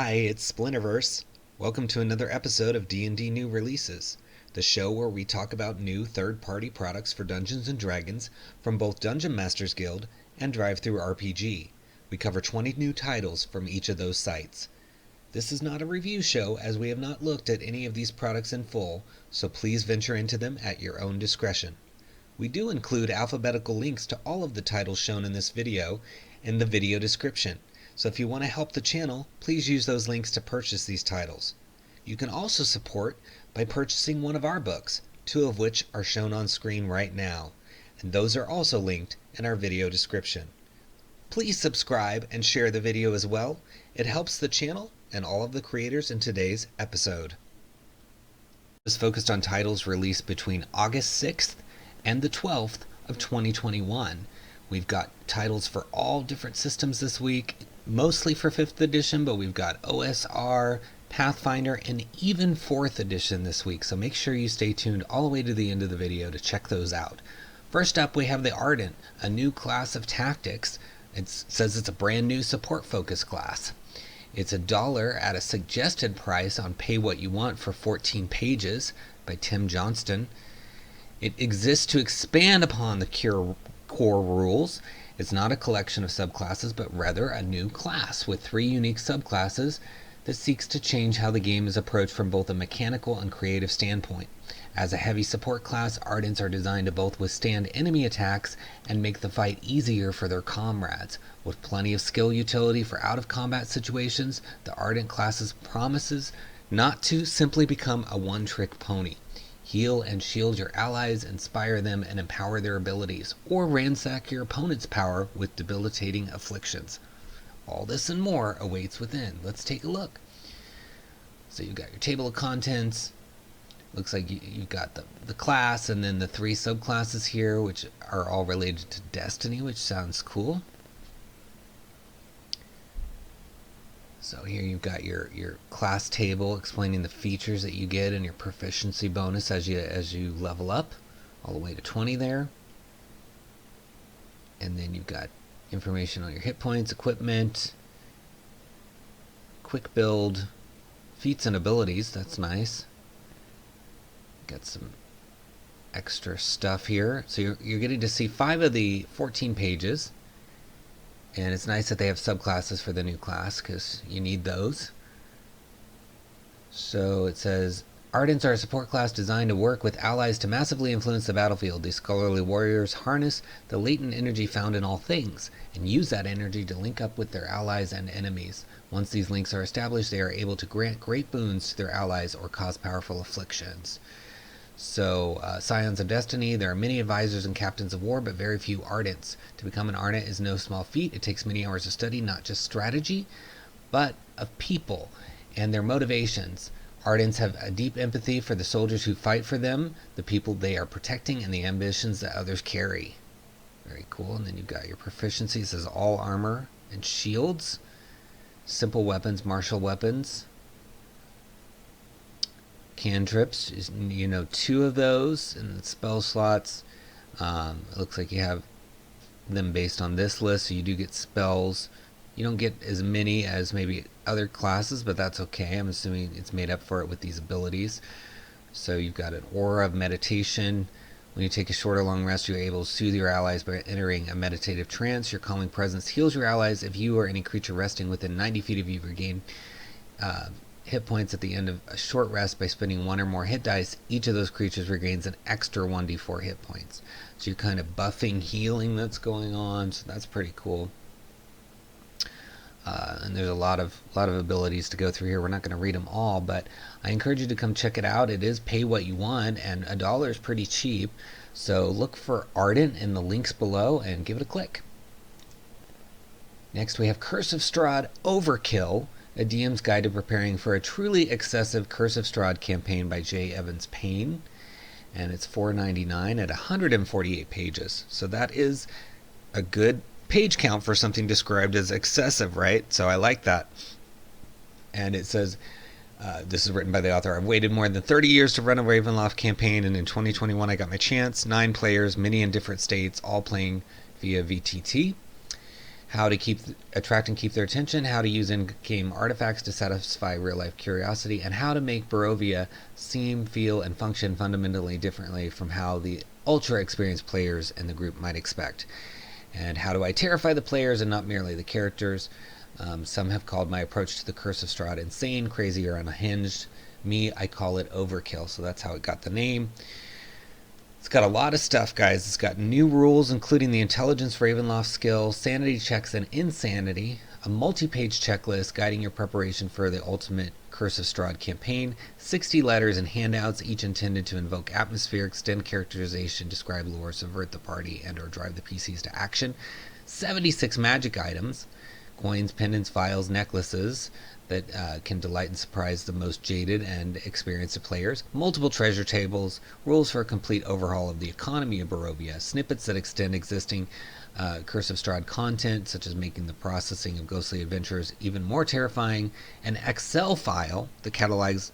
Hi, it's Splinterverse. Welcome to another episode of D&D New Releases, the show where we talk about new third-party products for Dungeons & Dragons from both Dungeon Masters Guild and DriveThruRPG. We cover 20 new titles from each of those sites. This is not a review show, as we have not looked at any of these products in full, so please venture into them at your own discretion. We do include alphabetical links to all of the titles shown in this video in the video description. So if you want to help the channel, please use those links to purchase these titles. You can also support by purchasing one of our books, two of which are shown on screen right now, and those are also linked in our video description. Please subscribe and share the video as well. It helps the channel and all of the creators in today's episode. It is focused on titles released between August 6th and the 12th of 2021. We've got titles for all different systems this week, mostly for 5th edition, but we've got OSR, Pathfinder, and even 4th edition this week, so make sure you stay tuned all the way to the end of the video to check those out. First up, we have the Ardent, a new class of tactics. It says it's a brand new support focus class. It's $1 at a suggested price on Pay What You Want for 14 pages by Tim Johnston. It exists to expand upon the core rules. It's not a collection of subclasses, but rather a new class with 3 unique subclasses that seeks to change how the game is approached from both a mechanical and creative standpoint. As a heavy support class, Ardents are designed to both withstand enemy attacks and make the fight easier for their comrades. With plenty of skill utility for out-of-combat situations, the Ardent class promises not to simply become a one-trick pony. Heal and shield your allies, inspire them, and empower their abilities, or ransack your opponent's power with debilitating afflictions. All this and more awaits within. Let's take a look. So you've got your table of contents. Looks like you've got the class and then the 3 subclasses here, which are all related to destiny, which sounds cool. So here you've got your class table explaining the features that you get and your proficiency bonus as you level up, all the way to 20 there. And then you've got information on your hit points, equipment, quick build, feats and abilities. That's nice. Got some extra stuff here. So you're getting to see 5 of the 14 pages. And it's nice that they have subclasses for the new class, because you need those. So it says, Ardents are a support class designed to work with allies to massively influence the battlefield. These scholarly warriors harness the latent energy found in all things, and use that energy to link up with their allies and enemies. Once these links are established, they are able to grant great boons to their allies or cause powerful afflictions. So, Scions of Destiny, there are many advisors and captains of war, but very few Ardents. To become an Ardent is no small feat. It takes many hours of study, not just strategy, but of people and their motivations. Ardents have a deep empathy for the soldiers who fight for them, the people they are protecting, and the ambitions that others carry. Very cool. And then you've got your proficiency. It says all armor and shields, simple weapons, martial weapons, cantrips, 2 of those, and the spell slots. It looks like you have them based on this list, so you do get spells. You don't get as many as maybe other classes, but that's okay. I'm assuming it's made up for it with these abilities. So you've got an aura of meditation. When you take a short or long rest, you're able to soothe your allies by entering a meditative trance. Your calming presence heals your allies. If you or any creature resting within 90 feet of you regain hit points at the end of a short rest by spending 1 or more hit dice, each of those creatures regains an extra 1d4 hit points. So you're kind of buffing healing that's going on, so that's pretty cool. And there's a lot of abilities to go through here. We're not going to read them all, but I encourage you to come check it out. It is Pay What You Want, and $1 is pretty cheap. So look for Ardent in the links below and give it a click. Next we have Curse of Strahd Overkill, a DM's Guide to Preparing for a Truly Excessive Curse of Strahd campaign by J. Evans Payne. And it's $4.99 at 148 pages. So that is a good page count for something described as excessive, right? So I like that. And it says, this is written by the author, I've waited more than 30 years to run a Ravenloft campaign, and in 2021 I got my chance. 9 players, many in different states, all playing via VTT. how to attract and keep their attention, how to use in-game artifacts to satisfy real-life curiosity, and how to make Barovia seem, feel, and function fundamentally differently from how the ultra-experienced players in the group might expect. And how do I terrify the players and not merely the characters? Some have called my approach to the Curse of Strahd insane, crazy, or unhinged. Me, I call it Overkill, so that's how it got the name. It's got a lot of stuff, guys. It's got new rules, including the Intelligence Ravenloft skill, sanity checks and insanity, a multi-page checklist guiding your preparation for the ultimate Curse of Strahd campaign, 60 letters and handouts, each intended to invoke atmosphere, extend characterization, describe lore, subvert the party, and or drive the PCs to action, 76 magic items, coins, pendants, vials, necklaces that can delight and surprise the most jaded and experienced players, multiple treasure tables, rules for a complete overhaul of the economy of Barovia, snippets that extend existing Curse of Strahd content, such as making the processing of ghostly adventures even more terrifying, an Excel file that catalogs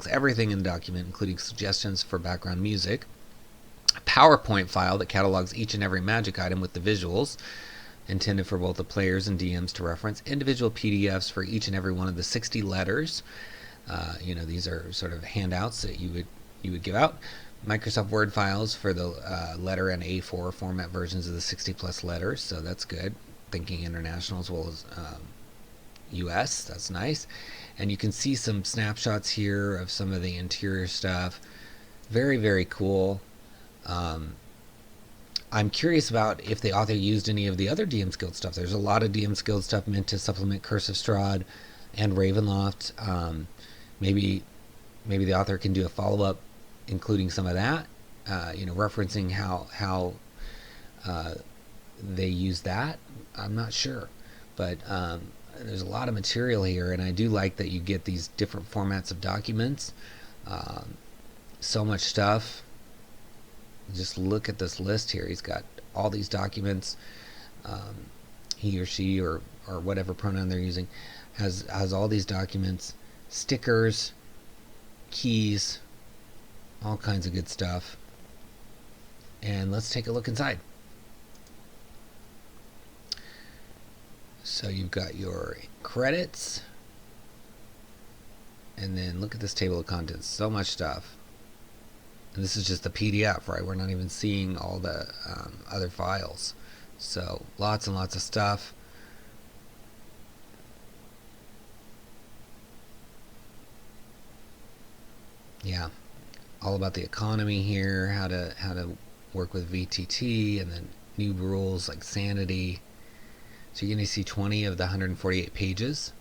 everything in the document, including suggestions for background music, a PowerPoint file that catalogs each and every magic item with the visuals, intended for both the players and DMs to reference, individual PDFs for each and every one of the 60 letters. These are sort of handouts that you would give out. Microsoft Word files for the letter and A4 format versions of the 60 plus letters, so that's good. Thinking international as well as US, that's nice. And you can see some snapshots here of some of the interior stuff. Very, very cool. I'm curious about if the author used any of the other DM's Guild stuff. There's a lot of DM's Guild stuff meant to supplement Curse of Strahd and Ravenloft. Maybe the author can do a follow-up including some of that, referencing how they use that. I'm not sure, but there's a lot of material here, and I do like that you get these different formats of documents. So much stuff. Just look at this list here. He's got all these documents. He or she or whatever pronoun they're using has all these documents, stickers, keys, all kinds of good stuff. And let's take a look inside. So you've got your credits, and then look at this table of contents. So much stuff. And this is just the PDF, right? We're not even seeing all the other files. So lots and lots of stuff. Yeah, all about the economy here, how to work with VTT, and then new rules like sanity. So you're going to see 20 of the 148 pages.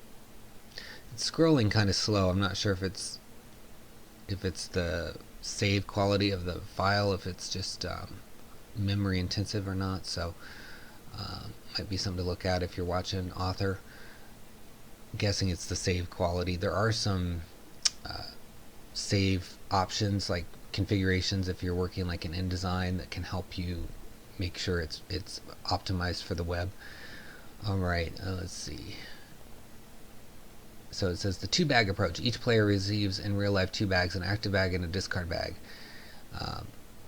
It's scrolling kind of slow. I'm not sure if it's the save quality of the file, if it's just memory intensive or not. So might be something to look at if you're watching author. I'm guessing it's the save quality. There are some save options like configurations if you're working like in InDesign that can help you make sure it's optimized for the web. Alright, let's see. So it says the 2-bag approach. Each player receives in real life 2 bags, an active bag and a discard bag.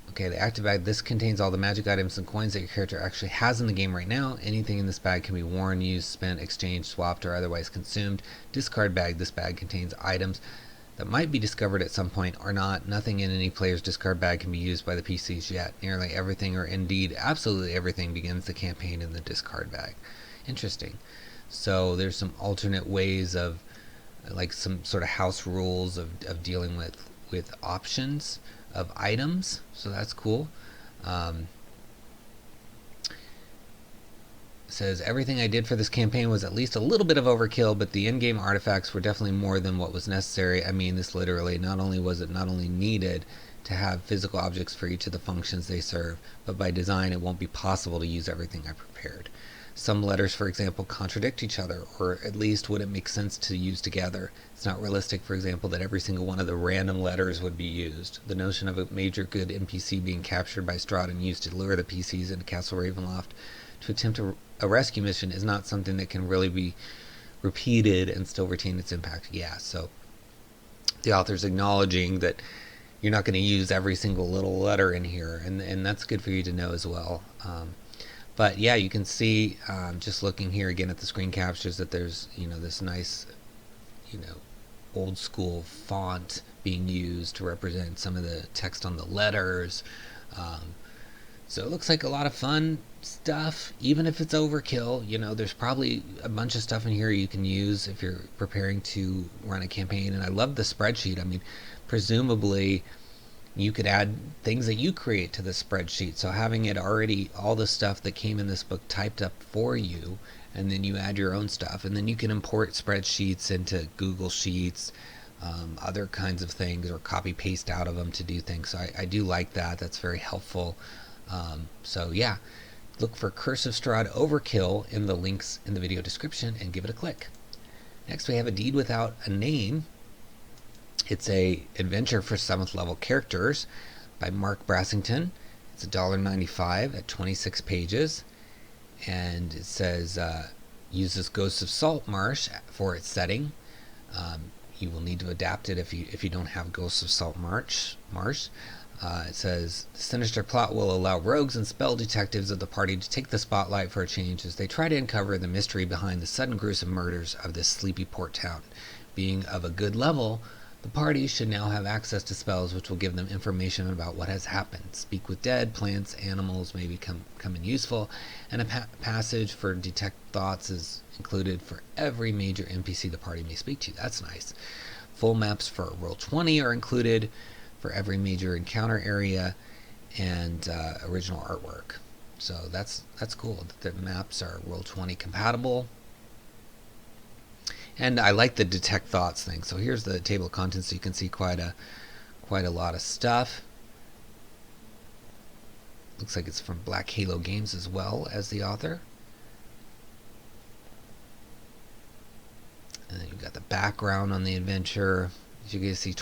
Okay, the active bag, this contains all the magic items and coins that your character actually has in the game right now. Anything in this bag can be worn, used, spent, exchanged, swapped, or otherwise consumed. Discard bag, this bag contains items that might be discovered at some point or not. Nothing in any player's discard bag can be used by the PCs yet. Nearly everything, or indeed absolutely everything, begins the campaign in the discard bag. Interesting. So there's some alternate ways of, like some sort of house rules of dealing with options of items. So that's cool. Says everything I did for this campaign was at least a little bit of overkill, but the in-game artifacts were definitely more than what was necessary. I mean this literally. Not only was it not only needed to have physical objects for each of the functions they serve, but by design it won't be possible to use everything I prepared. Some letters, for example, contradict each other, or at least wouldn't make sense to use together. It's not realistic, for example, that every single one of the random letters would be used. The notion of a major good NPC being captured by Strahd and used to lure the PCs into Castle Ravenloft to attempt a rescue mission is not something that can really be repeated and still retain its impact. Yeah, so the author's acknowledging that you're not going to use every single little letter in here, and that's good for you to know as well. But yeah, you can see just looking here again at the screen captures that there's this nice old school font being used to represent some of the text on the letters. So it looks like a lot of fun stuff, even if it's overkill. There's probably a bunch of stuff in here you can use if you're preparing to run a campaign. And I love the spreadsheet. I mean, presumably you could add things that you create to the spreadsheet. So having it already, all the stuff that came in this book typed up for you, and then you add your own stuff, and then you can import spreadsheets into Google Sheets, other kinds of things, or copy paste out of them to do things. So I do like that. That's very helpful. So yeah, look for Curse of Strahd Overkill in the links in the video description and give it a click. Next we have A Deed Without a Name. It's a adventure for 7th level characters by Mark Brassington. It's $1.95 at 26 pages, and it says uses Ghosts of Saltmarsh for its setting. You will need to adapt it if you don't have Ghosts of Saltmarsh. It says the sinister plot will allow rogues and spell detectives of the party to take the spotlight for a change as they try to uncover the mystery behind the sudden gruesome murders of this sleepy port town. Being of a good level, the party should now have access to spells which will give them information about what has happened. Speak with dead, plants, animals may become in useful, and a passage for detect thoughts is included for every major NPC the party may speak to. That's nice. Full maps for Roll20 are included for every major encounter area, and original artwork. So that's cool. The maps are Roll20 compatible. And I like the detect thoughts thing. So here's the table of contents, so you can see quite a lot of stuff. Looks like it's from Black Halo Games as well as the author. And then you've got the background on the adventure. As you can see,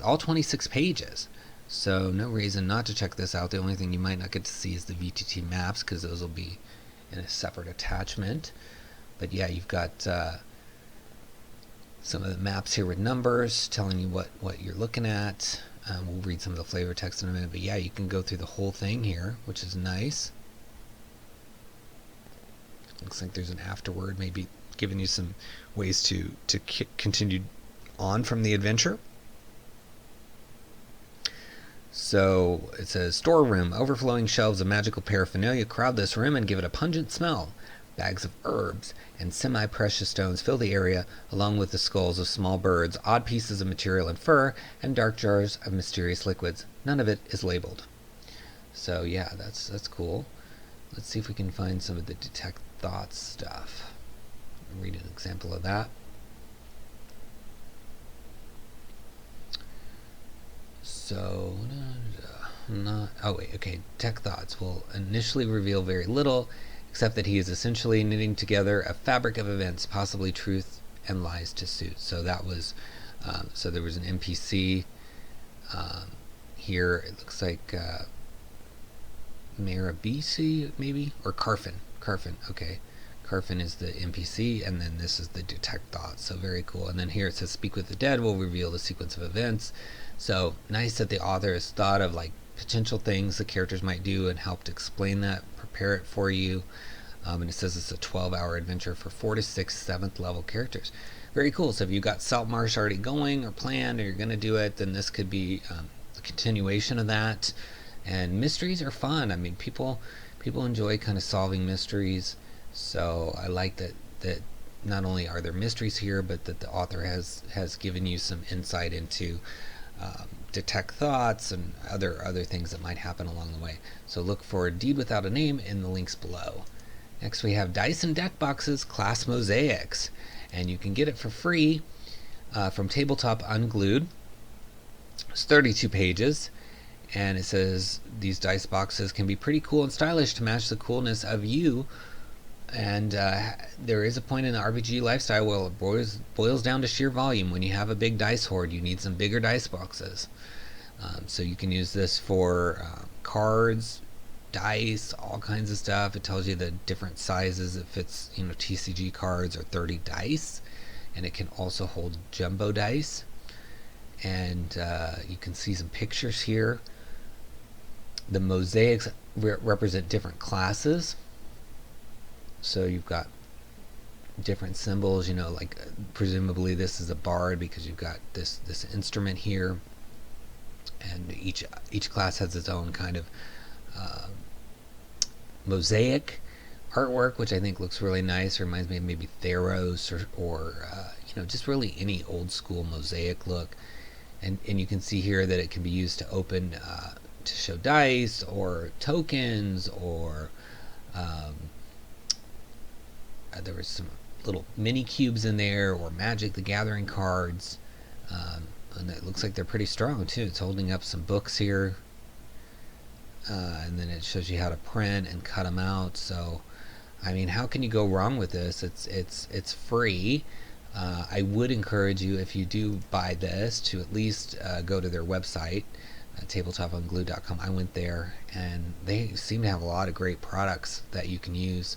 all 26 pages. So no reason not to check this out. The only thing you might not get to see is the VTT maps, because those will be in a separate attachment. But yeah, you've got some of the maps here with numbers telling you what you're looking at. We'll read some of the flavor text in a minute, but yeah, you can go through the whole thing here, which is nice. Looks like there's an afterword, maybe giving you some ways to continue on from the adventure. So it says, storeroom, overflowing shelves of magical paraphernalia crowd this room and give it a pungent smell. Bags of herbs and semi-precious stones fill the area, along with the skulls of small birds, odd pieces of material and fur, and dark jars of mysterious liquids. None of it is labeled. So yeah, that's cool. Let's see if we can find some of the detect thoughts stuff. Read an example of that. So, detect thoughts will initially reveal very little, except that he is essentially knitting together a fabric of events, possibly truth and lies to suit. So that was, so there was an NPC here. It looks like Marabisi, maybe, or Carfin. Okay. Carfin is the NPC, and then this is the detect thoughts. So very cool. And then here it says speak with the dead will reveal the sequence of events. So nice that the author has thought of like potential things the characters might do and helped explain that, prepare it for you. And it says it's a 12-hour adventure for 4 to 6 7th level characters. Very cool. So if you've got Saltmarsh already going or planned, or you're going to do it, then this could be a continuation of that. And mysteries are fun. I mean, people enjoy kind of solving mysteries. So I like that not only are there mysteries here, but that the author has given you some insight into detect thoughts and other things that might happen along the way. So look for A Deed Without a Name in the links below. Next we have Dice and Deck Boxes Class Mosaics, and you can get it for free from Tabletop Unglued. It's 32 pages, and it says these dice boxes can be pretty cool and stylish to match the coolness of you. And there is a point in the RPG lifestyle where it boils down to sheer volume. When you have a big dice hoard, you need some bigger dice boxes. So you can use this for cards, dice, all kinds of stuff. It tells you the different sizes. It fits, TCG cards are 30 dice, and it can also hold jumbo dice. And you can see some pictures here. The mosaics represent different classes. So you've got different symbols, you know, like presumably this is a bard because you've got this instrument here, and each class has its own kind of mosaic artwork, which I think looks really nice. Reminds me of maybe Theros or you know, just really any old school mosaic look. And you can see here that it can be used to open to show dice or tokens, or there was some little mini cubes in there, or Magic the Gathering cards, and it looks like they're pretty strong too. It's holding up some books here, and then it shows you how to print and cut them out. So I mean, how can you go wrong with this? It's free. I would encourage you, if you do buy this, to at least go to their website, tabletoponglued.com. I went there, and they seem to have a lot of great products that you can use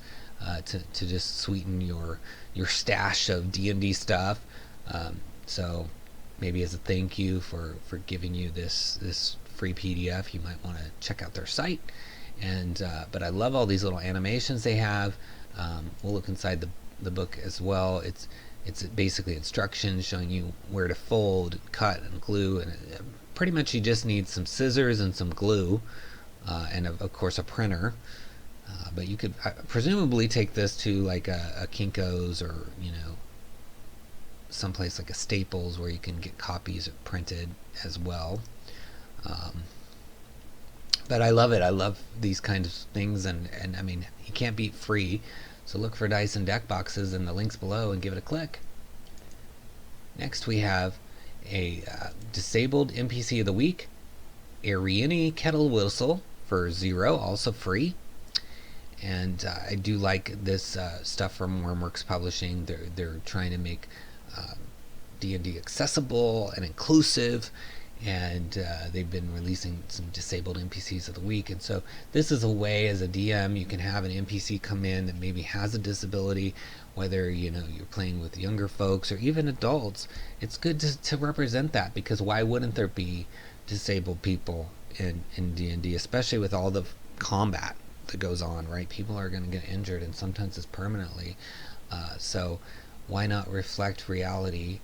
to just sweeten your stash of D&D stuff. So maybe as a thank you for giving you this free PDF, you might want to check out their site. And but I love all these little animations they have. We'll look inside the book as well. It's basically instructions showing you where to fold, cut, and glue, and pretty much you just need some scissors and some glue, and of course a printer. But you could presumably take this to like a Kinko's, or you know, someplace like a Staples where you can get copies printed as well. But I love it. I love these kinds of things, and I mean, you can't beat free. So look for dice and deck boxes in the links below and give it a click. Next we have a disabled NPC of the week, Arieni Kettlewhistle for 0, also free. And I do like this stuff from Wormworks Publishing. They're trying to make D&D accessible and inclusive, and they've been releasing some disabled NPCs of the week. And so this is a way, as a DM, you can have an NPC come in that maybe has a disability, whether you know you're playing with younger folks or even adults. It's good to represent that, because why wouldn't there be disabled people in D&D, especially with all the combat that goes on, right? People are going to get injured, and sometimes it's permanently. So why not reflect reality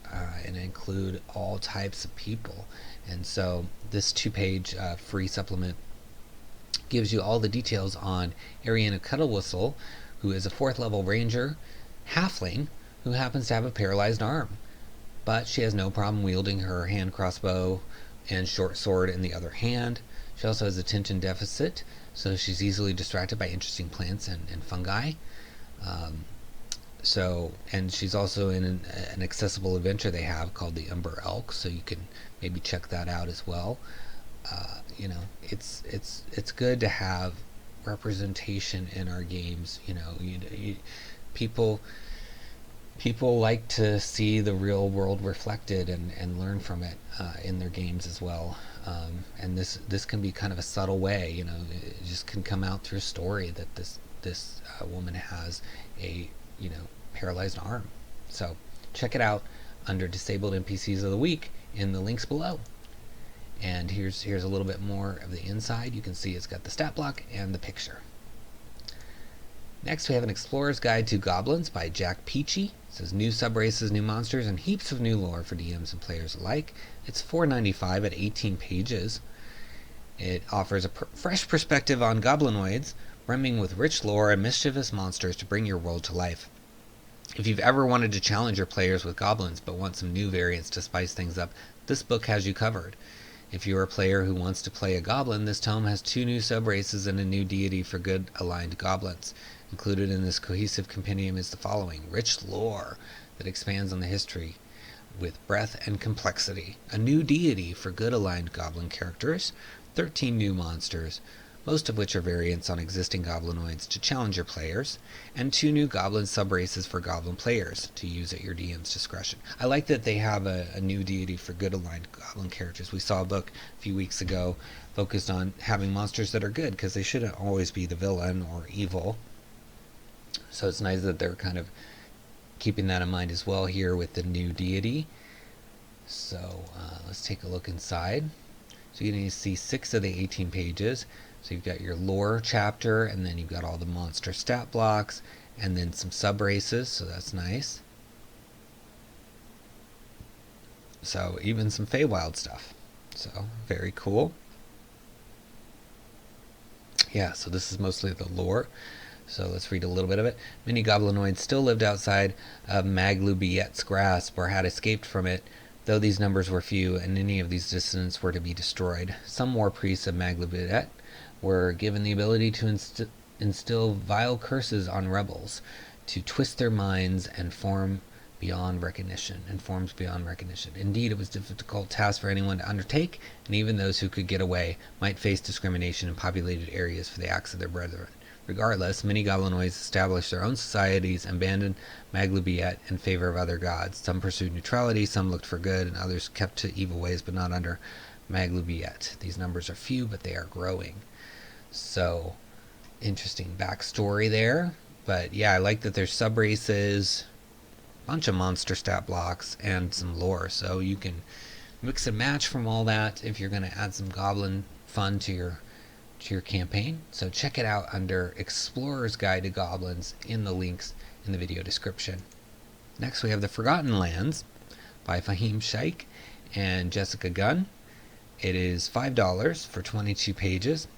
and include all types of people? And so this 2-page free supplement gives you all the details on Arieni Kettlewhistle, who is a 4th level ranger halfling who happens to have a paralyzed arm, but she has no problem wielding her hand crossbow and short sword in the other hand. She also has attention deficit, so she's easily distracted by interesting plants and fungi. And she's also in an accessible adventure they have called the Umber Elk, so you can maybe check that out as well. You know, it's good to have representation in our games. You know, people like to see the real world reflected and learn from it in their games as well. And this can be kind of a subtle way. You know, it just can come out through a story that this woman has a paralyzed arm. So check it out under Disabled NPCs of the Week in the links below. And here's a little bit more of the inside. You can see it's got the stat block and the picture. Next we have an Explorer's Guide to Goblins by Jack Peachy. It says new subraces, new monsters, and heaps of new lore for DMs and players alike. It's $4.95 at 18 pages. It offers a fresh perspective on goblinoids, brimming with rich lore and mischievous monsters to bring your world to life. If you've ever wanted to challenge your players with goblins but want some new variants to spice things up, this book has you covered. If you're a player who wants to play a goblin, this tome has 2 new subraces and a new deity for good aligned goblins. Included in this cohesive compendium is the following: rich lore that expands on the history with breadth and complexity, a new deity for good aligned goblin characters, 13 new monsters, most of which are variants on existing goblinoids to challenge your players, and 2 new goblin subraces for goblin players to use at your DM's discretion. I like that they have a new deity for good aligned goblin characters. We saw a book a few weeks ago focused on having monsters that are good, because they shouldn't always be the villain or evil. So it's nice that they're kind of keeping that in mind as well here with the new deity. So let's take a look inside. So you're going to see 6 of the 18 pages. So you've got your lore chapter, and then you've got all the monster stat blocks, and then some sub races, so that's nice. So even some Feywild stuff, so very cool. Yeah, so this is mostly the lore. So let's read a little bit of it. Many goblinoids still lived outside of 𝙤𝙤𝙢𝙦𝙢's grasp or had escaped from it, though these numbers were few and any of these dissidents were to be destroyed. Some war priests of 𝙤𝙤𝙢𝙦 were given the ability to instill vile curses on rebels, to twist their minds and forms beyond recognition. Indeed, it was a difficult task for anyone to undertake, and even those who could get away might face discrimination in populated areas for the acts of their brethren. Regardless, many goblinoids established their own societies and abandoned 𝙤𝙤𝙢𝙦 in favor of other gods. Some pursued neutrality, some looked for good, and others kept to evil ways, but not under 𝙤𝙤𝙢𝙦. These numbers are few, but they are growing. So, interesting backstory there. But yeah, I like that there's sub races, bunch of monster stat blocks, and some lore, so you can mix and match from all that if you're going to add some goblin fun to your campaign. So check it out under Explorer's Guide to Goblins in the links in the video description. Next we have The Forgotten Lands by Fahim Shaikh and Jessica Gunn. It is $5 for 22 pages.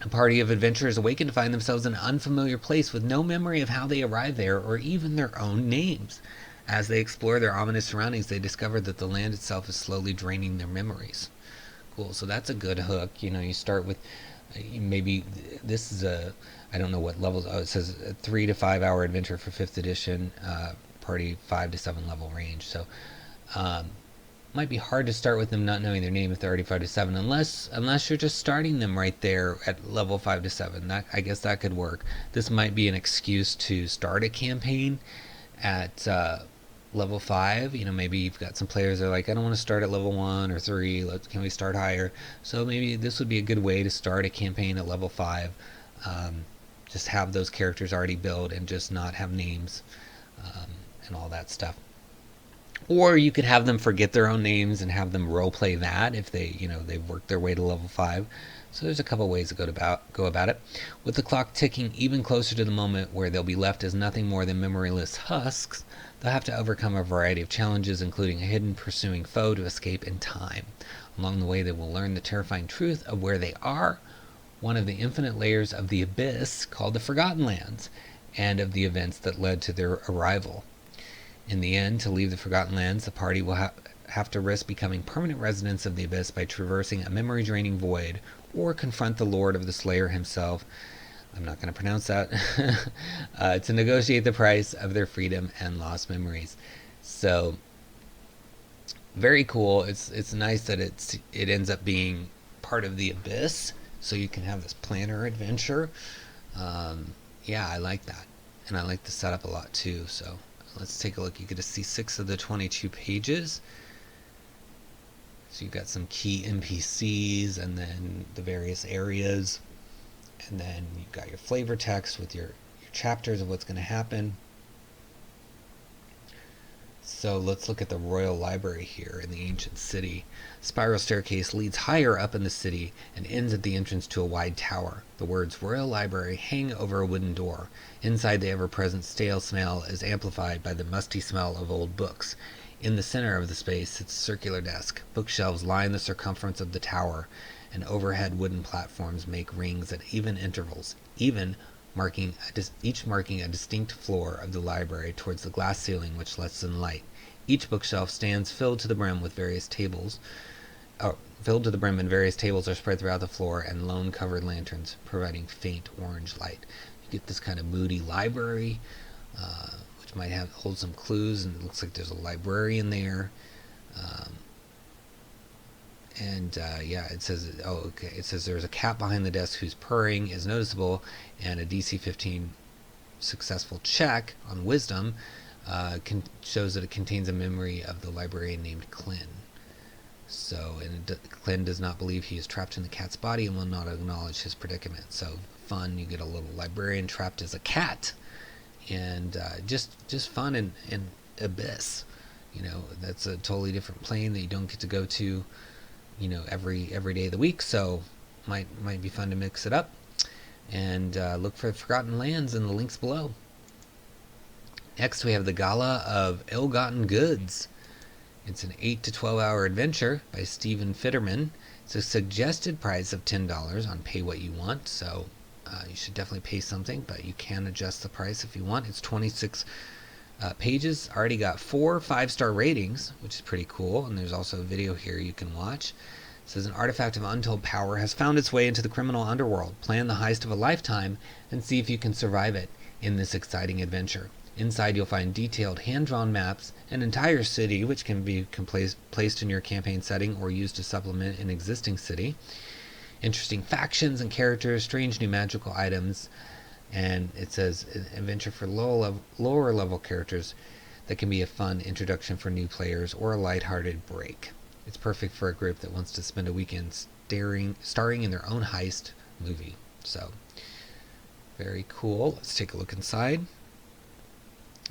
A party of adventurers awaken to find themselves in an unfamiliar place with no memory of how they arrived there or even their own names. As they explore their ominous surroundings, they discover that the land itself is slowly draining their memories. Cool, so that's a good hook. You know, you start with maybe this is I don't know what levels. Oh, it says a 3 to 5 hour adventure for 5th edition, party 5 to 7 level range. So might be hard to start with them not knowing their name if they're already 5 to 7, unless you're just starting them right there at level 5 to 7. That, I guess that could work. This might be an excuse to start a campaign at level 5. You know, maybe you've got some players that are like, I don't want to start at level 1 or 3. Can we start higher? So maybe this would be a good way to start a campaign at level 5. Just have those characters already built and just not have names and all that stuff. Or you could have them forget their own names and have them roleplay that if they, they've worked their way to level 5. So there's a couple ways to go about it. With the clock ticking even closer to the moment where they'll be left as nothing more than memoryless husks, they'll have to overcome a variety of challenges, including a hidden pursuing foe to escape in time. Along the way, they will learn the terrifying truth of where they are, one of the infinite layers of the abyss called the Forgotten Lands, and of the events that led to their arrival. In the end, to leave the Forgotten Lands, the party will have to risk becoming permanent residents of the abyss by traversing a memory-draining void, or confront the Lord of the Slayer himself, I'm not going to pronounce that, to negotiate the price of their freedom and lost memories. So, very cool. It's nice that it ends up being part of the abyss, so you can have this planner adventure. Yeah, I like that, and I like the setup a lot too. So let's take a look. You get to see 6 of the 22 pages. So you've got some key NPCs and then the various areas. And then you've got your flavor text with your chapters of what's going to happen. So let's look at the Royal Library here in the ancient city. Spiral staircase leads higher up in the city and ends at the entrance to a wide tower. The words Royal Library hang over a wooden door. Inside, the ever-present stale smell is amplified by the musty smell of old books. In the center of the space sits a circular desk. Bookshelves line the circumference of the tower, and overhead wooden platforms make rings at even intervals, each marking a distinct floor of the library towards the glass ceiling which lets in light. Each bookshelf stands filled to the brim, and various tables are spread throughout the floor, and lone-covered lanterns providing faint orange light. You get this kind of moody library, which might hold some clues, and it looks like there's a librarian there. Yeah, it says, it says there's a cat behind the desk whose purring is noticeable, and a DC 15 successful check on wisdom shows that it contains a memory of the librarian named Clin. So, Clin does not believe he is trapped in the cat's body and will not acknowledge his predicament. So, fun, you get a little librarian trapped as a cat, and just fun and abyss. That's a totally different plane that you don't get to go to every day of the week, so might be fun to mix it up. And look for Forgotten Lands in the links below. Next we have the Gala of Ill-Gotten Goods. It's an 8 to 12 hour adventure by Stephen Fitterman. It's a suggested price of $10 on Pay What You Want, so you should definitely pay something, but you can adjust the price if you want. It's 26 pages. Already got 4 5-star ratings, which is pretty cool, and there's also a video here you can watch. It says, an artifact of untold power has found its way into the criminal underworld. Plan the heist of a lifetime and see if you can survive it in this exciting adventure. Inside you'll find detailed hand-drawn maps, an entire city which can be placed in your campaign setting or used to supplement an existing city, interesting factions and characters, strange new magical items, and it says an adventure for lower level characters that can be a fun introduction for new players or a lighthearted break. It's perfect for a group that wants to spend a weekend starring in their own heist movie. So, very cool. Let's take a look inside.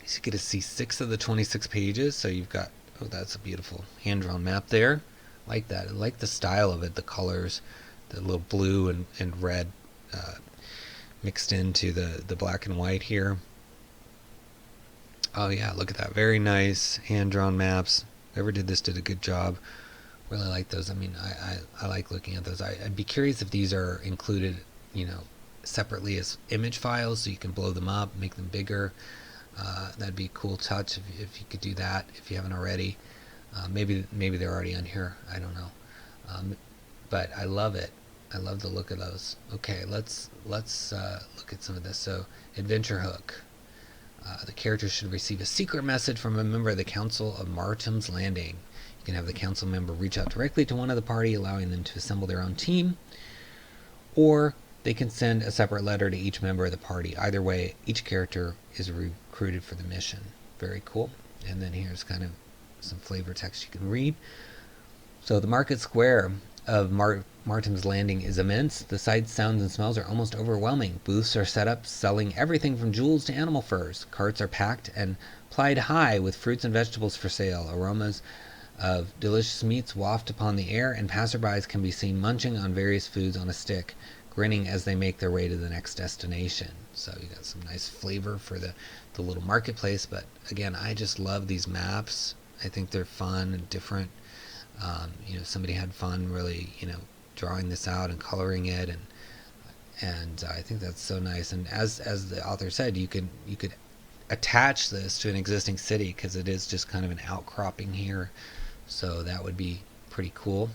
You get to see 6 of the 26 pages, so you've got, oh, that's a beautiful hand-drawn map there. Like that. I like the style of it, the colors, the little blue and red mixed into the black and white here. Oh yeah, look at that. Very nice hand-drawn maps. Whoever did this did a good job. Really like those. I mean, I like looking at those. I'd be curious if these are included, separately as image files, so you can blow them up, make them bigger. That'd be a cool touch if you could do that, if you haven't already. Maybe they're already on here. I don't know. But I love it. I love the look of those. Okay, let's look at some of this. So, Adventure Hook. The character should receive a secret message from a member of the Council of Martin's Landing. You can have the council member reach out directly to one of the party, allowing them to assemble their own team, or they can send a separate letter to each member of the party. Either way, each character is recruited for the mission. Very cool. And then here's kind of some flavor text you can read. So the market square of Martin's Landing is immense. The sights, sounds, and smells are almost overwhelming. Booths are set up selling everything from jewels to animal furs. Carts are packed and plied high with fruits and vegetables for sale. Aromas of delicious meats waft upon the air, and passerbys can be seen munching on various foods on a stick, grinning as they make their way to the next destination. So you got some nice flavor for the little marketplace. But again, I just love these maps. I think they're fun and different. Somebody had fun really, drawing this out and coloring it, and I think that's so nice. And as the author said, you could attach this to an existing city, because it is just kind of an outcropping here. So that would be pretty cool.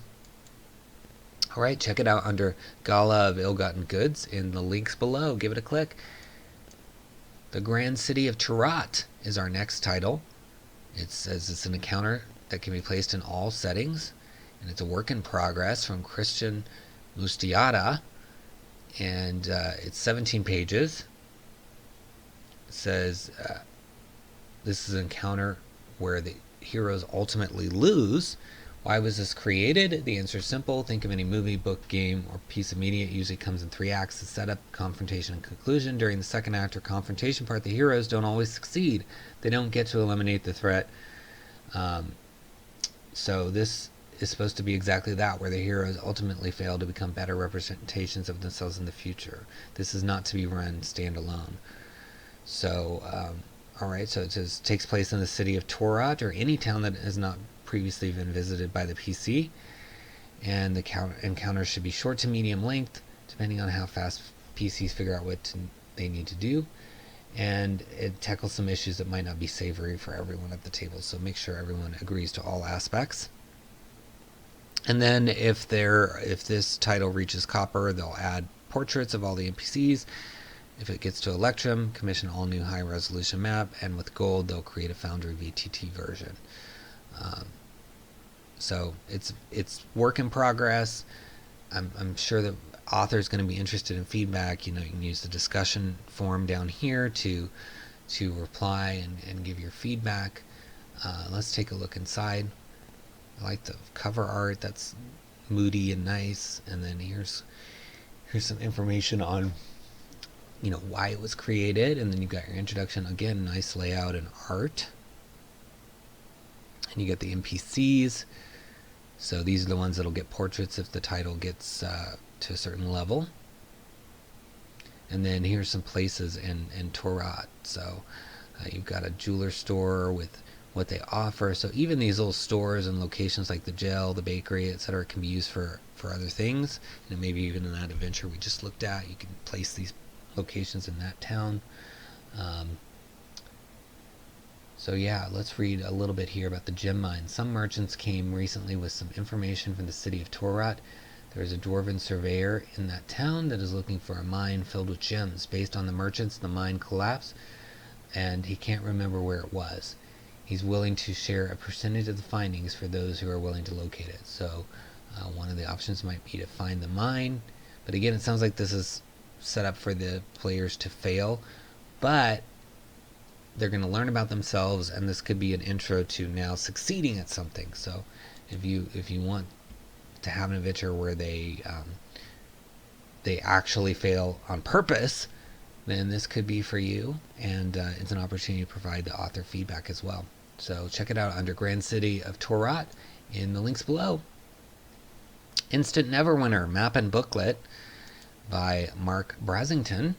Alright, check it out under Gala of Ill-Gotten Goods in the links below. Give it a click. The Grand City of Torrot is our next title. It says it's an encounter that can be placed in all settings, and it's a work in progress from Christian Mustiata, and it's 17 pages. It says this is an encounter where the heroes ultimately lose. Why was this created? The answer is simple. Think of any movie, book, game, or piece of media. It usually comes in 3 acts: the setup, confrontation, and conclusion. During the second act or confrontation part, the heroes don't always succeed. They don't get to eliminate the threat. So this is supposed to be exactly that, where the heroes ultimately fail to become better representations of themselves in the future. This is not to be run standalone. So, alright, so it says takes place in the city of Torrot, or any town that has not previously been visited by the PC. And the encounters should be short to medium length, depending on how fast PCs figure out what they need to do. And it tackles some issues that might not be savory for everyone at the table, so make sure everyone agrees to all aspects. And then if this title reaches copper, they'll add portraits of all the NPCs. If it gets to Electrum, commission all new high resolution map, and with gold they'll create a Foundry VTT version. So it's work in progress. I'm sure that author's going to be interested in feedback. You can use the discussion forum down here to reply and give your feedback. Let's take a look inside. I like the cover art. That's moody and nice. And then here's some information on why it was created, and then you've got your introduction. Again, nice layout and art. And you get the NPCs. So these are the ones that'll get portraits if the title gets to a certain level. And then here's some places in Torrot. So You've got a jeweler store with what they offer. So even these little stores and locations like the jail, the bakery, etc., can be used for other things. And maybe even in that adventure we just looked at, you can place these locations in that town. So yeah, let's read a little bit here about the gem mine. Some merchants came recently with some information from the City of Torrot. There is a dwarven surveyor in that town that is looking for a mine filled with gems. Based on the merchants, the mine collapsed, and he can't remember where it was. He's willing to share a percentage of the findings for those who are willing to locate it. So one of the options might be to find the mine. But again, it sounds like this is set up for the players to fail. But they're going to learn about themselves, and this could be an intro to now succeeding at something. So if you want to have an adventure where they actually fail on purpose, then this could be for you, and it's an opportunity to provide the author feedback as well. So check it out under Grand City of Torrot in the links below. Instant Neverwinter map and booklet by Mark Brasington.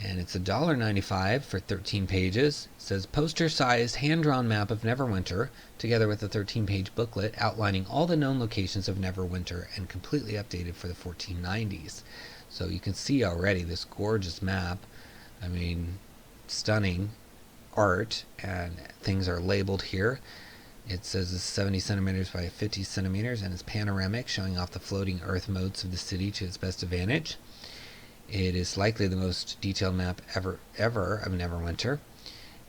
And it's $1.95 for 13 pages. It says poster-sized hand-drawn map of Neverwinter, together with a 13-page booklet outlining all the known locations of Neverwinter and completely updated for the 1490s. So you can see already this gorgeous map. I mean, stunning art, and things are labeled here. It says it's 70 centimeters by 50 centimeters, and it's panoramic, showing off the floating earth moats of the city to its best advantage. It is likely the most detailed map ever of Neverwinter,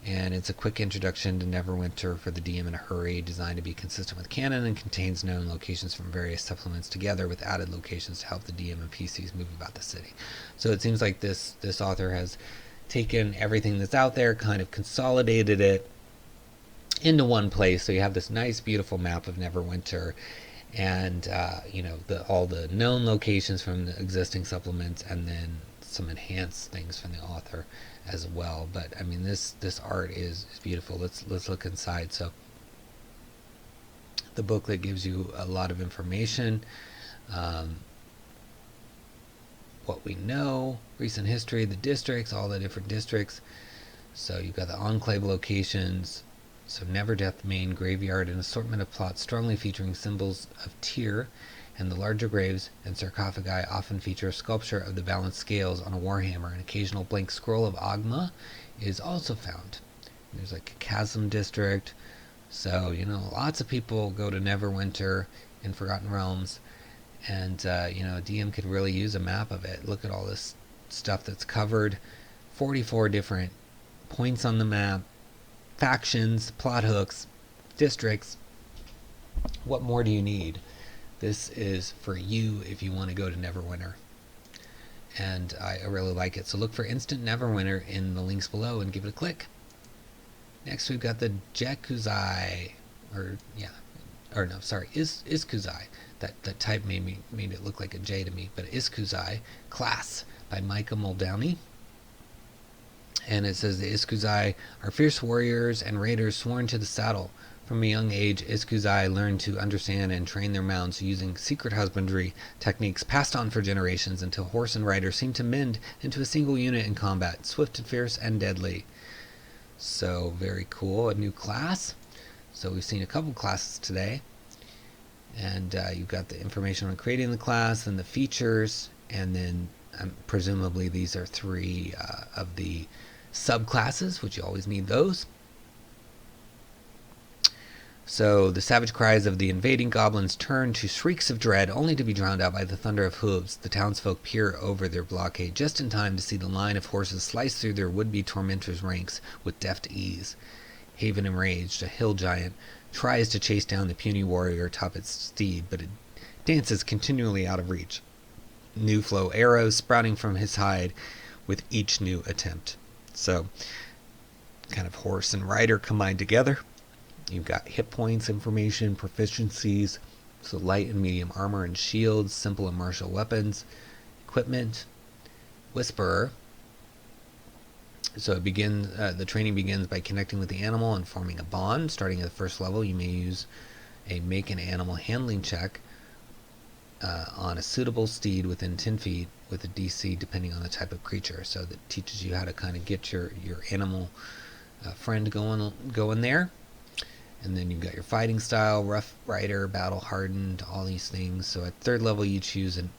and it's a quick introduction to Neverwinter for the DM in a hurry, designed to be consistent with canon, and contains known locations from various supplements together with added locations to help the DM and PCs move about the city. So it seems like this author has taken everything that's out there, kind of consolidated it into one place, so you have this nice, beautiful map of Neverwinter, and all the known locations from the existing supplements, and then some enhanced things from the author as well. But I mean, this art is beautiful. Let's look inside. So the booklet gives you a lot of information, what we know, recent history, the districts, all the different districts. So you've got the enclave locations. So Neverdeath Main Graveyard, an assortment of plots strongly featuring symbols of Tyr, and the larger graves and sarcophagi often feature a sculpture of the balanced scales on a warhammer. An occasional blank scroll of 𝙒𝙚𝙢 is also found. There's like a chasm district. So, lots of people go to Neverwinter in Forgotten Realms, and, a DM could really use a map of it. Look at all this stuff that's covered. 44 different points on the map. Factions, plot hooks, districts. What more do you need? This is for you if you want to go to Neverwinter. And I really like it. So look for Instant Neverwinter in the links below and give it a click. Next we've got the Iskuzai, Iskuzai. That type made it look like a J to me, but Iskuzai Class by Micah Muldowney. And it says the Iskuzai are fierce warriors and raiders sworn to the saddle. From a young age, Iskuzai learned to understand and train their mounts using secret husbandry techniques passed on for generations until horse and rider seemed to mend into a single unit in combat, swift and fierce and deadly. So very cool, a new class. So we've seen a couple classes today. And you've got the information on creating the class and the features, and then presumably these are 3 of the subclasses, which you always need those. So the savage cries of the invading goblins turn to shrieks of dread, only to be drowned out by the thunder of hooves. The townsfolk peer over their blockade just in time to see the line of horses slice through their would-be tormentors' ranks with deft ease. Haven enraged, a hill giant, tries to chase down the puny warrior atop its steed, but it dances continually out of reach. New flow arrows sprouting from his hide with each new attempt. So, kind of horse and rider combined together. You've got hit points, information, proficiencies, so light and medium armor and shields, simple and martial weapons, equipment, Whisperer. So the training begins by connecting with the animal and forming a bond. Starting at the first level, you may use a make an animal handling check on a suitable steed within 10 feet with a DC depending on the type of creature. So that teaches you how to kind of get your animal friend going there. And then you've got your fighting style, rough rider, battle hardened, all these things. So at 3rd level you choose an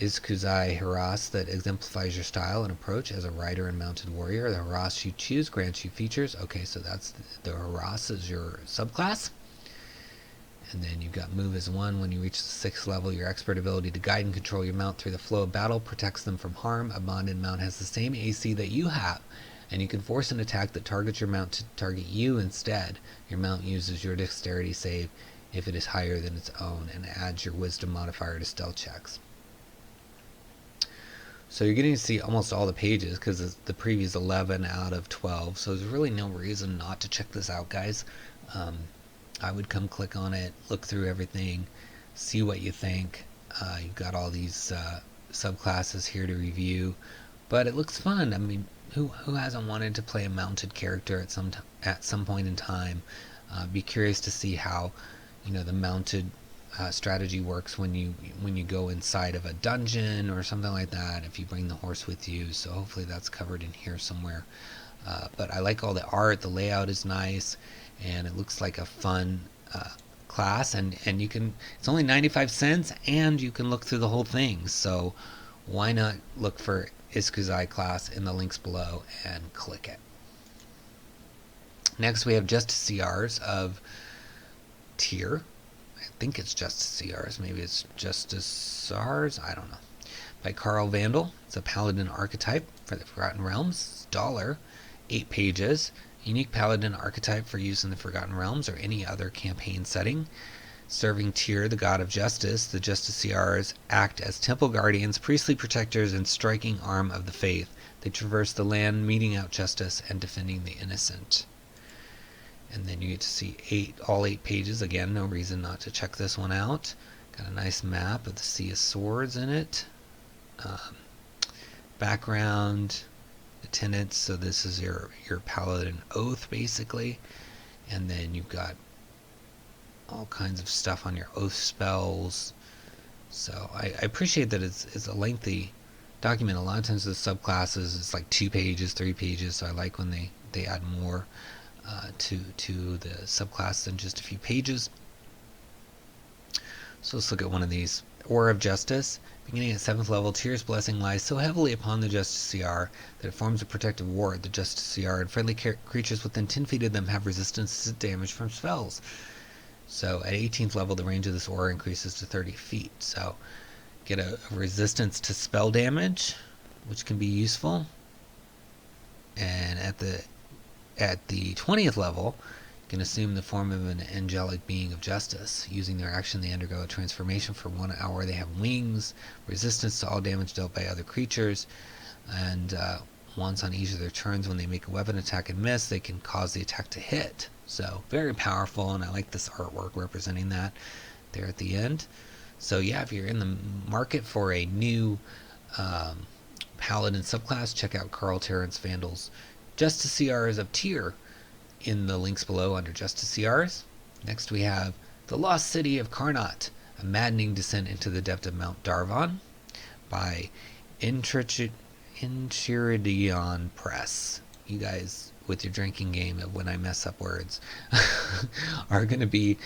Iskuzai harass that exemplifies your style and approach as a rider and mounted warrior. The harass you choose grants you features. Okay, so that's the harass is your subclass. And then you've got move as 1. When you reach the 6th level, your expert ability to guide and control your mount through the flow of battle protects them from harm. A bonded mount has the same AC that you have, and you can force an attack that targets your mount to target you instead. Your mount uses your dexterity save if it is higher than its own, and adds your wisdom modifier to stealth checks. So you're getting to see almost all the pages because the preview is 11 out of 12, so there's really no reason not to check this out, guys. I would come click on it, look through everything, see what you think. You've got all these subclasses here to review, but it looks fun. I mean, who hasn't wanted to play a mounted character at some point in time? Be curious to see how the mounted strategy works when you go inside of a dungeon or something like that, if you bring the horse with you. So hopefully that's covered in here somewhere. But I like all the art. The layout is nice, and it looks like a fun class, and you can, it's only 95 cents, and you can look through the whole thing. So why not look for Iskuzai Class in the links below and click it. Next we have Justiciars of Tyr. I think it's Justiciars, maybe it's Justiciars, I don't know. By Carl Vandal. It's a paladin archetype for the Forgotten Realms. It's $1, 8 pages. Unique paladin archetype for use in the Forgotten Realms or any other campaign setting. Serving Tyr, the god of justice, the Justiciars act as temple guardians, priestly protectors, and striking arm of the faith. They traverse the land, meting out justice and defending the innocent. And then you get to see all 8 pages. Again, no reason not to check this one out. Got a nice map of the Sea of Swords in it. Background, tenants, so this is your paladin oath basically, and then you've got all kinds of stuff on your oath spells. So I appreciate that it's a lengthy document. A lot of times the subclasses it's like 2 pages, 3 pages, so I like when they add more to the subclass than just a few pages. So let's look at one of these. Orb of Justice. Beginning at 7th level, Tyr's blessing lies so heavily upon the Justiciar that it forms a protective ward. The Justiciar and friendly creatures within 10 feet of them have resistance to damage from spells. So at 18th level, the range of this aura increases to 30 feet. So get a resistance to spell damage, which can be useful. And at the 20th level, can assume the form of an angelic being of justice. Using their action, they undergo a transformation. For 1 hour, they have wings, resistance to all damage dealt by other creatures, and once on each of their turns, when they make a weapon attack and miss, they can cause the attack to hit. So very powerful, and I like this artwork representing that there at the end. So yeah, if you're in the market for a new paladin subclass, check out Carl Terrence Vandal's Justiciars of Tyr in the links below under Justiciars. Next we have The Lost City of Karnat, a maddening descent into the depth of Mount Darvan by Enchiridion Press. You guys with your drinking game of when I mess up words are going to be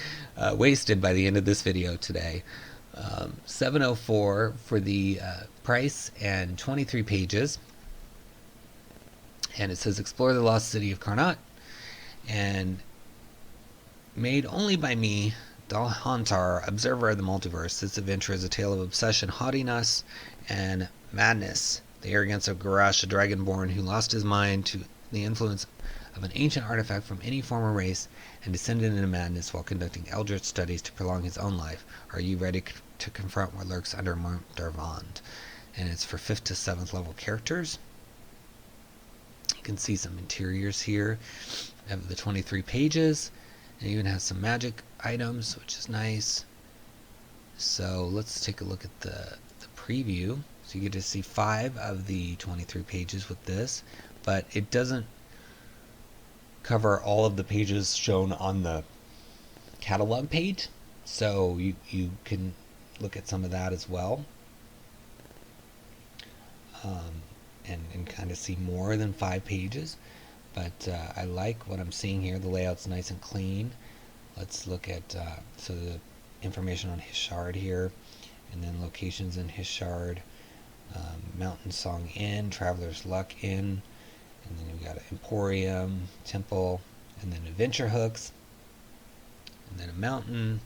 wasted by the end of this video today. $7.04 for the price and 23 pages. And it says explore the lost city of Karnat, and made only by me, 𝙏𝙞𝙩𝙪, observer of the multiverse. This adventure is a tale of obsession, haughtiness, and madness. The arrogance of Garash, a dragonborn who lost his mind to the influence of an ancient artifact from any former race and descended into madness while conducting eldritch studies to prolong his own life. Are you ready to confront what lurks under Mount Darvan? And it's for 5th to 7th level characters. You can see some interiors here of the 23 pages. It even has some magic items, which is nice. So let's take a look at the preview. So you get to see 5 of the 23 pages with this, but it doesn't cover all of the pages shown on the catalog page. So you can look at some of that as well. And kind of see more than 5 pages. But I like what I'm seeing here. The layout's nice and clean. Let's look at so the information on 𝙤𝙬𝙪𝙧𝙪 here, and then locations in 𝙤𝙬𝙪, Mountain Song Inn, Traveler's Luck Inn, and then we've got an Emporium, Temple, and then adventure hooks, and then a mountain.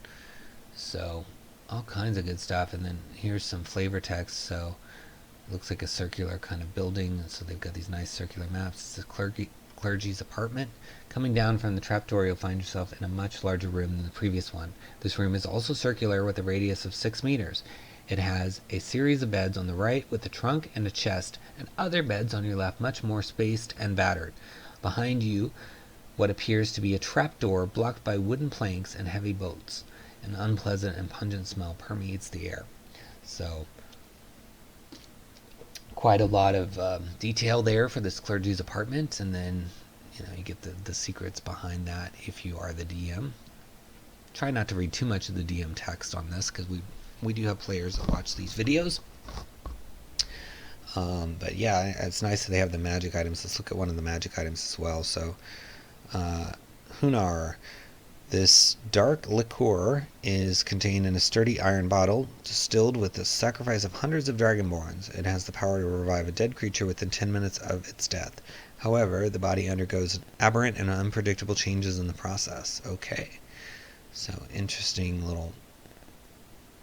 So all kinds of good stuff. And then here's some flavor text. So it looks like a circular kind of building. So they've got these nice circular maps. It's a clergy's apartment. Coming down from the trapdoor, you'll find yourself in a much larger room than the previous one. This room is also circular with a radius of 6 meters. It has a series of beds on the right with a trunk and a chest, and other beds on your left, much more spaced and battered. Behind you, what appears to be a trapdoor blocked by wooden planks and heavy bolts. An unpleasant and pungent smell permeates the air. So, quite a lot of detail there for this clergy's apartment, and then you get the secrets behind that if you are the DM. Try not to read too much of the DM text on this, because we do have players that watch these videos. But yeah, it's nice that they have the magic items. Let's look at one of the magic items as well. So, 𝙤𝙬𝙪. This dark liqueur is contained in a sturdy iron bottle, distilled with the sacrifice of hundreds of dragonborns. It has the power to revive a dead creature within 10 minutes of its death. However, the body undergoes aberrant and unpredictable changes in the process. Okay. So, interesting little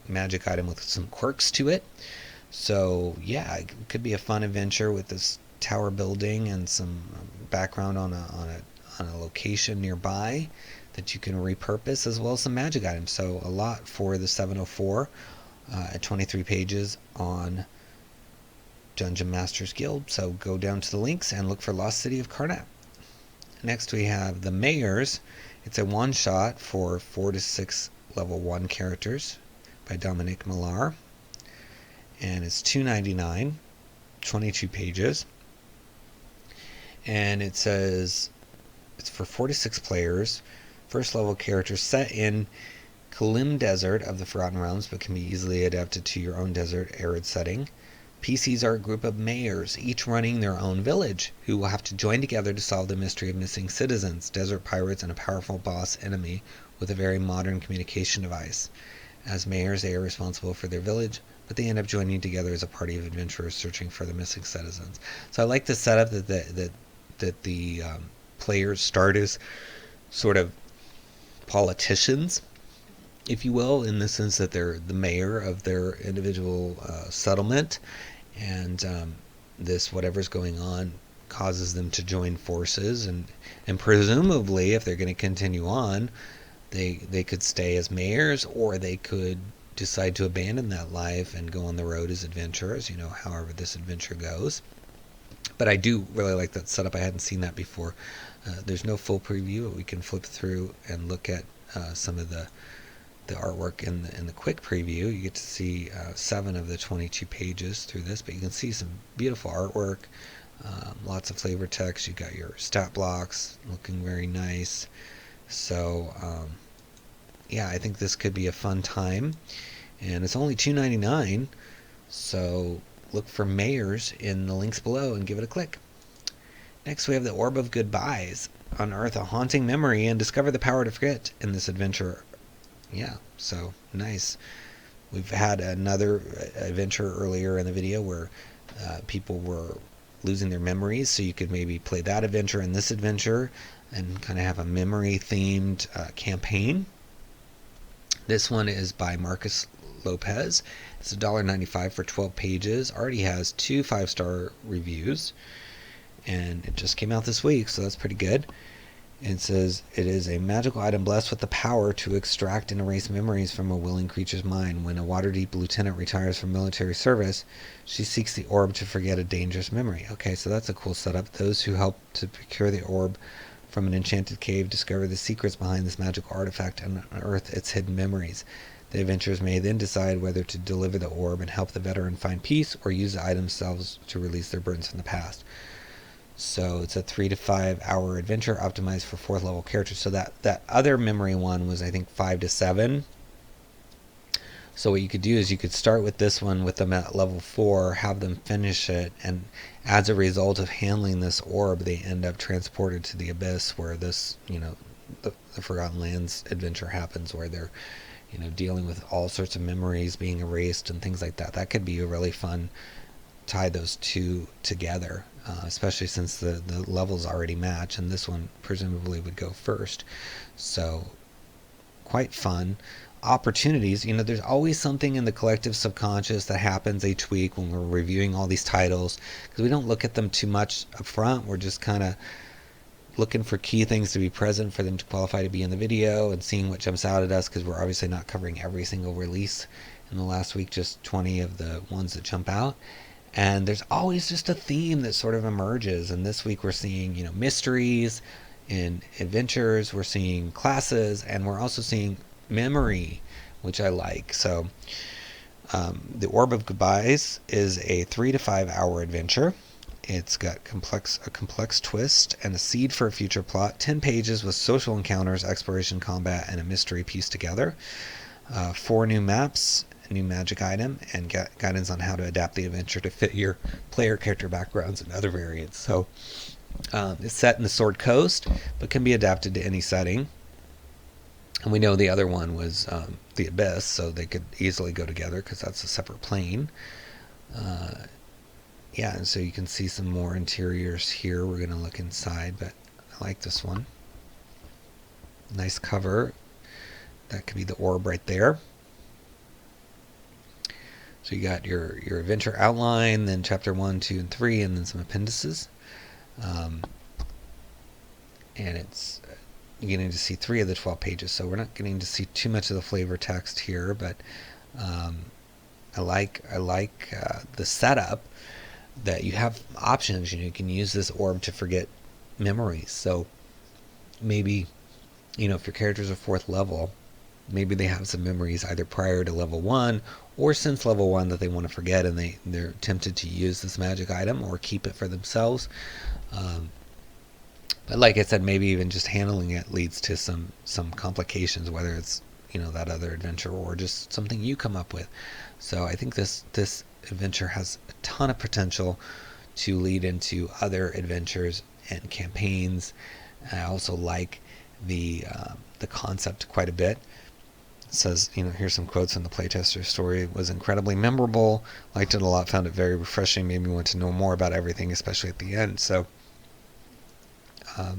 magic item with some quirks to it. So yeah, it could be a fun adventure with this tower building and some background on a location nearby that you can repurpose, as well as some magic items. So a lot for the 704 at 23 pages on Dungeon Masters Guild. So go down to the links and look for Lost City of Karnat. Next we have the Mayors. It's a one-shot for 4 to 6 level 1 characters by Dominic Millar, and it's $2.99, 22 pages, and it says it's for 46 players, first level characters set in Kalim Desert of the Forgotten Realms, but can be easily adapted to your own desert arid setting. PCs are a group of mayors, each running their own village, who will have to join together to solve the mystery of missing citizens, desert pirates, and a powerful boss enemy with a very modern communication device. As mayors, they are responsible for their village, but they end up joining together as a party of adventurers searching for the missing citizens. So I like the setup that the players start as sort of politicians, if you will, in the sense that they're the mayor of their individual settlement, and this whatever's going on causes them to join forces, and presumably if they're going to continue on, they could stay as mayors, or they could decide to abandon that life and go on the road as adventurers, however this adventure goes. But I do really like that setup. I hadn't seen that before. There's no full preview, but we can flip through and look at some of the artwork in the quick preview. You get to see 7 of the 22 pages through this, but you can see some beautiful artwork, lots of flavor text. You got your stat blocks looking very nice. So yeah, I think this could be a fun time, and it's only $2.99, so look for Mayors in the links below and give it a click. Next we have the Orb of Goodbyes. Unearth a haunting memory and discover the power to forget in this adventure. Yeah, so nice. We've had another adventure earlier in the video where people were losing their memories, so you could maybe play that adventure and this adventure and kind of have a memory-themed campaign. This one is by Marcus Lopez. It's $1.95 for 12 pages. Already has 2 5-star reviews, and it just came out this week, so that's pretty good. It says, it is a magical item blessed with the power to extract and erase memories from a willing creature's mind. When a Waterdeep lieutenant retires from military service, she seeks the orb to forget a dangerous memory. Okay, so that's a cool setup. Those who help to procure the orb from an enchanted cave discover the secrets behind this magical artifact and unearth its hidden memories. The adventurers may then decide whether to deliver the orb and help the veteran find peace, or use the items themselves to release their burdens from the past. So it's a 3 to 5 hour adventure optimized for 4th level characters. So that other memory one was, I think, 5 to 7. So what you could do is you could start with this one with them at level 4, have them finish it, and as a result of handling this orb, they end up transported to the abyss, where this, the Forgotten Lands adventure happens, where they're, dealing with all sorts of memories being erased and things like that. That could be a really fun tie those two together, especially since the levels already match, and this one presumably would go first. So quite fun. Opportunities, there's always something in the collective subconscious that happens each week when we're reviewing all these titles, because we don't look at them too much up front. We're just kind of looking for key things to be present for them to qualify to be in the video, and seeing what jumps out at us, because we're obviously not covering every single release in the last week, just 20 of the ones that jump out. And there's always just a theme that sort of emerges, and this week we're seeing mysteries in adventures, we're seeing classes, and we're also seeing memory, which I like. So the Orb of Goodbyes is a 3 to 5 hour adventure. It's got a complex twist and a seed for a future plot. 10 pages with social encounters, exploration, combat, and a mystery pieced together. 4 new maps, a new magic item, and guidance on how to adapt the adventure to fit your player character backgrounds and other variants. So it's set in the Sword Coast, but can be adapted to any setting. And we know the other one was the Abyss, so they could easily go together because that's a separate plane. Yeah, and so you can see some more interiors here. We're going to look inside, but I like this one. Nice cover. That could be the orb right there. So you got your adventure outline, then chapter 1, 2, and 3, and then some appendices. And it's getting to see 3 of the 12 pages, so we're not getting to see too much of the flavor text here, but I like the setup that you have options. You can use this orb to forget memories. So maybe, if your characters are 4th level, maybe they have some memories either prior to level 1 or since level 1 that they want to forget, and they're tempted to use this magic item or keep it for themselves. But like I said, maybe even just handling it leads to some complications, whether it's that other adventure or just something you come up with. So I think this adventure has a ton of potential to lead into other adventures and campaigns. I also like the concept quite a bit. It says, here's some quotes from the playtester. Story was incredibly memorable, liked it a lot, found it very refreshing, made me want to know more about everything, especially at the end. So I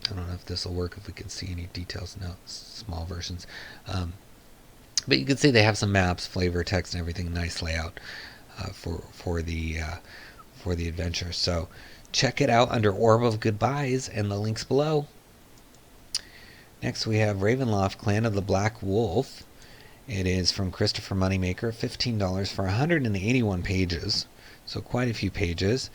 don't know if this will work, if we can see any details. No, small versions. But you can see they have some maps, flavor, text, and everything. Nice layout for the adventure. So check it out under Orb of Goodbyes and the links below. Next we have Ravenloft, Clan of the Black Wolf. It is from Christopher Moneymaker, $15 for 181 pages. So quite a few pages.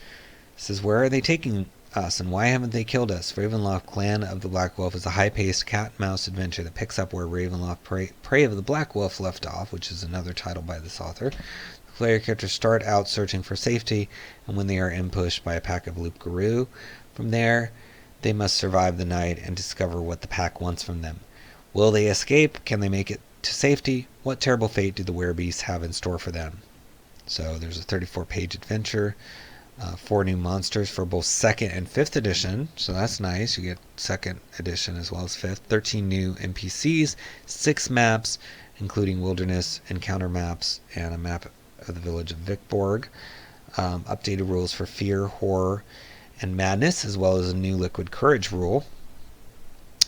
It says, where are they taking us, and why haven't they killed us? Ravenloft, Clan of the Black Wolf is a high-paced cat-and-mouse adventure that picks up where Ravenloft, Prey of the Black Wolf left off, which is another title by this author. The player characters start out searching for safety, and when they are ambushed by a pack of 𝙒𝙗𝙗, from there they must survive the night and discover what the pack wants from them. Will they escape? Can they make it to safety? What terrible fate do the werebeasts have in store for them? So there's a 34-page adventure. 4 new monsters for both 2nd and 5th edition, so that's nice. You get 2nd edition as well as 5th. 13 new NPCs, 6 maps, including wilderness encounter maps and a map of the village of Vicborg. Updated rules for fear, horror, and madness, as well as a new liquid courage rule,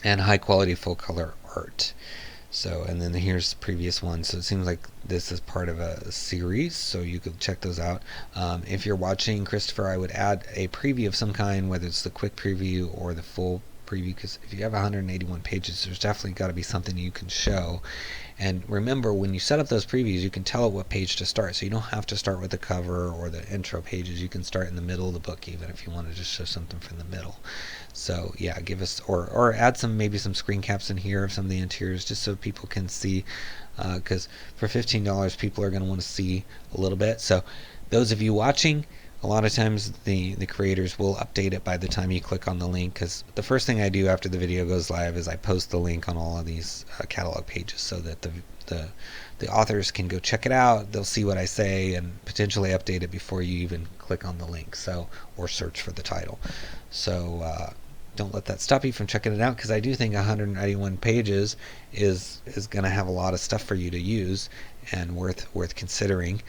and high quality full color art. So, and then here's the previous one. So it seems like this is part of a series, so you could check those out. If you're watching, Christopher, I would add a preview of some kind, whether it's the quick preview or the full preview, because if you have 181 pages, there's definitely got to be something you can show. And remember, when you set up those previews, you can tell it what page to start, so you don't have to start with the cover or the intro pages. You can start in the middle of the book, even if you want to just show something from the middle. So yeah, give us, or add maybe some screen caps in here of some of the interiors, just so people can see, because for $15 people are going to want to see a little bit. So those of you watching, A lot of times the creators will update it by the time you click on the link, because the first thing I do after the video goes live is I post the link on all of these catalog pages so that the authors can go check it out. They'll see what I say and potentially update it before you even click on the link, or search for the title. So don't let that stop you from checking it out, because I do think 191 pages is going to have a lot of stuff for you to use and worth considering.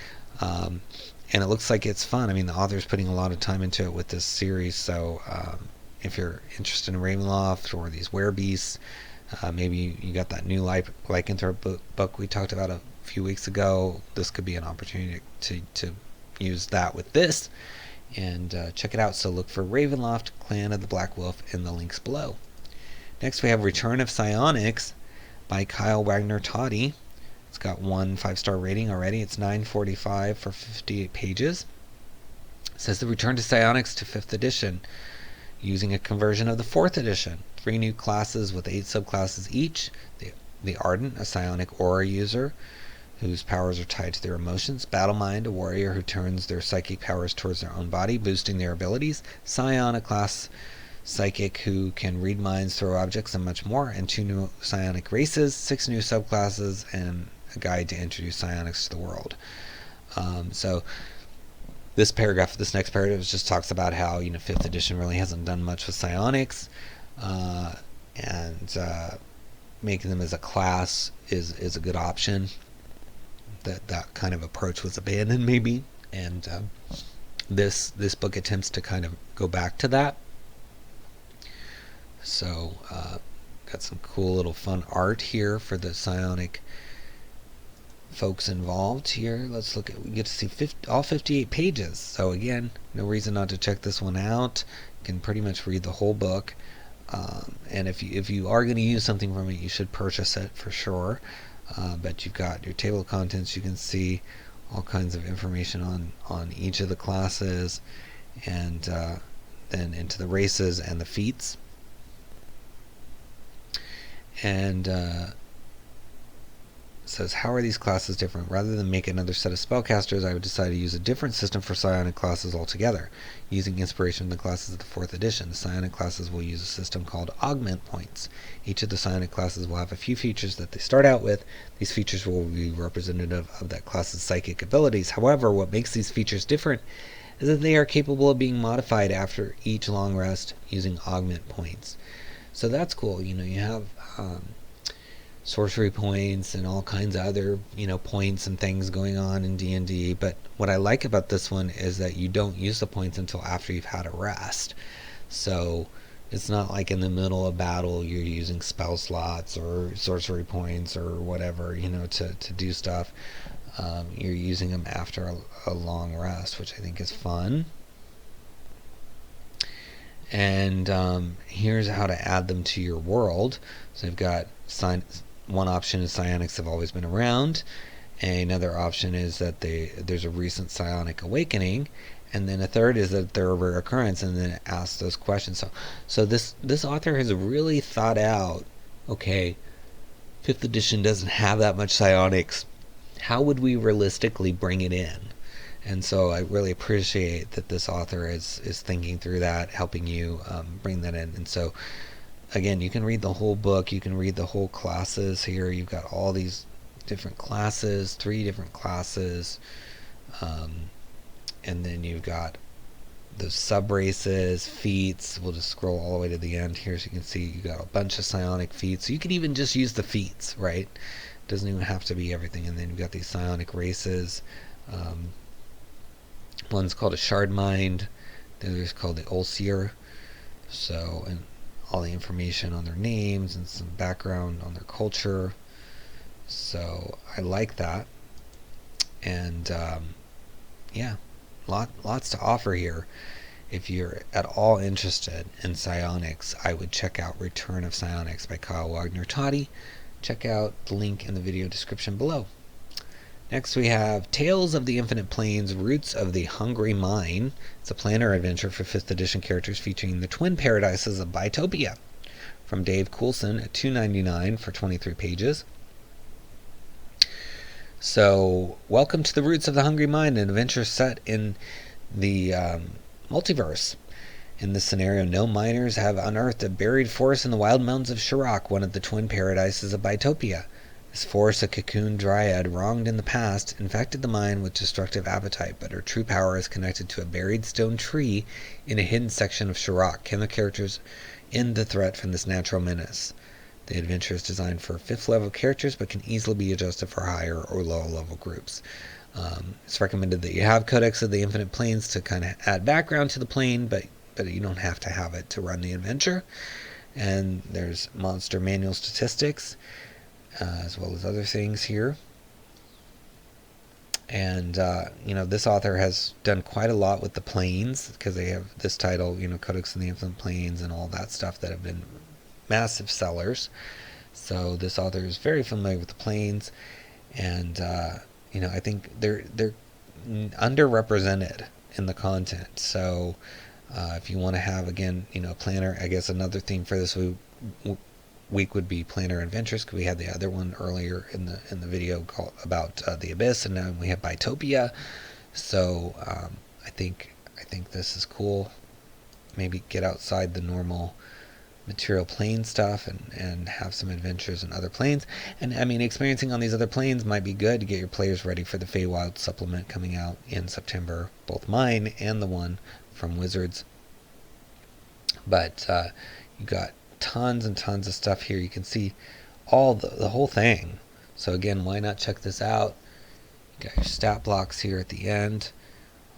And it looks like it's fun. I mean, the author's putting a lot of time into it with this series, so if you're interested in Ravenloft or these werebeasts, maybe you got that new lycanthrope book we talked about a few weeks ago, this could be an opportunity to use that with this, and check it out. So look for Ravenloft, Clan of the Black Wolf in the links below. Next we have Return of Psionics by Kyle Wagner-Toddy. It's got 1 5-star rating already. It's $9.45 for 58 pages. It says the Return to Psionics to 5th edition, using a conversion of the 4th edition. 3 new classes with 8 subclasses each. The Ardent, a psionic aura user whose powers are tied to their emotions. Battlemind, a warrior who turns their psychic powers towards their own body, boosting their abilities. Scion, a class psychic who can read minds, throw objects, and much more. And 2 new psionic races, 6 new subclasses, and a guide to introduce psionics to the world. So this next paragraph just talks about how 5th edition really hasn't done much with psionics, and making them as a class is a good option. That kind of approach was abandoned maybe, and this book attempts to kind of go back to that. So got some cool little fun art here for the psionic folks involved here. Let's look at, we get to see all 58 pages. So again, no reason not to check this one out. You can pretty much read the whole book. And if you are going to use something from it, you should purchase it for sure. But you've got your table of contents. You can see all kinds of information on each of the classes, and then into the races and the feats. And says, how are these classes different? Rather than make another set of spellcasters, I would decide to use a different system for psionic classes altogether, using inspiration from the classes of the 4th edition. The psionic classes will use a system called augment points. Each of the psionic classes will have a few features that they start out with. These features will be representative of that class's psychic abilities. However, what makes these features different is that they are capable of being modified after each long rest using augment points. So that's cool. You have sorcery points and all kinds of other points and things going on in D&D, but what I like about this one is that you don't use the points until after you've had a rest. So it's not like in the middle of battle you're using spell slots or sorcery points or whatever to do stuff. You're using them after a long rest, which I think is fun. And here's how to add them to your world. So you've got one option is psionics have always been around. Another option is that there's a recent psionic awakening, and then a third is that they're a rare occurrence, and then it asks those questions. So this author has really thought out, okay, 5th edition doesn't have that much psionics. How would we realistically bring it in? And so I really appreciate that this author is thinking through that, helping you bring that in. And so again, you can read the whole book, you can read the whole classes here. You've got all these different classes, 3 different classes, and then you've got the sub-races, feats. We'll just scroll all the way to the end here so you can see you got a bunch of psionic feats. So you can even just use the feats, right? It doesn't even have to be everything. And then you've got these psionic races. One's called a Shardmind, the other's called the 𝙒𝙬𝙪. So, and all the information on their names and some background on their culture. So I like that. And yeah, lots to offer here. If you're at all interested in psionics, I would check out Return of Psionics by Kyle Wagner-Toddy. Check out the link in the video description below. Next we have Tales of the Infinite Planes, Roots of the Hungry Mind. It's a planner adventure for 5th edition characters featuring the twin paradises of Bytopia. From Dave Coulson at $2.99 for 23 pages. So, welcome to the Roots of the Hungry Mind, an adventure set in the multiverse. In this scenario, no miners have unearthed a buried forest in the wild mountains of Shirok, one of the twin paradises of Bytopia. This forest, a cocoon dryad wronged in the past, infected the mine with destructive appetite, but her true power is connected to a buried stone tree in a hidden section of Shirok. Can the characters end the threat from this natural menace? The adventure is designed for 5th level characters, but can easily be adjusted for higher or lower level groups. It's recommended that you have Codex of the Infinite Planes to kind of add background to the plane, but you don't have to have it to run the adventure. And there's monster manual statistics, as well as other things here. And this author has done quite a lot with the planes, because they have this title, Codex of the Infinite Planes and all that stuff that have been massive sellers. So this author is very familiar with the planes, and I think they're underrepresented in the content. So if you want to have, again, planner, I guess another theme for this week would be planner adventures, because we had the other one earlier in the video called about the Abyss, and now we have Bytopia. So I think this is cool. Maybe get outside the normal material plane stuff and have some adventures in other planes. And I mean, experiencing on these other planes might be good to get your players ready for the Feywild supplement coming out in September, both mine and the one from Wizards. But you got tons and tons of stuff here. You can see all the whole thing. So again, why not check this out? You got your stat blocks here at the end,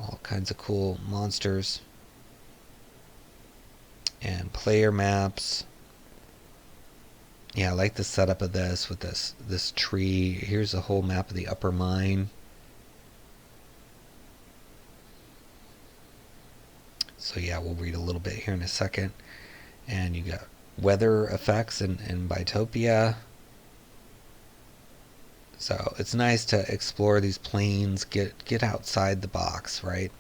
all kinds of cool monsters and player maps. Yeah, I like the setup of this with this tree. Here's a whole map of the upper mine. So yeah, we'll read a little bit here in a second. And you got weather effects in Bytopia. So it's nice to explore these planes, get outside the box, right?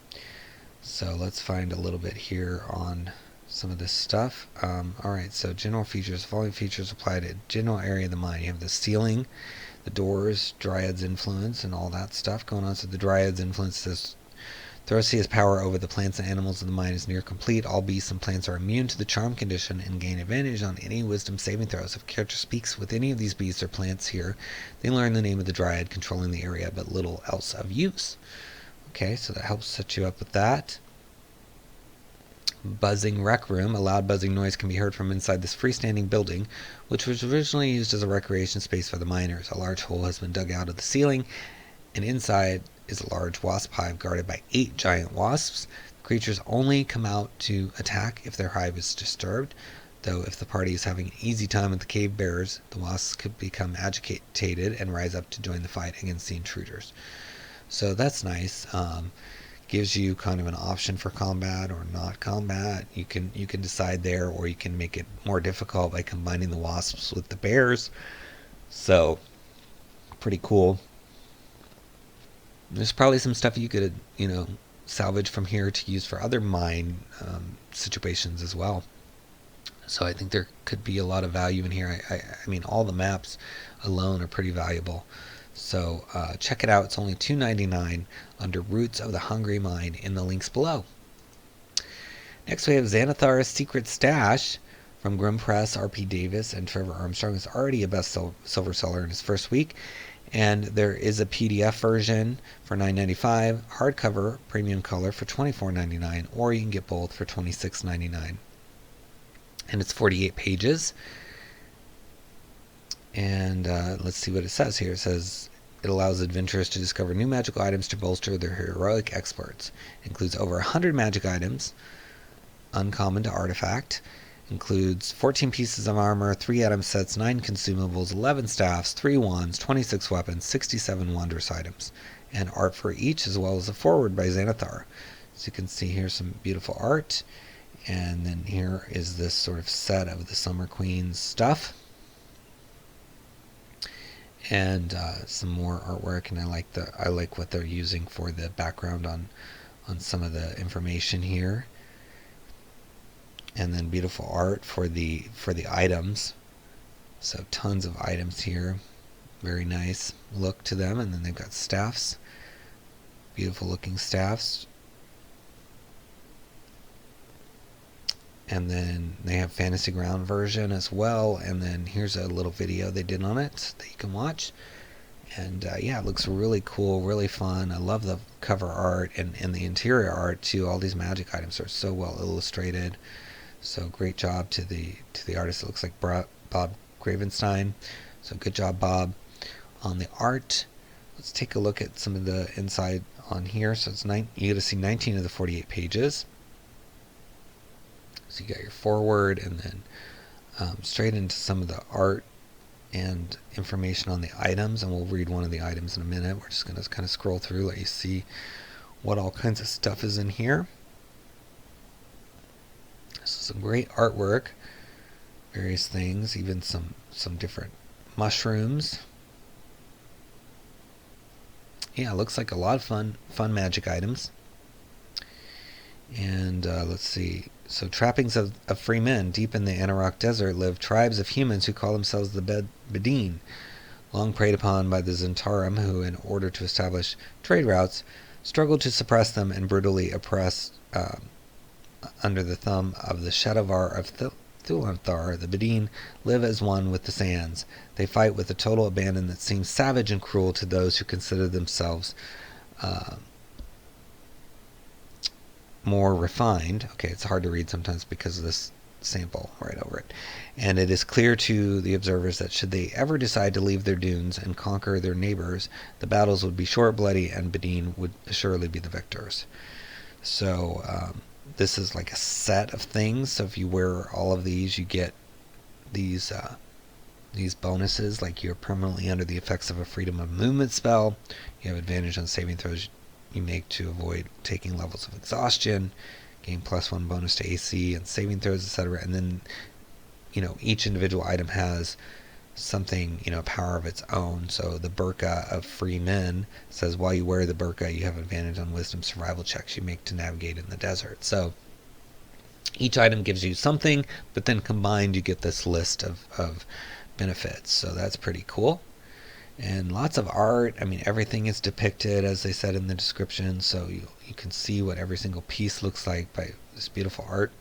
So let's find a little bit here on some of this stuff. Alright, so general features. The following features apply to general area of the mine. You have the ceiling, the doors, Dryad's influence, and all that stuff going on. So the Dryad's influence says Thorosia's power over the plants and animals of the mine is near complete. All beasts and plants are immune to the charm condition and gain advantage on any wisdom saving throws. If a character speaks with any of these beasts or plants here, they learn the name of the Dryad controlling the area, but little else of use. Okay, so that helps set you up with that. Buzzing rec room. A loud buzzing noise can be heard from inside this freestanding building, which was originally used as a recreation space for the miners. A large hole has been dug out of the ceiling, and inside is a large wasp hive guarded by 8 giant wasps. Creatures only come out to attack if their hive is disturbed, though if the party is having an easy time with the cave bearers, the wasps could become agitated and rise up to join the fight against the intruders. So that's nice. Gives you kind of an option for combat or not combat. You can decide there, or you can make it more difficult by combining the wasps with the bears. So pretty cool. There's probably some stuff you could salvage from here to use for other mine situations as well. So I think there could be a lot of value in here. I mean, all the maps alone are pretty valuable. So check it out. It's only $2.99 under Roots of the Hungry Mine in the links below. Next we have Xanathar's Secret Stash from Grim Press. R.P. Davis and Trevor Armstrong is already a best silver seller in his first week. And there is a PDF version for $9.95, hardcover premium color for $24.99, or you can get both for $26.99. And it's 48 pages. And let's see what it says here. It says it allows adventurers to discover new magical items to bolster their heroic exploits. It includes over 100 magic items, uncommon to artifact. Includes 14 pieces of armor, 3 item sets, 9 consumables, 11 staffs, 3 wands, 26 weapons, 67 wondrous items, and art for each, as well as a foreword by Xanathar. So you can see here some beautiful art. And then here is this sort of set of the Summer Queen's stuff. And some more artwork, and I like what they're using for the background on some of the information here. And then beautiful art for the items. So tons of items here. Very nice look to them. And then they've got staffs. Beautiful looking staffs. And then they have Fantasy Ground version as well. And then here's a little video they did on it that you can watch. And yeah, it looks really cool, really fun. I love the cover art and the interior art too. All these magic items are so well illustrated. So great job to the artist. It looks like Bob Gravenstein. So good job, Bob, on the art. Let's take a look at some of the inside on here. So it's you get to see 19 of the 48 pages. So you got your foreword, and then straight into some of the art and information on the items, and we'll read one of the items in a minute. We're just going to kind of scroll through, let you see what all kinds of stuff is in here. So some great artwork, various things, even some different mushrooms. Yeah, it looks like a lot of fun magic items. And let's see. So trappings of free men. Deep in the Anarok Desert live tribes of humans who call themselves the Bedin, long preyed upon by the Zentarum, who, in order to establish trade routes, struggled to suppress them and brutally oppress under the thumb of the Shadowvar of Thulanthar. The Bedin live as one with the sands. They fight with a total abandon that seems savage and cruel to those who consider themselves more refined. Okay, it's hard to read sometimes because of this sample right over it. And it is clear to the observers that should they ever decide to leave their dunes and conquer their neighbors, the battles would be short, bloody, and Bedin would assuredly be the victors. So this is like a set of things. So if you wear all of these, you get these bonuses, like you're permanently under the effects of a freedom of movement spell. You have advantage on saving throws you make to avoid taking levels of exhaustion, gain +1 bonus to AC and saving throws, etc. And then, each individual item has something, power of its own. So the Burqa of Free Men says while you wear the Burqa, you have advantage on wisdom survival checks you make to navigate in the desert. So each item gives you something, but then combined you get this list of benefits. So that's pretty cool. And lots of art. I mean, everything is depicted, as they said in the description, so you can see what every single piece looks like by this beautiful art.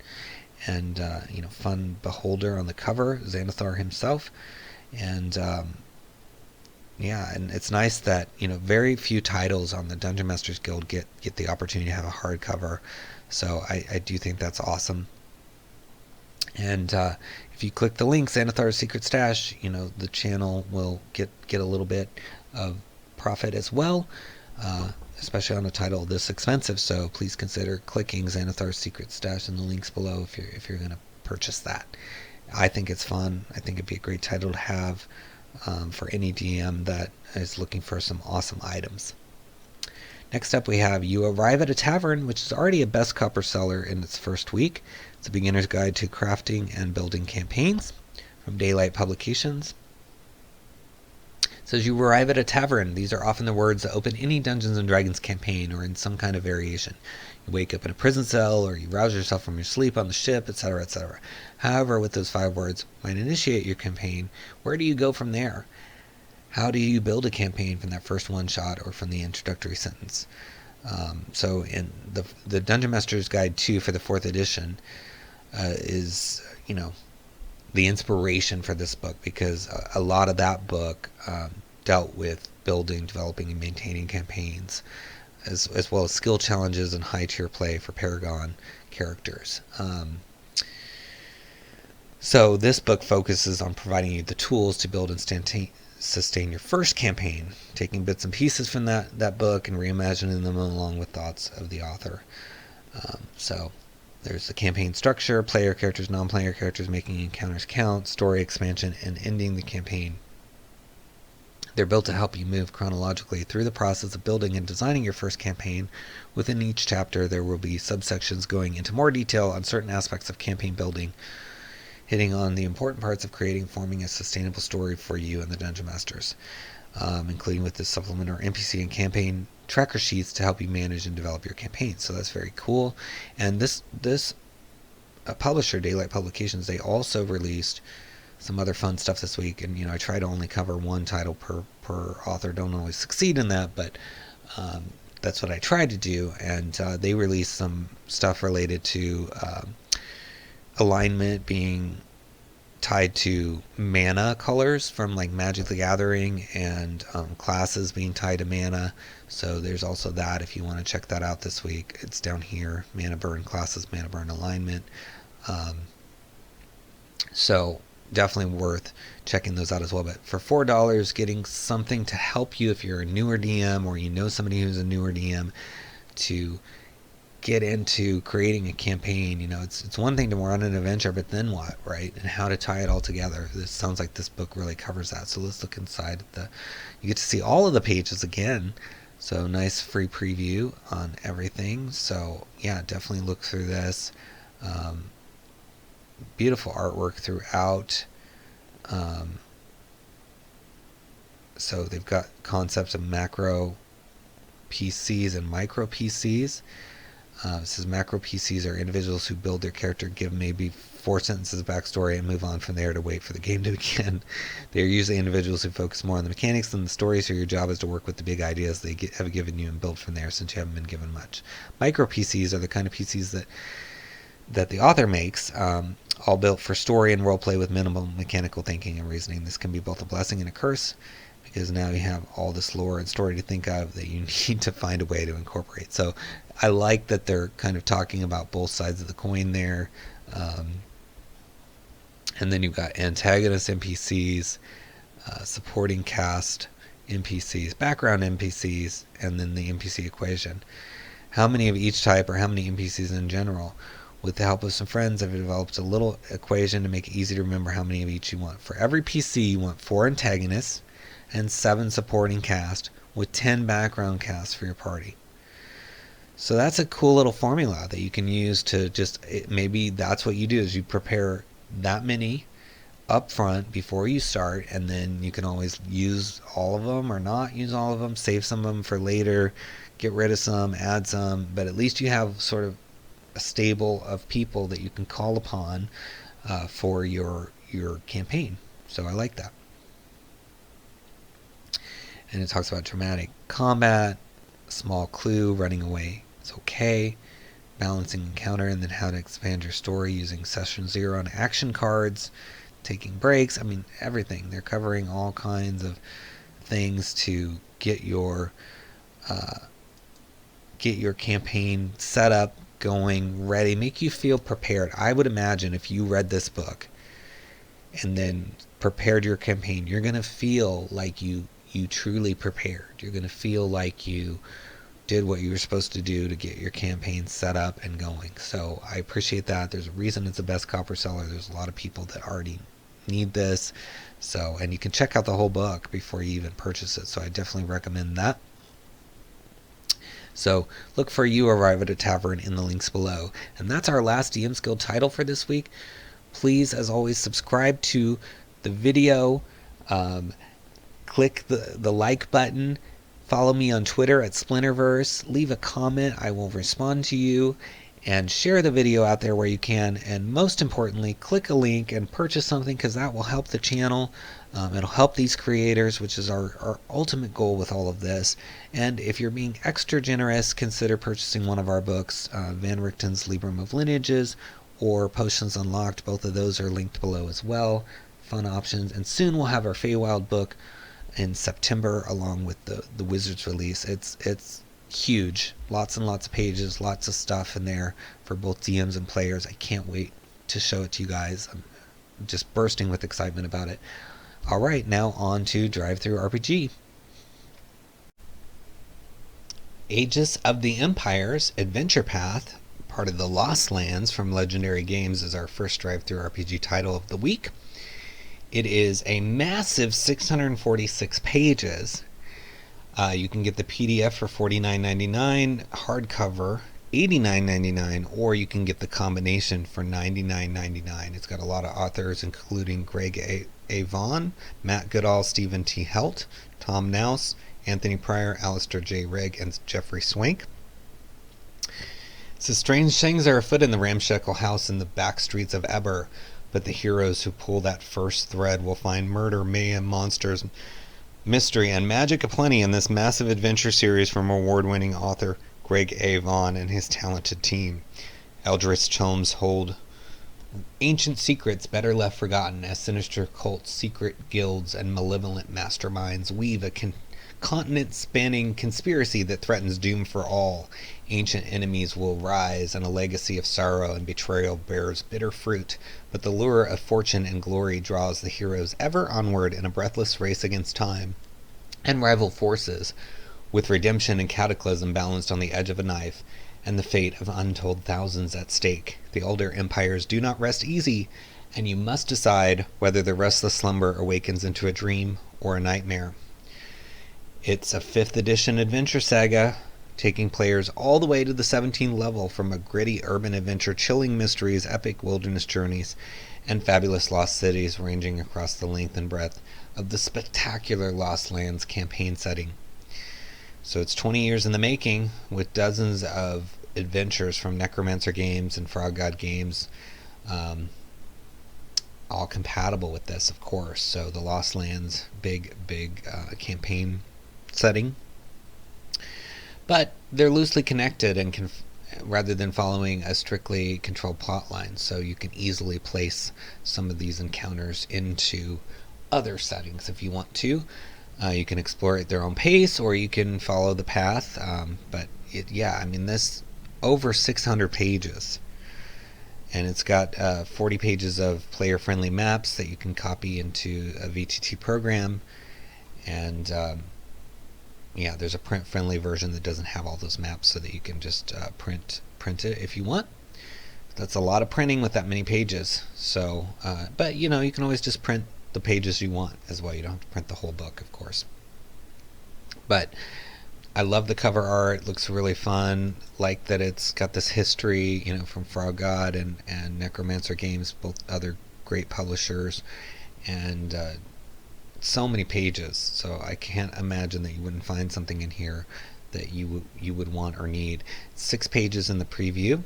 And, fun beholder on the cover, Xanathar himself. And, and it's nice that, very few titles on the Dungeon Masters Guild get the opportunity to have a hardcover. So I do think that's awesome. And if you click the link, Xanathar's Secret Stash, the channel will get a little bit of profit as well, especially on a title this expensive. So please consider clicking Xanathar's Secret Stash in the links below if you're going to purchase that. I think it's fun. I think it'd be a great title to have for any DM that is looking for some awesome items. Next up we have You Arrive at a Tavern, which is already a best copper seller in its first week. It's a beginner's guide to crafting and building campaigns from Daylight Publications. It says you arrive at a tavern. These are often the words that open any Dungeons & Dragons campaign or in some kind of variation. You wake up in a prison cell, or you rouse yourself from your sleep on the ship, etc., etc. However, with those 5 words might initiate your campaign, where do you go from there? How do you build a campaign from that first one-shot or from the introductory sentence? So in the Dungeon Master's Guide 2 for the 4th edition is, the inspiration for this book, because a lot of that book dealt with building, developing, and maintaining campaigns, as well as skill challenges and high-tier play for Paragon characters. So this book focuses on providing you the tools to build and sustain your first campaign, taking bits and pieces from that book and reimagining them along with thoughts of the author. So there's the campaign structure, player characters, non-player characters, making encounters count, story expansion, and ending the campaign. They're built to help you move chronologically through the process of building and designing your first campaign. Within each chapter, there will be subsections going into more detail on certain aspects of campaign building, hitting on the important parts of creating, forming a sustainable story for you and the Dungeon Masters, including with the supplement or NPC and campaign tracker sheets to help you manage and develop your campaign. So that's very cool. And this publisher, Daylight Publications, they also released some other fun stuff this week. And I try to only cover one title per author. Don't always succeed in that, but that's what I try to do. And they released some stuff related to alignment being tied to mana colors from like Magic the Gathering, and classes being tied to mana. So there's also that if you want to check that out this week. It's down here, mana burn classes, mana burn alignment. So definitely worth checking those out as well. But for $4, getting something to help you if you're a newer DM or you know somebody who's a newer DM to get into creating a campaign. You know, it's one thing to run an adventure, but then what, right? And how to tie it all together. This sounds like this book really covers that. So let's look inside. You get to see all of the pages again. So nice free preview on everything. So yeah, definitely look through this. Beautiful artwork throughout. So they've got concepts of macro PCs and micro PCs. It says macro PCs are individuals who build their character, give maybe 4 sentences of backstory, and move on from there to wait for the game to begin. They are usually individuals who focus more on the mechanics than the story, so your job is to work with the big ideas they have given you and build from there, since you haven't been given much. Micro PCs are the kind of PCs that the author makes, all built for story and roleplay with minimal mechanical thinking and reasoning. This can be both a blessing and a curse, because now you have all this lore and story to think of that you need to find a way to incorporate. So I like that they're kind of talking about both sides of the coin there. And then you've got antagonist NPCs, supporting cast NPCs, background NPCs, and then the NPC equation. How many of each type, or how many NPCs in general? With the help of some friends, I've developed a little equation to make it easy to remember how many of each you want. For every PC, you want 4 antagonists and 7 supporting cast, with 10 background casts for your party. So that's a cool little formula that you can use to just, maybe that's what you do, is you prepare that many up front before you start, and then you can always use all of them or not use all of them, save some of them for later, get rid of some, add some, but at least you have sort of a stable of people that you can call upon for your campaign. So I like that. And it talks about dramatic combat, small clue, running away is okay, balancing encounter, and then how to expand your story using session 0 on action cards, taking breaks. I mean, everything. They're covering all kinds of things to get your campaign set up, going, ready, make you feel prepared. I would imagine if you read this book and then prepared your campaign, you're going to feel like you truly prepared. You're going to feel like you did what you were supposed to do to get your campaign set up and going. So I appreciate that. There's a reason it's the best copper seller. There's a lot of people that already need this. So, and you can check out the whole book before you even purchase it. So I definitely recommend that. So look for You Arrive at a Tavern in the links below. And that's our last DM's Guild title for this week. Please, as always, subscribe to the video. Click the like button. Follow me on Twitter at Splinterverse. Leave a comment. I will respond to you. And share the video out there where you can. And most importantly, click a link and purchase something, because that will help the channel. It'll help these creators, which is our ultimate goal with all of this. And if you're being extra generous, consider purchasing one of our books, Van Richten's Libram of Lineages or Potions Unlocked. Both of those are linked below as well. Fun options. And soon we'll have our Feywild book in September along with the Wizards release. It's huge. Lots and lots of pages, lots of stuff in there for both DMs and players. I can't wait to show it to you guys. I'm just bursting with excitement about it. Alright, now on to DriveThruRPG. Aegis of the Empire's Adventure Path, part of the Lost Lands from Legendary Games, is our first DriveThruRPG title of the week. It is a massive 646 pages. You can get the PDF for $49.99, hardcover $89.99, or you can get the combination for $99.99. It's got a lot of authors, including Greg A. Vaughn, Matt Goodall, Stephen T. Helt, Tom Nouse, Anthony Pryor, Alistair J. Rigg, and Jeffrey Swank. It says, strange things are afoot in the ramshackle house in the back streets of Eber, but the heroes who pull that first thread will find murder, mayhem, monsters, mystery, and magic aplenty in this massive adventure series from award-winning author Greg A. Vaughn and his talented team. Eldritch tomes hold ancient secrets better left forgotten as sinister cults, secret guilds, and malevolent masterminds weave a continent-spanning conspiracy that threatens doom for all. Ancient enemies will rise, and a legacy of sorrow and betrayal bears bitter fruit, but the lure of fortune and glory draws the heroes ever onward in a breathless race against time and rival forces, with redemption and cataclysm balanced on the edge of a knife, and the fate of untold thousands at stake. The older empires do not rest easy, and you must decide whether the restless slumber awakens into a dream or a nightmare. It's a 5th edition adventure saga, taking players all the way to the 17th level, from a gritty urban adventure, chilling mysteries, epic wilderness journeys, and fabulous lost cities ranging across the length and breadth of the spectacular Lost Lands campaign setting. So it's 20 years in the making, with dozens of adventures from Necromancer Games and Frog God Games, all compatible with this, of course. So the Lost Lands, big campaign setting. But they're loosely connected and rather than following a strictly controlled plot line, so you can easily place some of these encounters into other settings if you want to. You can explore at their own pace, or you can follow the path. This over 600 pages, and it's got 40 pages of player-friendly maps that you can copy into a VTT program, and there's a print-friendly version that doesn't have all those maps, so that you can just print it if you want. That's a lot of printing with that many pages. So, but you can always just print the pages you want as well. You don't have to print the whole book, of course. But I love the cover art. It looks really fun. Like that it's got this history, from Frog God and Necromancer Games, both other great publishers, and so many pages. So I can't imagine that you wouldn't find something in here that you would want or need. 6 pages in the preview.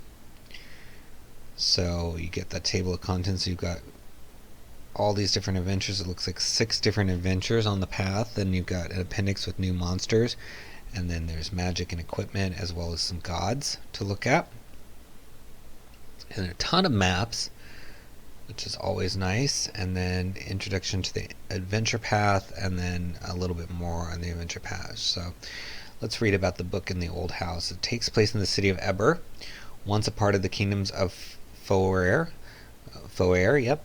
So you get that table of contents. You've got all these different adventures. It looks like 6 different adventures on the path. Then you've got an appendix with new monsters, and then there's magic and equipment, as well as some gods to look at, and a ton of maps, which is always nice, and then introduction to the adventure path, and then a little bit more on the adventure path. So let's read about the book in the old house. It takes place in the city of Eber, once a part of the kingdoms of Foer. Yep.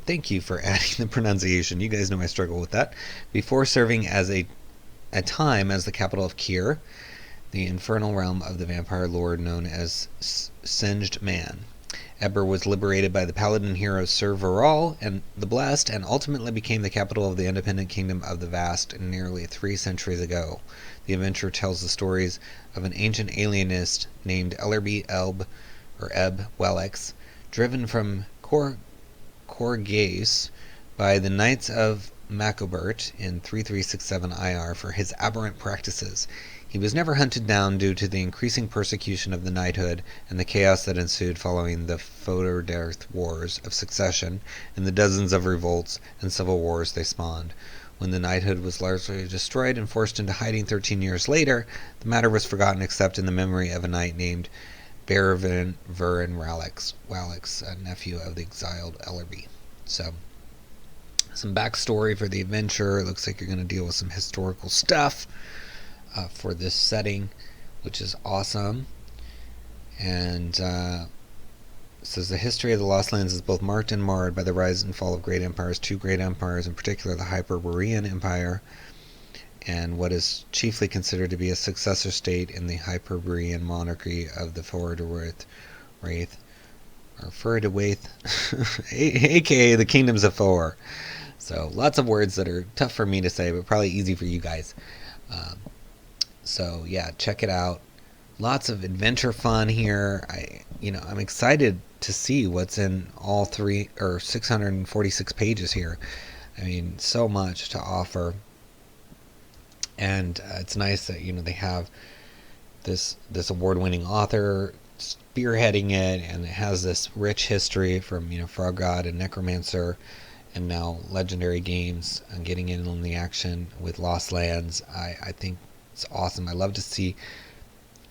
Thank you for adding the pronunciation. You guys know I struggle with that. Before serving as a time as the capital of Kyr, the infernal realm of the vampire lord known as 𝙤𝙤𝙢𝙪. Eber was liberated by the paladin heroes Sir Verral and the Blessed, and ultimately became the capital of the independent kingdom of the Vast nearly 3 centuries ago. The adventure tells the stories of an ancient alienist named Ebb Wellex, driven from Korgase by the Knights of Macobert in 3367 IR for his aberrant practices. He was never hunted down due to the increasing persecution of the knighthood and the chaos that ensued following the Foderderth Wars of Succession and the dozens of revolts and civil wars they spawned. When the knighthood was largely destroyed and forced into hiding 13 years later, the matter was forgotten except in the memory of a knight named Beravin Vurin Ralex, a nephew of the exiled Ellerby. So, some backstory for the adventure. It looks like you're going to deal with some historical stuff for this setting, which is awesome. And it says the history of the Lost Lands is both marked and marred by the rise and fall of great empires, 2 great empires, in particular the Hyperborean Empire, and what is chiefly considered to be a successor state in the Hyperborean monarchy of the Foderderth, aka the Kingdoms of Foer. So lots of words that are tough for me to say, but probably easy for you guys. So yeah, check it out. Lots of adventure fun here. I'm excited to see what's in all 646 pages here. I mean, so much to offer. And it's nice that they have this award-winning author spearheading it, and it has this rich history from Frog God and Necromancer, and now Legendary Games, and getting in on the action with Lost Lands. I think it's awesome. I love to see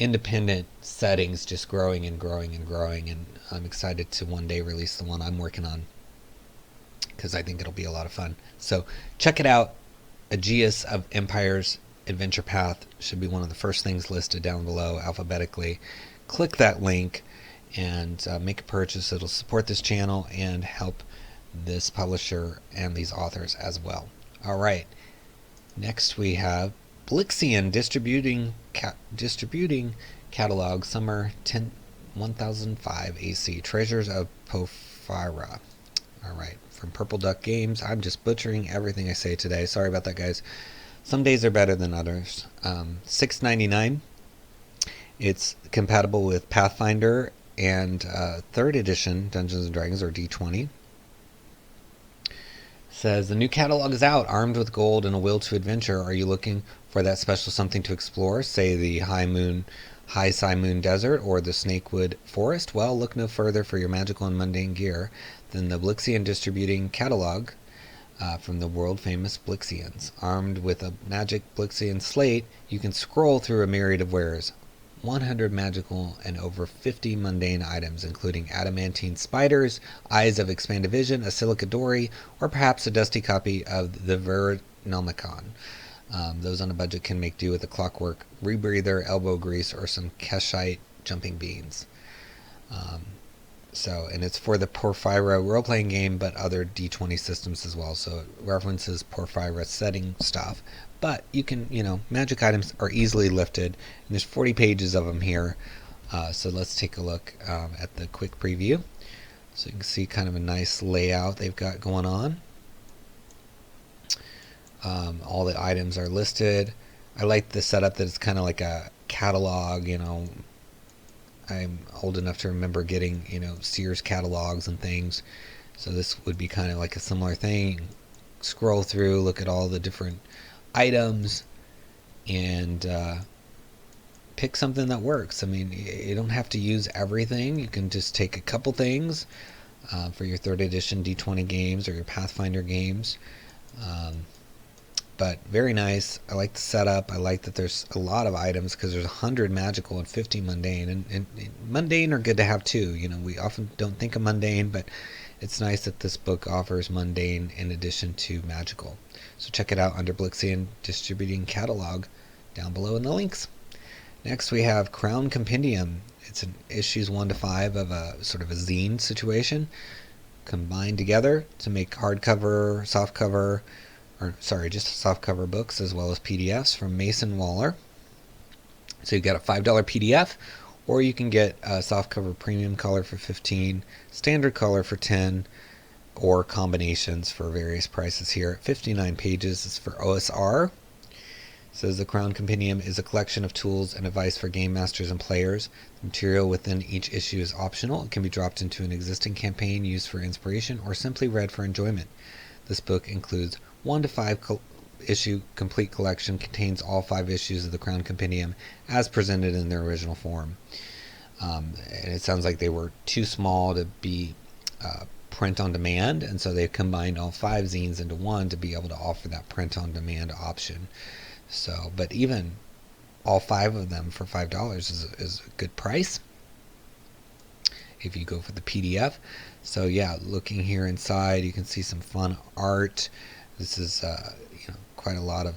independent settings just growing and growing and growing, and I'm excited to one day release the one I'm working on, because I think it'll be a lot of fun. So check it out. Aegeus of Empires Adventure Path should be one of the first things listed down below alphabetically. Click that link and make a purchase. It'll support this channel and help this publisher and these authors as well. Alright, next we have 𝙏𝙞𝙢𝙪𝙧𝙚 distributing catalog summer 1005 AC Treasures of Porphyra. Alright, from Purple Duck Games. I'm just butchering everything I say today. Sorry about that, guys. Some days are better than others. $6.99. It's compatible with Pathfinder and 3rd edition Dungeons & Dragons, or D20. Says, the new catalog is out, armed with gold and a will to adventure. Are you looking for that special something to explore, say the High Sci Moon Desert or the Snakewood Forest? Well, look no further for your magical and mundane gear than the 𝙏𝙤𝙢 distributing catalog from the world-famous 𝙏𝙤𝙢s. Armed with a magic 𝙏𝙤𝙢 slate, you can scroll through a myriad of wares. 100 magical and over 50 mundane items, including adamantine spiders, eyes of expanded vision, a silica dory, or perhaps a dusty copy of the 𝙤𝙤𝙀𝙀. Those on a budget can make do with a clockwork rebreather, elbow grease, or some 𝙤𝙤𝙀𝙀 jumping beans. And it's for the Porphyra role-playing game, but other D20 systems as well. So it references Porphyra setting stuff. But you can, magic items are easily lifted, and there's 40 pages of them here. So let's take a look at the quick preview. So you can see kind of a nice layout they've got going on. All the items are listed. I like the setup that it's kind of like a catalog, I'm old enough to remember getting, Sears catalogs and things. So this would be kind of like a similar thing. Scroll through, look at all the different items, and pick something that works. I mean, you don't have to use everything. You can just take a couple things for your 3rd edition D20 games or your Pathfinder games. But very nice. I like the setup. I like that there's a lot of items, because there's 100 magical and 50 mundane. And mundane are good to have too. We often don't think of mundane, but it's nice that this book offers mundane in addition to magical. So check it out under 𝙏𝙤𝙢 Distributing Catalog down below in the links. Next we have Crown Compendium. It's in issues 1 to 5 of a sort of a zine situation, combined together to make hardcover, softcover, just softcover books, as well as PDFs from Mason Waller. So you got a $5 PDF, or you can get a softcover premium color for $15, standard color for $10, or combinations for various prices here. 59 pages is for OSR. It says the Crown Compendium is a collection of tools and advice for game masters and players. The material within each issue is optional. It can be dropped into an existing campaign, used for inspiration, or simply read for enjoyment. This book includes 1 to 5 issue complete collection, contains all 5 issues of the Crown Compendium as presented in their original form. And it sounds like they were too small to be print on demand, and so they've combined all 5 zines into one to be able to offer that print on demand option. So, but even all 5 of them for $5 is a good price if you go for the PDF. So yeah, looking here inside, you can see some fun art. This is quite a lot of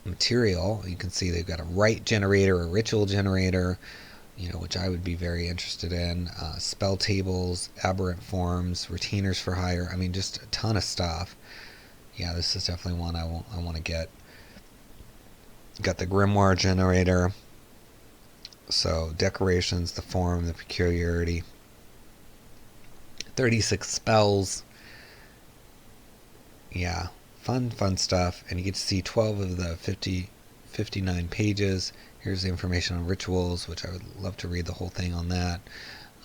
material. You can see they've got a rite generator, a ritual generator, which I would be very interested in. Spell tables, aberrant forms, retainers for hire. I mean, just a ton of stuff. Yeah, this is definitely one I want to get. Got the grimoire generator. So decorations, the form, the peculiarity. 36 spells. Yeah, fun stuff. And you get to see 12 of the 59 pages. Here's the information on rituals, which I would love to read the whole thing on that.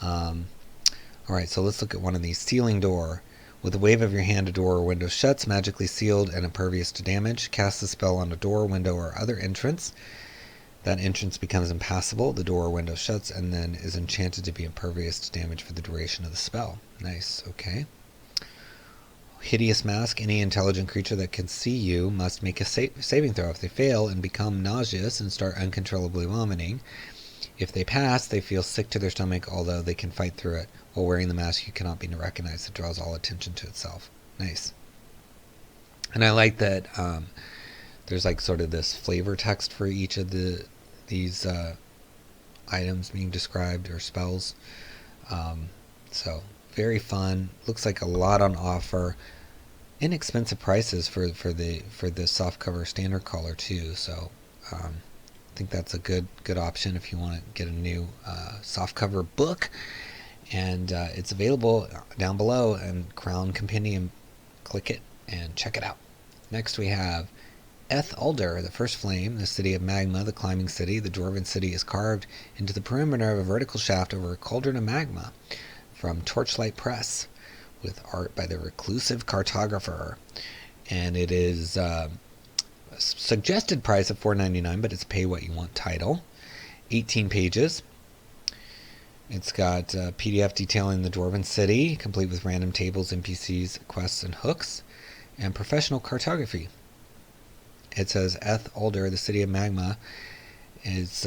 Alright, so let's look at one of these. Sealing door. With a wave of your hand, a door or window shuts, magically sealed and impervious to damage. Cast the spell on a door, window, or other entrance. That entrance becomes impassable. The door or window shuts and then is enchanted to be impervious to damage for the duration of the spell. Nice, okay. Hideous mask. Any intelligent creature that can see you must make a saving throw. If they fail and become nauseous and start uncontrollably vomiting, If they pass, they feel sick to their stomach, although they can fight through it. While wearing the mask, you cannot be recognized. It draws all attention to itself. Nice. And I like that there's like sort of this flavor text for each of these items being described, or spells. So very fun. Looks like a lot on offer. Inexpensive prices for the softcover standard color too. So I think that's a good option if you want to get a new softcover book. And it's available down below, and Crown Compendium. Click it and check it out. Next we have 𝙒𝙗𝙪, the first flame, the city of magma, the climbing city. The dwarven city is carved into the perimeter of a vertical shaft over a cauldron of magma, from Torchlight Press, with art by the reclusive cartographer. And it is a suggested price of $4.99, but it's pay what you want title. 18 pages. It's got a PDF detailing the dwarven city, complete with random tables, NPCs, quests, and hooks, and professional cartography. It says 𝙒𝙗𝙪, the city of magma, is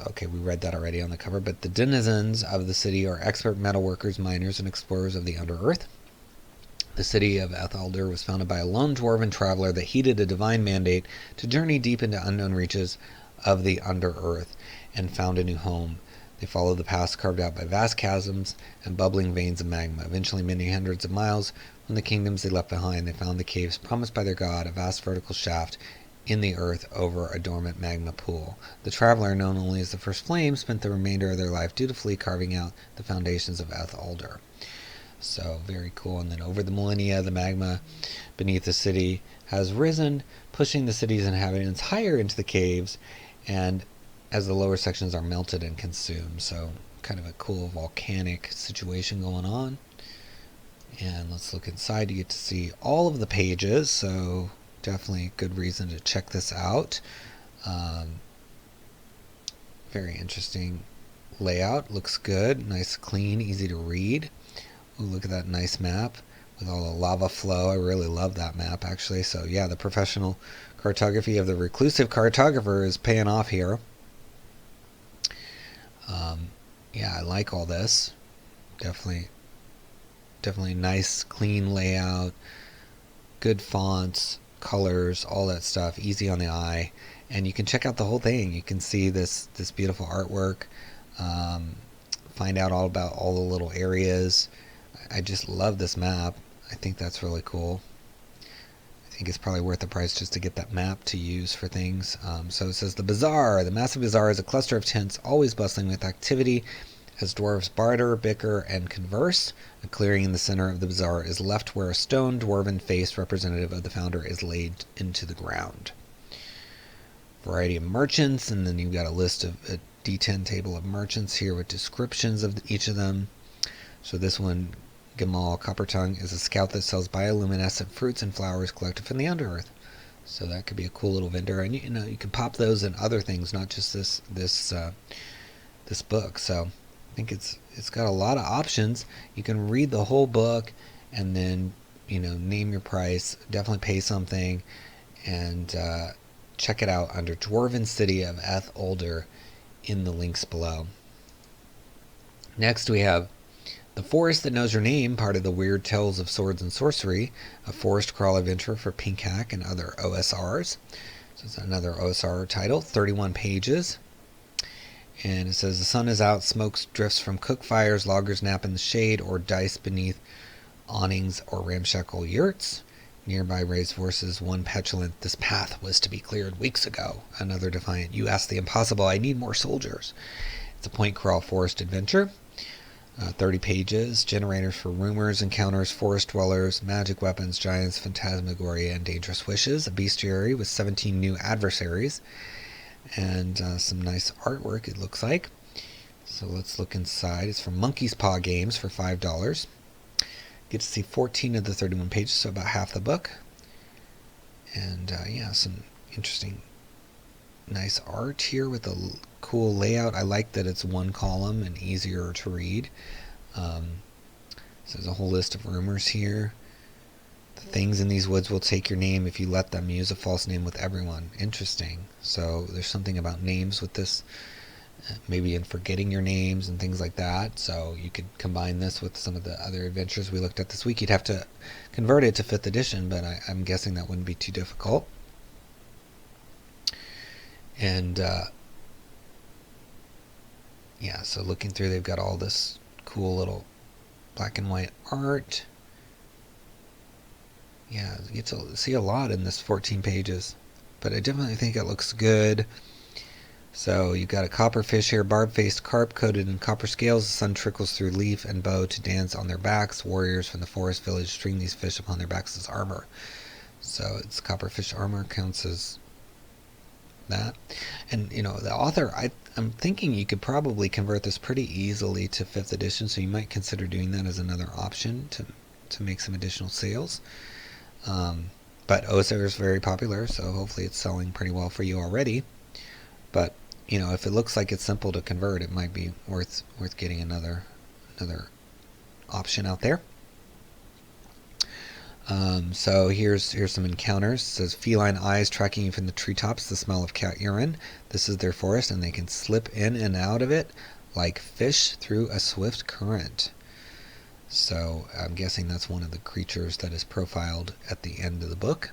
okay, we read that already on the cover, but the denizens of the city are expert metalworkers, miners, and explorers of the Under-Earth. The city of 𝙒𝙗𝙪 was founded by a lone dwarven traveler that heeded a divine mandate to journey deep into unknown reaches of the Under-Earth and found a new home. They followed the paths carved out by vast chasms and bubbling veins of magma. Eventually, many hundreds of miles from the kingdoms they left behind, they found the caves promised by their god, a vast vertical shaft in the earth over a dormant magma pool. The traveler, known only as the First Flame, spent the remainder of their life dutifully carving out the foundations of 𝙒𝙗𝙪. So, very cool. And then over the millennia, the magma beneath the city has risen, pushing the city's inhabitants higher into the caves, and as the lower sections are melted and consumed. So, kind of a cool volcanic situation going on. And let's look inside. You get to see all of the pages, so definitely a good reason to check this out. Very interesting layout. Looks good. Nice, clean, easy to read. Ooh, look at that nice map with all the lava flow. I really love that map, actually. So yeah, the professional cartography of the reclusive cartographer is paying off here. Yeah, I like all this. Definitely nice, clean layout, good fonts, colors, all that stuff, easy on the eye. And you can check out the whole thing. You can see this beautiful artwork, find out all about all the little areas. I just love this map. I think that's really cool. I think it's probably worth the price just to get that map to use for things. So it says the bazaar. The massive bazaar is a cluster of tents, always bustling with activity as dwarves barter, bicker, and converse. A clearing in the center of the bazaar is left where a stone dwarven face representative of the founder is laid into the ground. Variety of merchants, and then you've got a list of a D10 table of merchants here with descriptions of each of them. So this one, Gamal Coppertongue, is a scout that sells bioluminescent fruits and flowers collected from the Under-Earth. So that could be a cool little vendor, and you can pop those in other things, not just this book. So I think it's got a lot of options. You can read the whole book and then name your price, definitely pay something, and check it out under Dwarven City of 𝙒𝙗𝙪 in the links below. Next we have The Forest That Knows Your Name, part of the Weird Tales of Swords and Sorcery, a forest crawl adventure for Pink Hack and other OSRs. So it's another OSR title, 31 pages. And it says, the sun is out, smoke drifts from cook fires, loggers nap in the shade or dice beneath awnings or ramshackle yurts. Nearby raised voices, one petulant, this path was to be cleared weeks ago. Another defiant, you asked the impossible, I need more soldiers. It's a point crawl forest adventure. 30 pages, generators for rumors, encounters, forest dwellers, magic weapons, giants, phantasmagoria, and dangerous wishes. A bestiary with 17 new adversaries. And some nice artwork, it looks like. So let's look inside. It's from Monkey's Paw Games for $5. Get to see 14 of the 31 pages, so about half the book. And yeah, some interesting, nice art here with a cool layout. I like that it's one column and easier to read. So there's a whole list of rumors here. The things in these woods will take your name if you let them. Use a false name with everyone. Interesting. So there's something about names with this maybe in forgetting your names and things like that. So you could combine this with some of the other adventures we looked at this week. You'd have to convert it to 5th edition, but I'm guessing that wouldn't be too difficult. And yeah, so looking through, they've got all this cool little black and white art. Yeah, you get to see a lot in this 14 pages, but I definitely think it looks good. So you've got a copper fish here, barb-faced carp coated in copper scales. The sun trickles through leaf and bough to dance on their backs. Warriors from the forest village string these fish upon their backs as armor. So it's copperfish armor, counts as that. And you know, the author, I'm thinking you could probably convert this pretty easily to 5th edition, so you might consider doing that as another option to make some additional sales. But Ozer is very popular, so hopefully it's selling pretty well for you already. But you know, if it looks like it's simple to convert, it might be worth getting another option out there. So here's some encounters. It says feline eyes tracking you from the treetops, the smell of cat urine. This is their forest, and they can slip in and out of it like fish through a swift current. So I'm guessing that's one of the creatures that is profiled at the end of the book.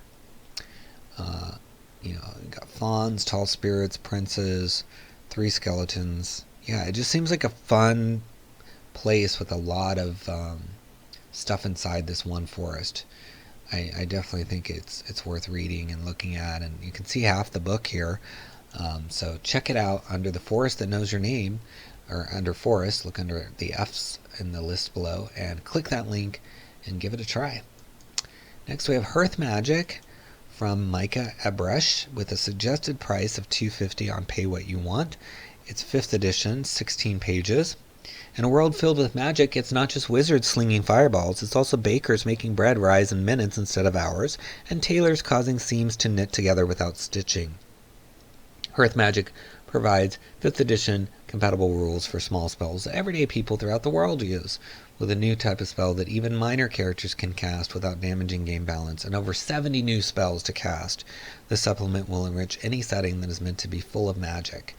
You know, you got fawns, tall spirits, princes, 3 skeletons. Yeah, it just seems like a fun place with a lot of stuff inside this one forest. I definitely think it's worth reading and looking at, and you can see half the book here. So check it out under the forest that knows your name, or under forest, look under the F's in the list below and click that link and give it a try. Next we have Hearth Magic from Micah Abresh with a suggested price of $2.50 on Pay What You Want. It's 5th edition, 16 pages. In a world filled with magic, it's not just wizards slinging fireballs, it's also bakers making bread rise in minutes instead of hours, and tailors causing seams to knit together without stitching. Hearth Magic provides 5th edition compatible rules for small spells that everyday people throughout the world use, with a new type of spell that even minor characters can cast without damaging game balance, and over 70 new spells to cast. The supplement will enrich any setting that is meant to be full of magic.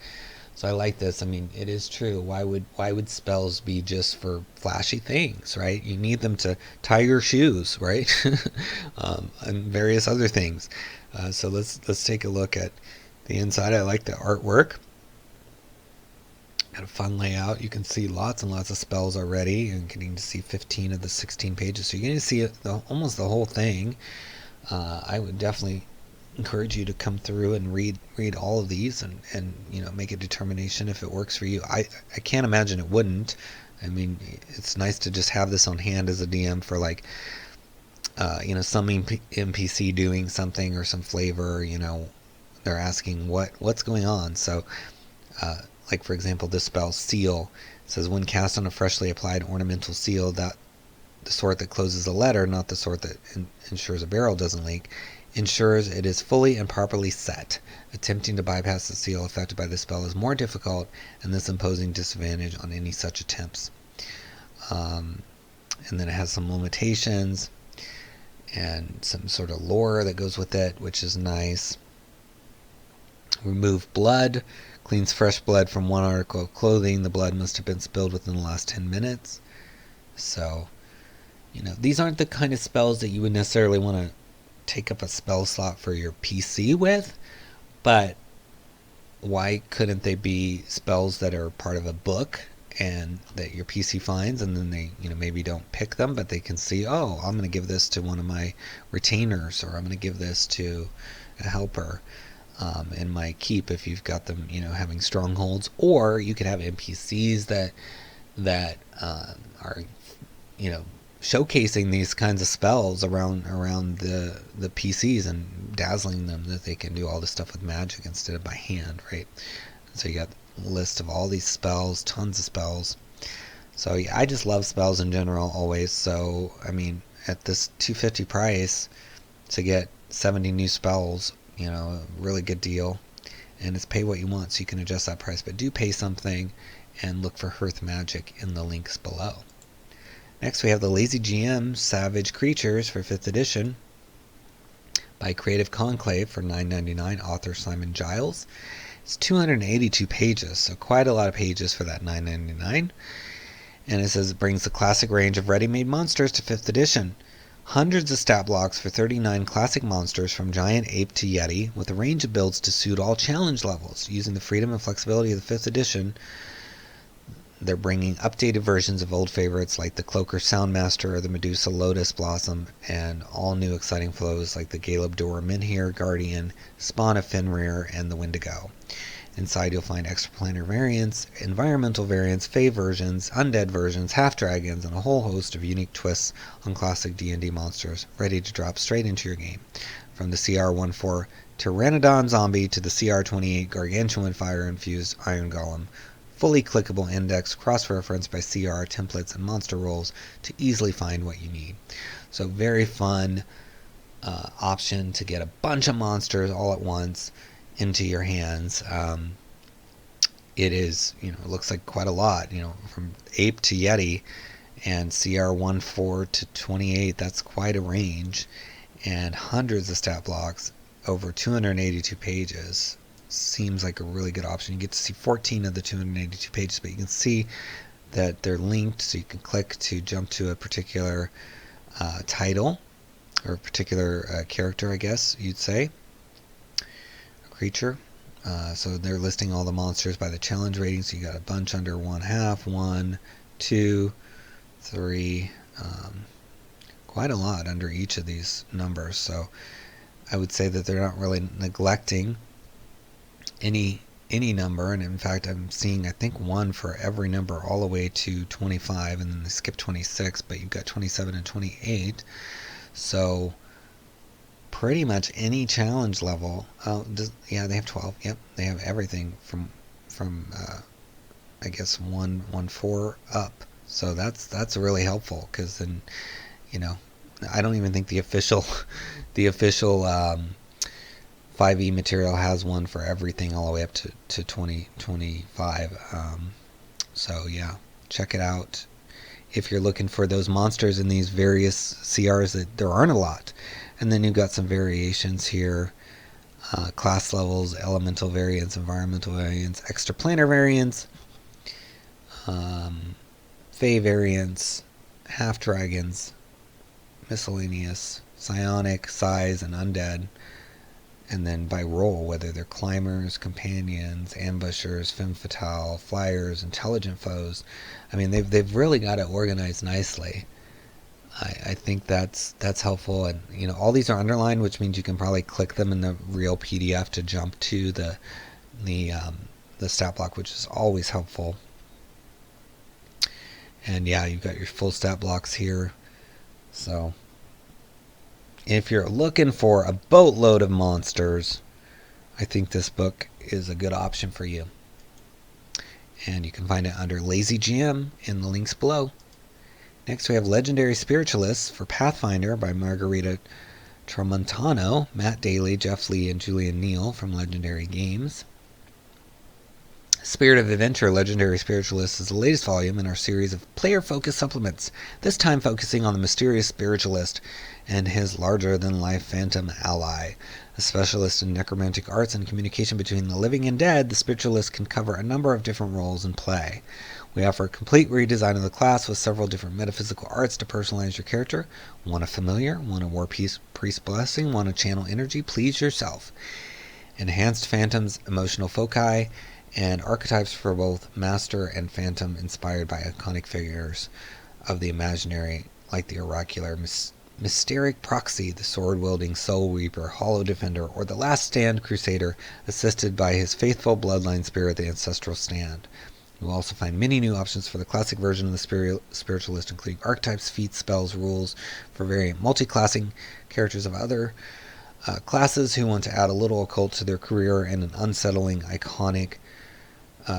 So I like this. I mean, it is true. Why would spells be just for flashy things, right? You need them to tie your shoes, right? And various other things. So let's take a look at the inside. I like the artwork. Got a fun layout. You can see lots and lots of spells already, and getting to see 15 of the 16 pages. So you're going to see almost the whole thing. I would definitely encourage you to come through and read all of these and you know, make a determination if it works for you. I can't imagine it wouldn't. I mean, it's nice to just have this on hand as a DM for like you know, some NPC doing something or some flavor, you know, they're asking what's going on. So like for example, this spell Seal says when cast on a freshly applied ornamental seal, that the sort that closes a letter, not the sort that ensures a barrel doesn't leak, ensures it is fully and properly set. Attempting to bypass the seal affected by this spell is more difficult, and this imposing disadvantage on any such attempts. And then it has some limitations and some sort of lore that goes with it, which is nice. Remove blood. Cleans fresh blood from one article of clothing. The blood must have been spilled within the last 10 minutes. So, you know, these aren't the kind of spells that you would necessarily want to take up a spell slot for your PC with, but why couldn't they be spells that are part of a book and that your PC finds, and then they, you know, maybe don't pick them, but they can see, oh, I'm going to give this to one of my retainers, or I'm going to give this to a helper in my keep if you've got them, you know, having strongholds. Or you could have NPCs that are, you know, showcasing these kinds of spells around the PCs and dazzling them that they can do all this stuff with magic instead of by hand, right? So you got a list of all these spells, tons of spells. So yeah, I just love spells in general always. So I mean, at this $2.50 price to get 70 new spells, you know, a really good deal. And it's pay what you want, so you can adjust that price, but do pay something and look for Hearth Magic in the links below. Next we have the Lazy GM Savage Creatures for 5th edition by Creative Conclave for $9.99, author Simon Giles. It's 282 pages, so quite a lot of pages for that $9.99. And it says it brings the classic range of ready-made monsters to 5th edition. Hundreds of stat blocks for 39 classic monsters from giant ape to yeti, with a range of builds to suit all challenge levels. Using the freedom and flexibility of the 5th edition, they're bringing updated versions of old favorites like the Cloaker Soundmaster or the Medusa Lotus Blossom, and all new exciting flows like the 𝙒𝙗𝙀𝙀 Guardian, Spawn of Fenrir, and the Wendigo. Inside you'll find extraplanar variants, environmental variants, fae versions, undead versions, half-dragons, and a whole host of unique twists on classic D&D monsters, ready to drop straight into your game. From the CR14 Pteranodon Zombie to the CR28 Gargantuan Fire-infused Iron Golem, fully clickable index, cross-referenced by CR templates and monster rolls to easily find what you need. So very fun option to get a bunch of monsters all at once into your hands. It is, it looks like quite a lot, from ape to yeti, and CR14 to 28, that's quite a range, and hundreds of stat blocks over 282 pages. Seems like a really good option. You get to see 14 of the 282 pages, but you can see that they're linked, so you can click to jump to a particular title, or a particular character, I guess you'd say, creature. So they're listing all the monsters by the challenge rating, so you got a bunch under 1/2, 1, 2, 3, quite a lot under each of these numbers. So I would say that they're not really neglecting any number, and in fact I'm seeing, I think, one for every number all the way to 25, and then they skip 26, but you've got 27 and 28. So pretty much any challenge level. Yeah, they have 12. Yep, they have everything from I guess 1/4 up. So that's really helpful, because then I don't even think the official 5e material has one for everything all the way up to 2025. So yeah, check it out if you're looking for those monsters in these various CRs. That there aren't a lot. And then you've got some variations here, class levels, elemental variants, environmental variants, extraplanar variants, fae variants, half-dragons, miscellaneous, psionic, size, and undead. And then by role, whether they're climbers, companions, ambushers, femme fatale, flyers, intelligent foes. I mean, they've really got it organized nicely. I think that's helpful, and all these are underlined, which means you can probably click them in the real PDF to jump to the stat block, which is always helpful. And yeah, you've got your full stat blocks here. So if you're looking for a boatload of monsters, I think this book is a good option for you. And you can find it under Lazy GM in the links below. Next we have Legendary Spiritualists for Pathfinder by Margarita Tramontano, Matt Daly, Jeff Lee, and Julian Neal from Legendary Games. Spirit of Adventure Legendary Spiritualists is the latest volume in our series of player-focused supplements, this time focusing on the mysterious spiritualist and his larger-than-life phantom ally. A specialist in necromantic arts and communication between the living and dead, the spiritualist can cover a number of different roles in play. We offer a complete redesign of the class with several different metaphysical arts to personalize your character. Want a familiar? Want a war priest blessing? Want to channel energy? Please yourself. Enhanced phantoms, emotional foci, and archetypes for both master and phantom inspired by iconic figures of the imaginary, like the oracular Mysteric Proxy, the sword-wielding Soul Reaper, Hollow Defender, or the Last Stand Crusader, assisted by his faithful bloodline spirit, the Ancestral Stand. You will also find many new options for the classic version of the Spiritualist, including archetypes, feats, spells, rules for variant multi-classing characters of other classes who want to add a little occult to their career, and an unsettling iconic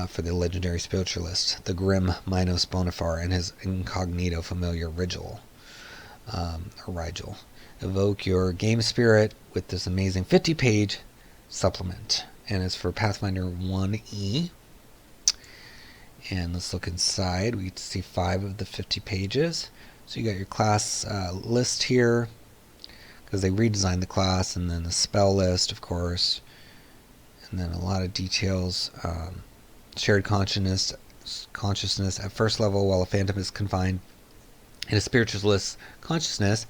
for the Legendary Spiritualist, the grim Minos Bonifar and his incognito familiar Rigel. Rigel. Evoke your game spirit with this amazing 50-page supplement, and it's for Pathfinder 1E. And let's look inside. We get to see 5 of the 50 pages. So you got your class list here, because they redesigned the class, and then the spell list, of course, and then a lot of details. Shared consciousness at first level, while a phantom is confined in a spiritualist consciousness,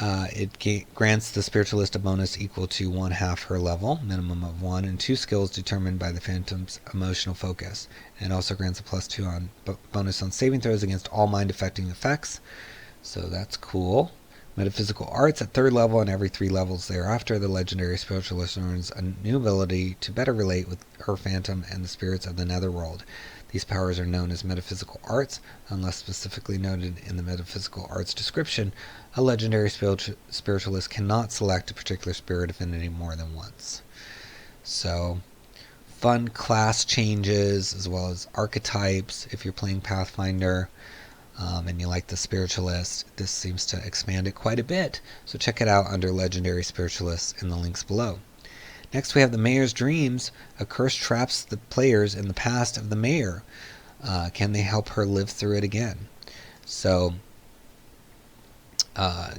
it grants the spiritualist a bonus equal to 1/2 her level, minimum of 1, and 2 skills determined by the phantom's emotional focus. And it also grants a +2 on bonus on saving throws against all mind-affecting effects. So that's cool. Metaphysical arts at 3rd level and every 3 levels thereafter, the legendary spiritualist earns a new ability to better relate with her phantom and the spirits of the netherworld. These powers are known as metaphysical arts, unless specifically noted in the metaphysical arts description. A legendary spiritualist cannot select a particular spirit affinity more than once. So, fun class changes as well as archetypes. If you're playing Pathfinder and you like the spiritualist, this seems to expand it quite a bit. So check it out under legendary spiritualists in the links below. Next we have the Mayor's Dreams. A curse traps the players in the past of the Mayor. Can they help her live through it again? So,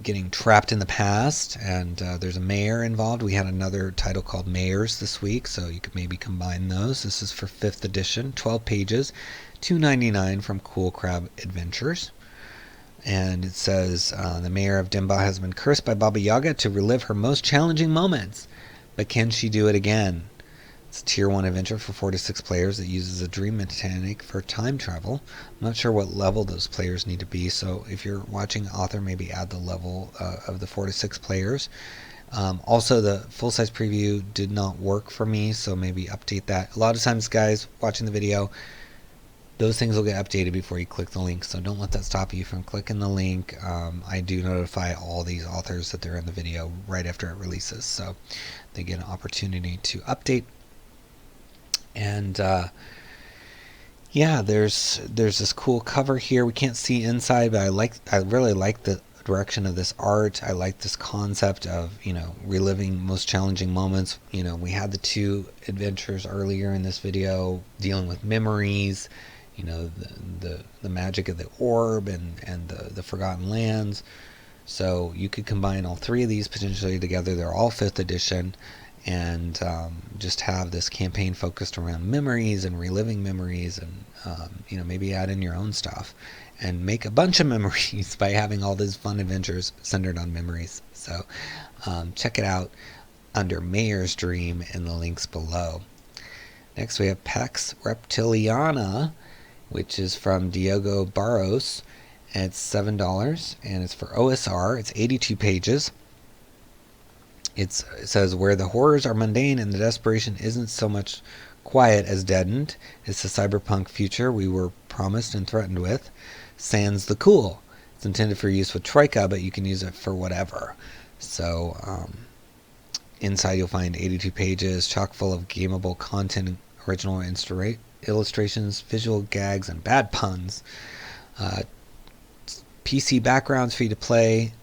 getting trapped in the past, and there's a mayor involved. We had another title called Mayors this week, so you could maybe combine those. This is for 5th edition, 12 pages, $2.99 from Cool Crab Adventures. And it says, the Mayor of Dimba has been cursed by Baba Yaga to relive her most challenging moments. But can she do it again? It's a Tier 1 adventure for 4 to 6 players that uses a dream mechanic for time travel. I'm not sure what level those players need to be, so if you're watching author, maybe add the level of the 4 to 6 players. Also, the full-size preview did not work for me, so maybe update that. A lot of times, guys, watching the video, those things will get updated before you click the link, so don't let that stop you from clicking the link. I do notify all these authors that they're in the video right after it releases, so they get an opportunity to update. And yeah, there's this cool cover here. We can't see inside, but I really like the direction of this art. I like this concept of, reliving most challenging moments. We had the 2 adventures earlier in this video dealing with memories, the magic of the orb and the forgotten lands. So you could combine all 3 of these potentially together. They're all 5th edition, and just have this campaign focused around memories and reliving memories, and maybe add in your own stuff and make a bunch of memories by having all these fun adventures centered on memories. So check it out under Mayor's Dream in the links below. Next we have Pax Reptiliana, which is from Diogo Barros, and it's $7, and it's for OSR. It's 82 pages. It says, where the horrors are mundane and the desperation isn't so much quiet as deadened, it's the cyberpunk future we were promised and threatened with. Sans the cool. It's intended for use with Troika, but you can use it for whatever. So, inside you'll find 82 pages, chock full of gameable content, original illustrations, visual gags, and bad puns. PC backgrounds for you to play.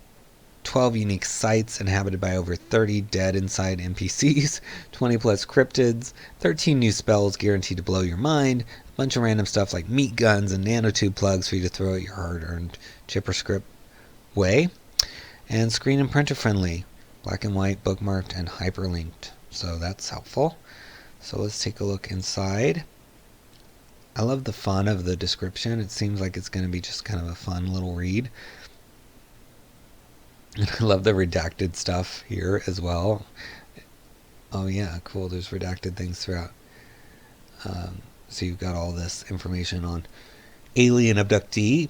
12 unique sites inhabited by over 30 dead inside NPCs, 20 plus cryptids, 13 new spells guaranteed to blow your mind, a bunch of random stuff like meat guns and nanotube plugs for you to throw at your hard-earned chipper script way, and screen and printer friendly, black and white, bookmarked, and hyperlinked. So that's helpful. So let's take a look inside. I love the fun of the description. It seems like it's going to be just kind of a fun little read. I love the redacted stuff here as well. Oh yeah, cool. There's redacted things throughout. So you've got all this information on alien abductee.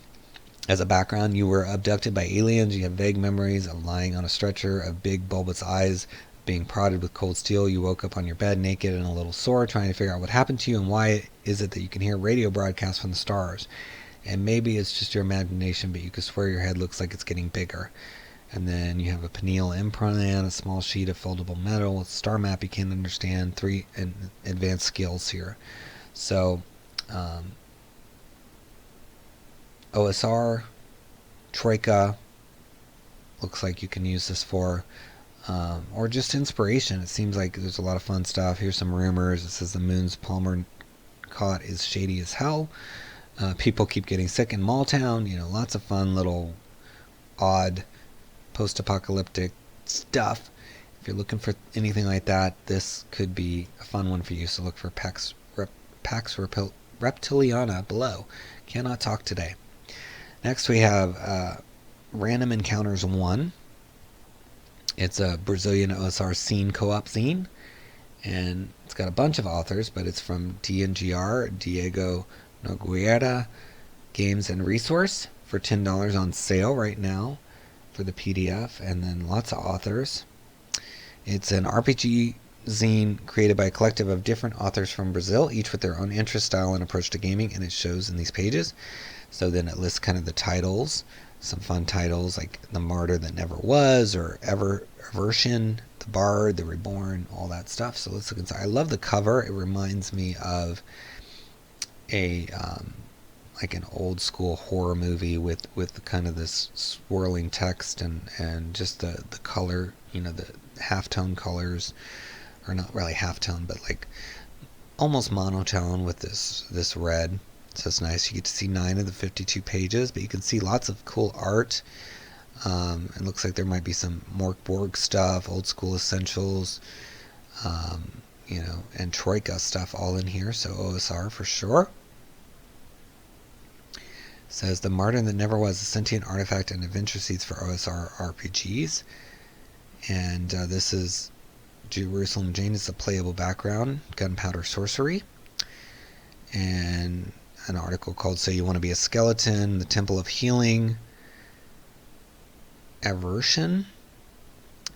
As a background, you were abducted by aliens. You have vague memories of lying on a stretcher, of big bulbous eyes, being prodded with cold steel. You woke up on your bed naked and a little sore, trying to figure out what happened to you and why is it that you can hear radio broadcasts from the stars. And maybe it's just your imagination, but you could swear your head looks like it's getting bigger. And then you have a pineal implant, a small sheet of foldable metal, a star map you can't understand, 3 advanced skills here. So, OSR, Troika, looks like you can use this for, or just inspiration. It seems like there's a lot of fun stuff. Here's some rumors. It says the moon's Palmer caught is shady as hell. People keep getting sick in Malltown. Lots of fun little odd post-apocalyptic stuff. If you're looking for anything like that, this could be a fun one for you. So look for Pax Reptiliana below. Cannot talk today. Next we have Random Encounters 1. It's a Brazilian OSR scene co-op zine, and it's got a bunch of authors, but it's from DNGR, Diego Nogueira Games and Resource, for $10 on sale right now for the PDF, and then lots of authors. It's an RPG zine created by a collective of different authors from Brazil, each with their own interest, style, and approach to gaming, and it shows in these pages. So then it lists kind of the titles, some fun titles like The Martyr That Never Was, or Aversion, The Bard, The Reborn, all that stuff. So let's look inside. I love the cover. It reminds me of a like an old school horror movie with kind of this swirling text and just the color, you know, the halftone colors, or not really halftone, but like almost monotone with this red. So it's nice. You get to see 9 of the 52 pages, but you can see lots of cool art. It looks like there might be some Mork Borg stuff, old school essentials, you know, and Troika stuff all in here. So OSR for sure. It says The Martyr That Never Was, a sentient artifact and adventure seeds for OSR RPGs. And this is Jerusalem Jane is a playable background, gunpowder sorcery. And an article called So You Want to Be a Skeleton, The Temple of Healing, Aversion,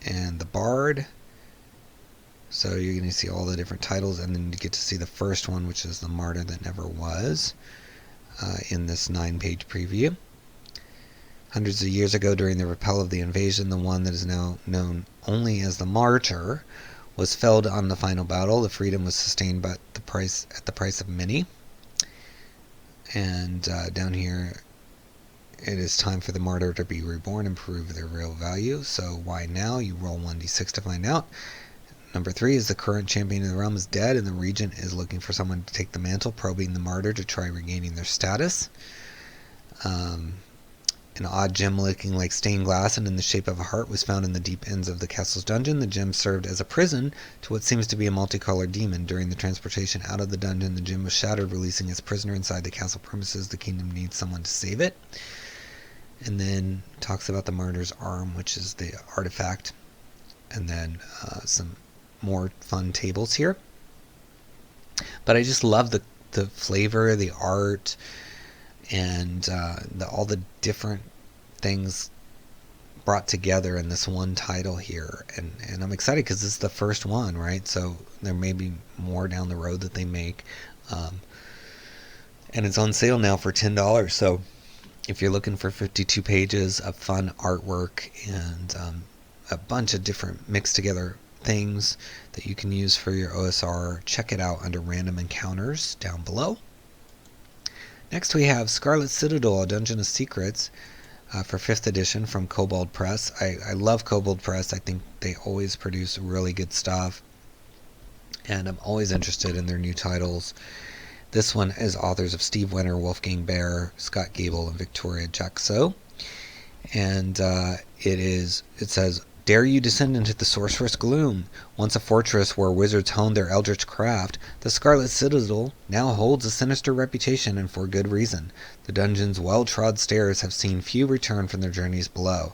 and The Bard. So you're going to see all the different titles, and then you get to see the first one, which is The Martyr That Never Was, in this 9-page preview. Hundreds of years ago, during the repel of the invasion, the one that is now known only as the Martyr was felled on the final battle. The freedom was sustained but at the price of many. And down here, it is time for the martyr to be reborn and prove their real value. So why now? You roll 1d6 to find out. Number 3 is the current champion of the realm is dead, and the regent is looking for someone to take the mantle, probing the martyr to try regaining their status. An odd gem looking like stained glass and in the shape of a heart was found in the deep ends of the castle's dungeon. The gem served as a prison to what seems to be a multicolored demon. During the transportation out of the dungeon, the gem was shattered, releasing its prisoner inside the castle premises. The kingdom needs someone to save it. And then talks about the martyr's arm, which is the artifact. And then some more fun tables here. But I just love the flavor, the art, and all the different things brought together in this one title here, and I'm excited because this is the first one, right? So there may be more down the road that they make, and it's on sale now for $10. So if you're looking for 52 pages of fun artwork and a bunch of different mixed together things that you can use for your OSR, check it out under Random Encounters down below. Next we have Scarlet Citadel, A Dungeon of Secrets, for 5th edition from Kobold Press. I love Kobold Press. I think they always produce really good stuff, and I'm always interested in their new titles. This one is authors of Steve Winter, Wolfgang Baer, Scott Gable, and Victoria Jackso. And it says, Dare you descend into the sorcerous gloom? Once a fortress where wizards honed their eldritch craft, the Scarlet Citadel now holds a sinister reputation, and for good reason. The dungeon's well-trod stairs have seen few return from their journeys below.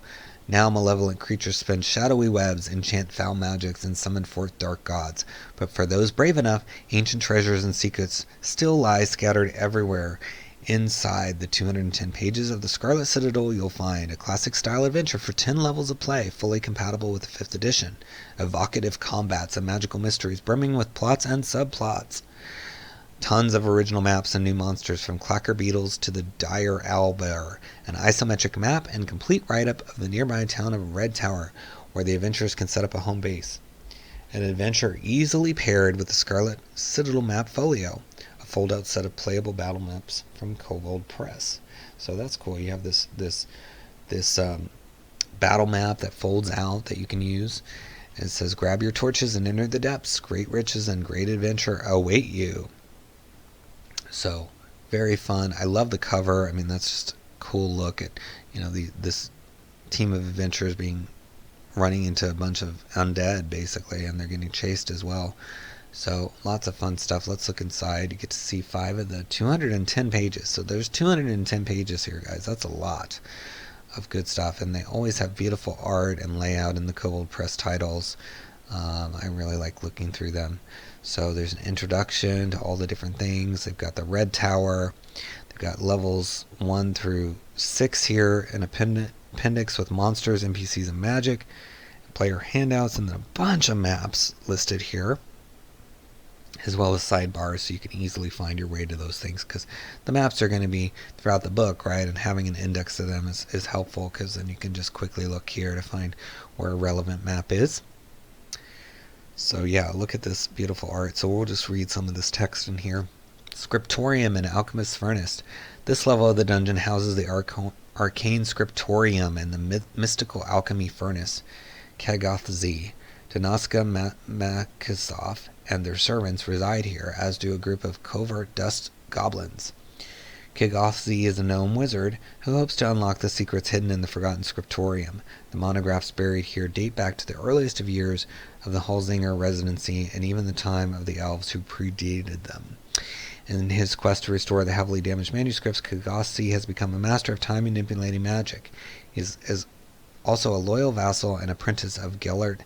Now malevolent creatures spin shadowy webs, enchant foul magics, and summon forth dark gods. But for those brave enough, ancient treasures and secrets still lie scattered everywhere. Inside the 210 pages of the Scarlet Citadel, you'll find a classic-style adventure for 10 levels of play, fully compatible with the 5th edition. Evocative combats and magical mysteries, brimming with plots and subplots. Tons of original maps and new monsters, from clacker beetles to the dire owlbear. An isometric map and complete write-up of the nearby town of Red Tower, where the adventurers can set up a home base. An adventure easily paired with the Scarlet Citadel map folio. Fold-out set of playable battle maps from Kobold Press. So that's cool. You have this battle map that folds out that you can use. And it says, grab your torches and enter the depths. Great riches and great adventure await you. So very fun. I love the cover. I mean, that's just a cool look at, you know, this team of adventurers being running into a bunch of undead, basically, and they're getting chased as well. So lots of fun stuff. Let's look inside. You get to see 5 of the 210 pages. So there's 210 pages here, guys. That's a lot of good stuff, and they always have beautiful art and layout in the Kobold Press titles. I really like looking through them. So there's an introduction to all the different things. They've got the Red Tower. They've got levels 1 through 6 here, an appendix with monsters, NPCs, and magic, player handouts, and then a bunch of maps listed here, as well as sidebars, so you can easily find your way to those things, because the maps are going to be throughout the book, right? And having an index to them is helpful, because then you can just quickly look here to find where a relevant map is. So yeah, look at this beautiful art. So we'll just read some of this text in here. Scriptorium and Alchemist's Furnace. This level of the dungeon houses the arcane scriptorium and the mystical alchemy furnace. 𝙏𝙤𝙢𝙪𝙧𝙚. Danaska Makasov and their servants reside here, as do a group of covert dust goblins. 𝙏𝙤𝙢𝙪𝙧𝙚 is a gnome wizard who hopes to unlock the secrets hidden in the forgotten scriptorium. The monographs buried here date back to the earliest of years of the 𝙒𝙗𝙙𝙪𝙧𝙚 residency, and even the time of the elves who predated them. In his quest to restore the heavily damaged manuscripts, 𝙏𝙤𝙢𝙪𝙧𝙚 has become a master of time-manipulating magic. He is also a loyal vassal and apprentice of 𝙒𝙤𝙘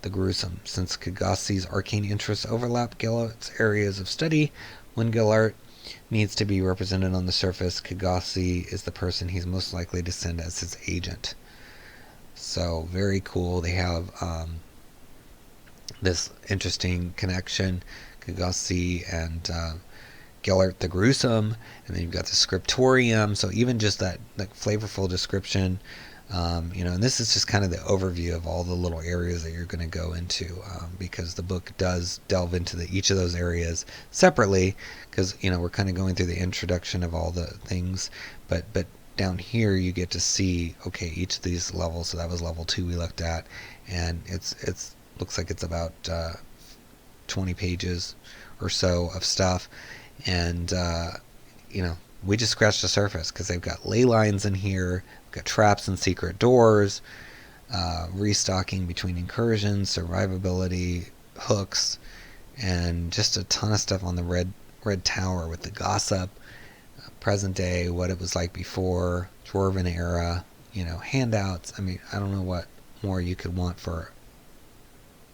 the Gruesome. Since 𝙏𝙤𝙢𝙪𝙧𝙚's arcane interests overlap 𝙒𝙤𝙘's areas of study, when 𝙒𝙤𝙧 needs to be represented on the surface, 𝙏𝙤𝙢𝙧 is the person he's most likely to send as his agent. So very cool. They have this interesting connection, 𝙏𝙤𝙢𝙧 and 𝙒𝙤𝙘 the Gruesome, and then you've got the scriptorium. So even just that flavorful description, and this is just kind of the overview of all the little areas that you're going to go into, because the book does delve into each of those areas separately, because we're kind of going through the introduction of all the things, but down here you get to see, okay, each of these levels. So that was level 2 we looked at, and it's looks like it's about 20 pages or so of stuff, and we just scratched the surface, because they've got ley lines in here, got traps and secret doors, restocking between incursions, survivability, hooks, and just a ton of stuff on the red tower with the gossip, present day, what it was like before, Dwarven era, handouts. I mean, I don't know what more you could want for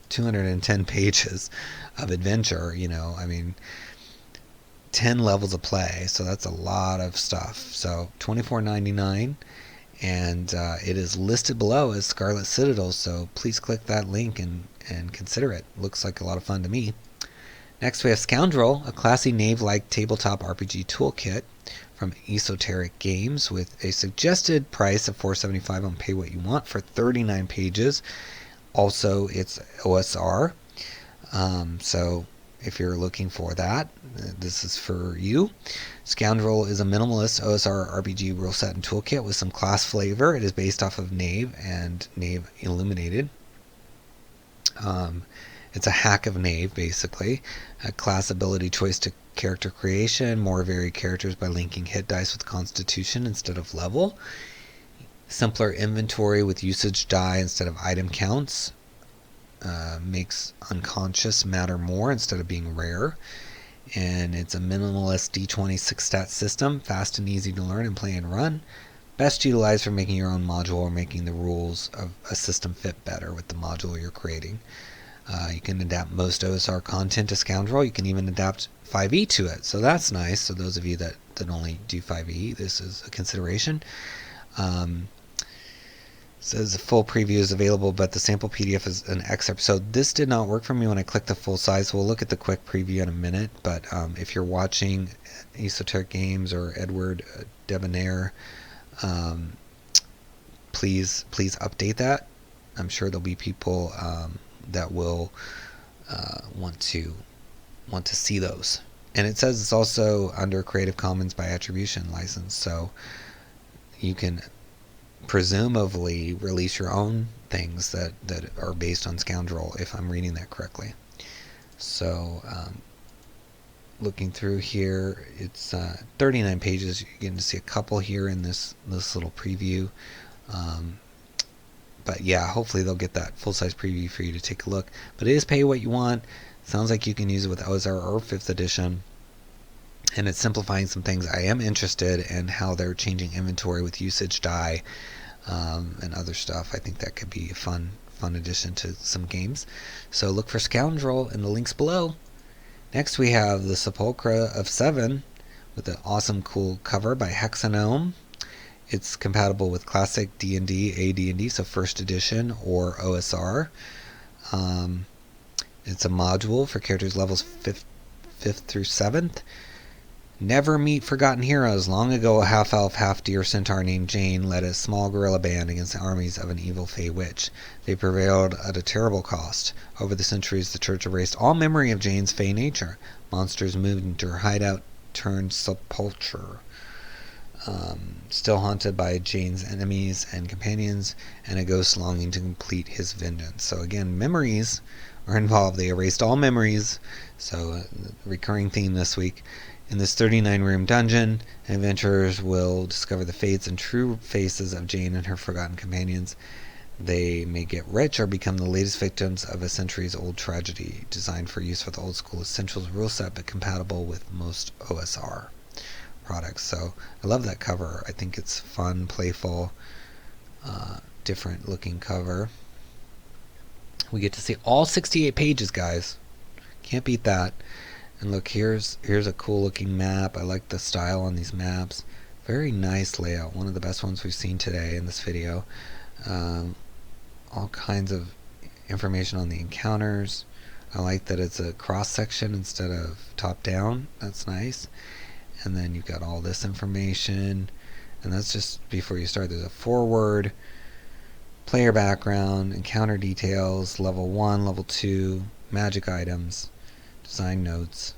210 pages of adventure. I mean, 10 levels of play, so that's a lot of stuff. So $24.99, and it is listed below as Scarlet Citadel, so please click that link and consider it. Looks like a lot of fun to me. Next we have Scoundrel, a classy knave-like tabletop RPG toolkit from Esoteric Games, with a suggested price of $4.75 on Pay What You Want for 39 pages. Also, it's OSR, so if you're looking for that, this is for you. Scoundrel is a minimalist OSR RPG rule set and toolkit with some class flavor. It is based off of Knave and Knave Illuminated. It's a hack of Knave, basically. A class ability choice to character creation, more varied characters by linking hit dice with constitution instead of level. Simpler inventory with usage die instead of item counts. Makes unconscious matter more instead of being rare. And it's a minimalist D20 6-stat system, fast and easy to learn and play and run. Best utilized for making your own module or making the rules of a system fit better with the module you're creating. You can adapt most OSR content to Scoundrel. You can even adapt 5e to it, so that's nice. So those of you that only do 5e, this is a consideration. Says the full preview is available, but the sample PDF is an excerpt. So this did not work for me when I clicked the full size. We'll look at the quick preview in a minute, but if you're watching Esoteric Games or Edward Debonair, please update that. I'm sure there'll be people that will want to see those. And it says it's also under Creative Commons by Attribution license, so you can presumably release your own things that are based on Scoundrel, if I'm reading that correctly. So looking through here, it's 39 pages. You're getting to see a couple here in this little preview. But yeah, hopefully they'll get that full-size preview for you to take a look. But it is pay what you want. Sounds like you can use it with OSR or 5th edition. And it's simplifying some things. I am interested in how they're changing inventory with usage die and other stuff. I think that could be a fun addition to some games. So look for Scoundrel in the links below. Next we have the Sepulchre of Seven with an awesome cool cover by 𝙏𝙞𝙢𝙚𝙢𝙪. It's compatible with classic D&D, AD&D, so 1st edition or OSR. It's a module for characters levels 5th through 7th. Never meet forgotten heroes. Long ago, a half-elf, half-deer centaur named Jane led a small guerrilla band against the armies of an evil fey witch. They prevailed at a terrible cost. Over the centuries, the church erased all memory of Jane's fey nature. Monsters moved into her hideout turned sepulchre. Still haunted by Jane's enemies and companions, and a ghost longing to complete his vengeance. So again, memories are involved. They erased all memories. So recurring theme this week. In this 39-room dungeon, adventurers will discover the fates and true faces of Jane and her forgotten companions. They may get rich or become the latest victims of a centuries-old tragedy, designed for use with the old-school Essentials rule set, but compatible with most OSR products. So I love that cover. I think it's fun, playful, different-looking cover. We get to see all 68 pages, guys. Can't beat that. And look, here's a cool looking map. I like the style on these maps. Very nice layout. One of the best ones we've seen today in this video. All kinds of information on the encounters. I like that it's a cross section instead of top down. That's nice. And then you've got all this information. And that's just before you start. There's a foreword, player background, encounter details, level 1, level 2, magic items, design notes,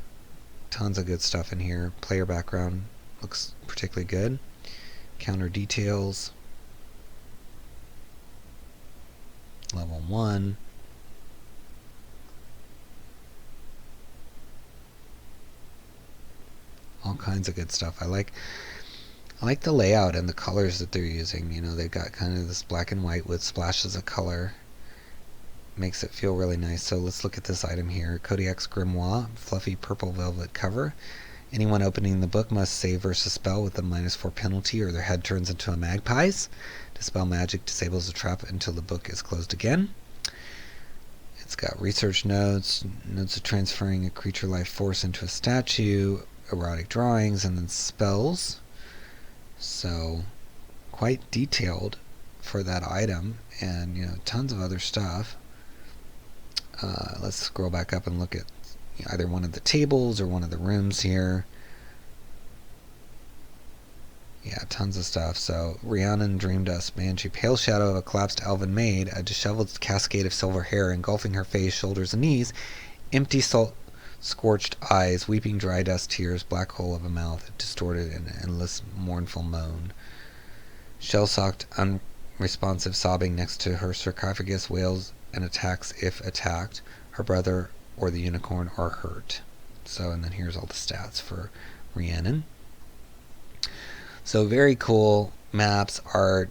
tons of good stuff in here. Player background looks particularly good. Counter details, level 1. All kinds of good stuff. I like the layout and the colors that they're using. You know, they've got kind of this black and white with splashes of color. Makes it feel really nice. So let's look at this item here. Kodiak's Grimoire, fluffy purple velvet cover. Anyone opening the book must save versus spell with a -4 penalty or their head turns into a magpie's. Dispel magic disables the trap until the book is closed again. It's got research notes, notes of transferring a creature life force into a statue, erotic drawings, and then spells. So quite detailed for that item, and you know, tons of other stuff. Let's scroll back up and look at either one of the tables or one of the rooms here. Yeah, tons of stuff. So, Rhiannon dreamed us, banshee, pale shadow of a collapsed elven maid, a disheveled cascade of silver hair engulfing her face, shoulders, and knees, empty salt-scorched eyes, weeping dry dust tears, black hole of a mouth, distorted in an endless mournful moan. Shell-socked, unresponsive sobbing next to her sarcophagus, wails and attacks if attacked. Her brother or the unicorn are hurt. So, and then here's all the stats for Rhiannon. So very cool maps, art,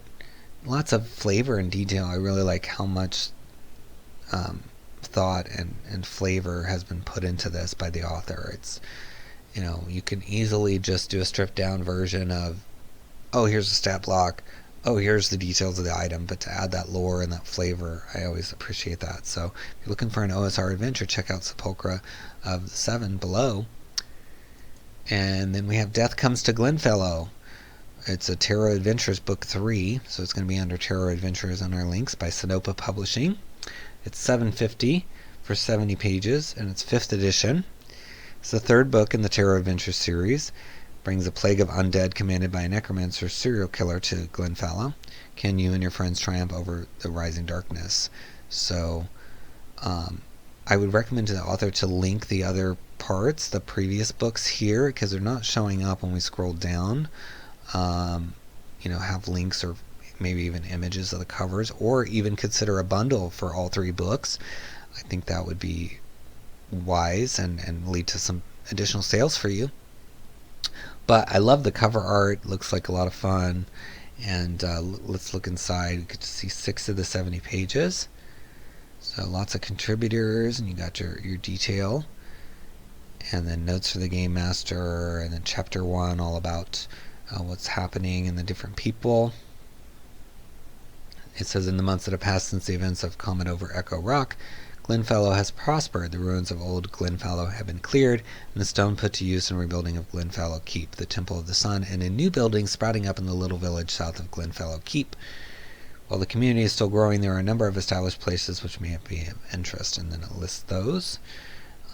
lots of flavor and detail. I really like how much thought and flavor has been put into this by the author. It's, you know, you can easily just do a stripped down version of, oh, here's a stat block, oh, here's the details of the item, but to add that lore and that flavor, I always appreciate that. So if you're looking for an OSR adventure, check out Sepulchre of Seven below. And then we have Death Comes to Glenfellow. It's a Tarot Adventures Book 3, so it's going to be under Tarot Adventures on our links by Sanopa Publishing. It's $7.50 for 70 pages, and it's 5th edition. It's the 3rd book in the Tarot Adventures series. Brings a plague of undead commanded by a necromancer serial killer to Glenfellow. Can you and your friends triumph over the rising darkness? So, I would recommend to the author to link the other parts, the previous books here, because they're not showing up when we scroll down. You know, have links or maybe even images of the covers, or even consider a bundle for all 3 books. I think that would be wise and lead to some additional sales for you. But I love the cover art. Looks like a lot of fun, And let's look inside. You get to see 6 of the 70 pages. So lots of contributors, and you got your detail. And then notes for the game master, and then chapter 1 all about what's happening and the different people. It says, in the months that have passed since the events of Comet over Echo Rock, Glenfallow has prospered. The ruins of old Glenfallow have been cleared, and the stone put to use in rebuilding of Glenfallow Keep, the Temple of the Sun, and in new buildings sprouting up in the little village south of Glenfallow Keep. While the community is still growing, there are a number of established places which may be of interest, and then it lists those,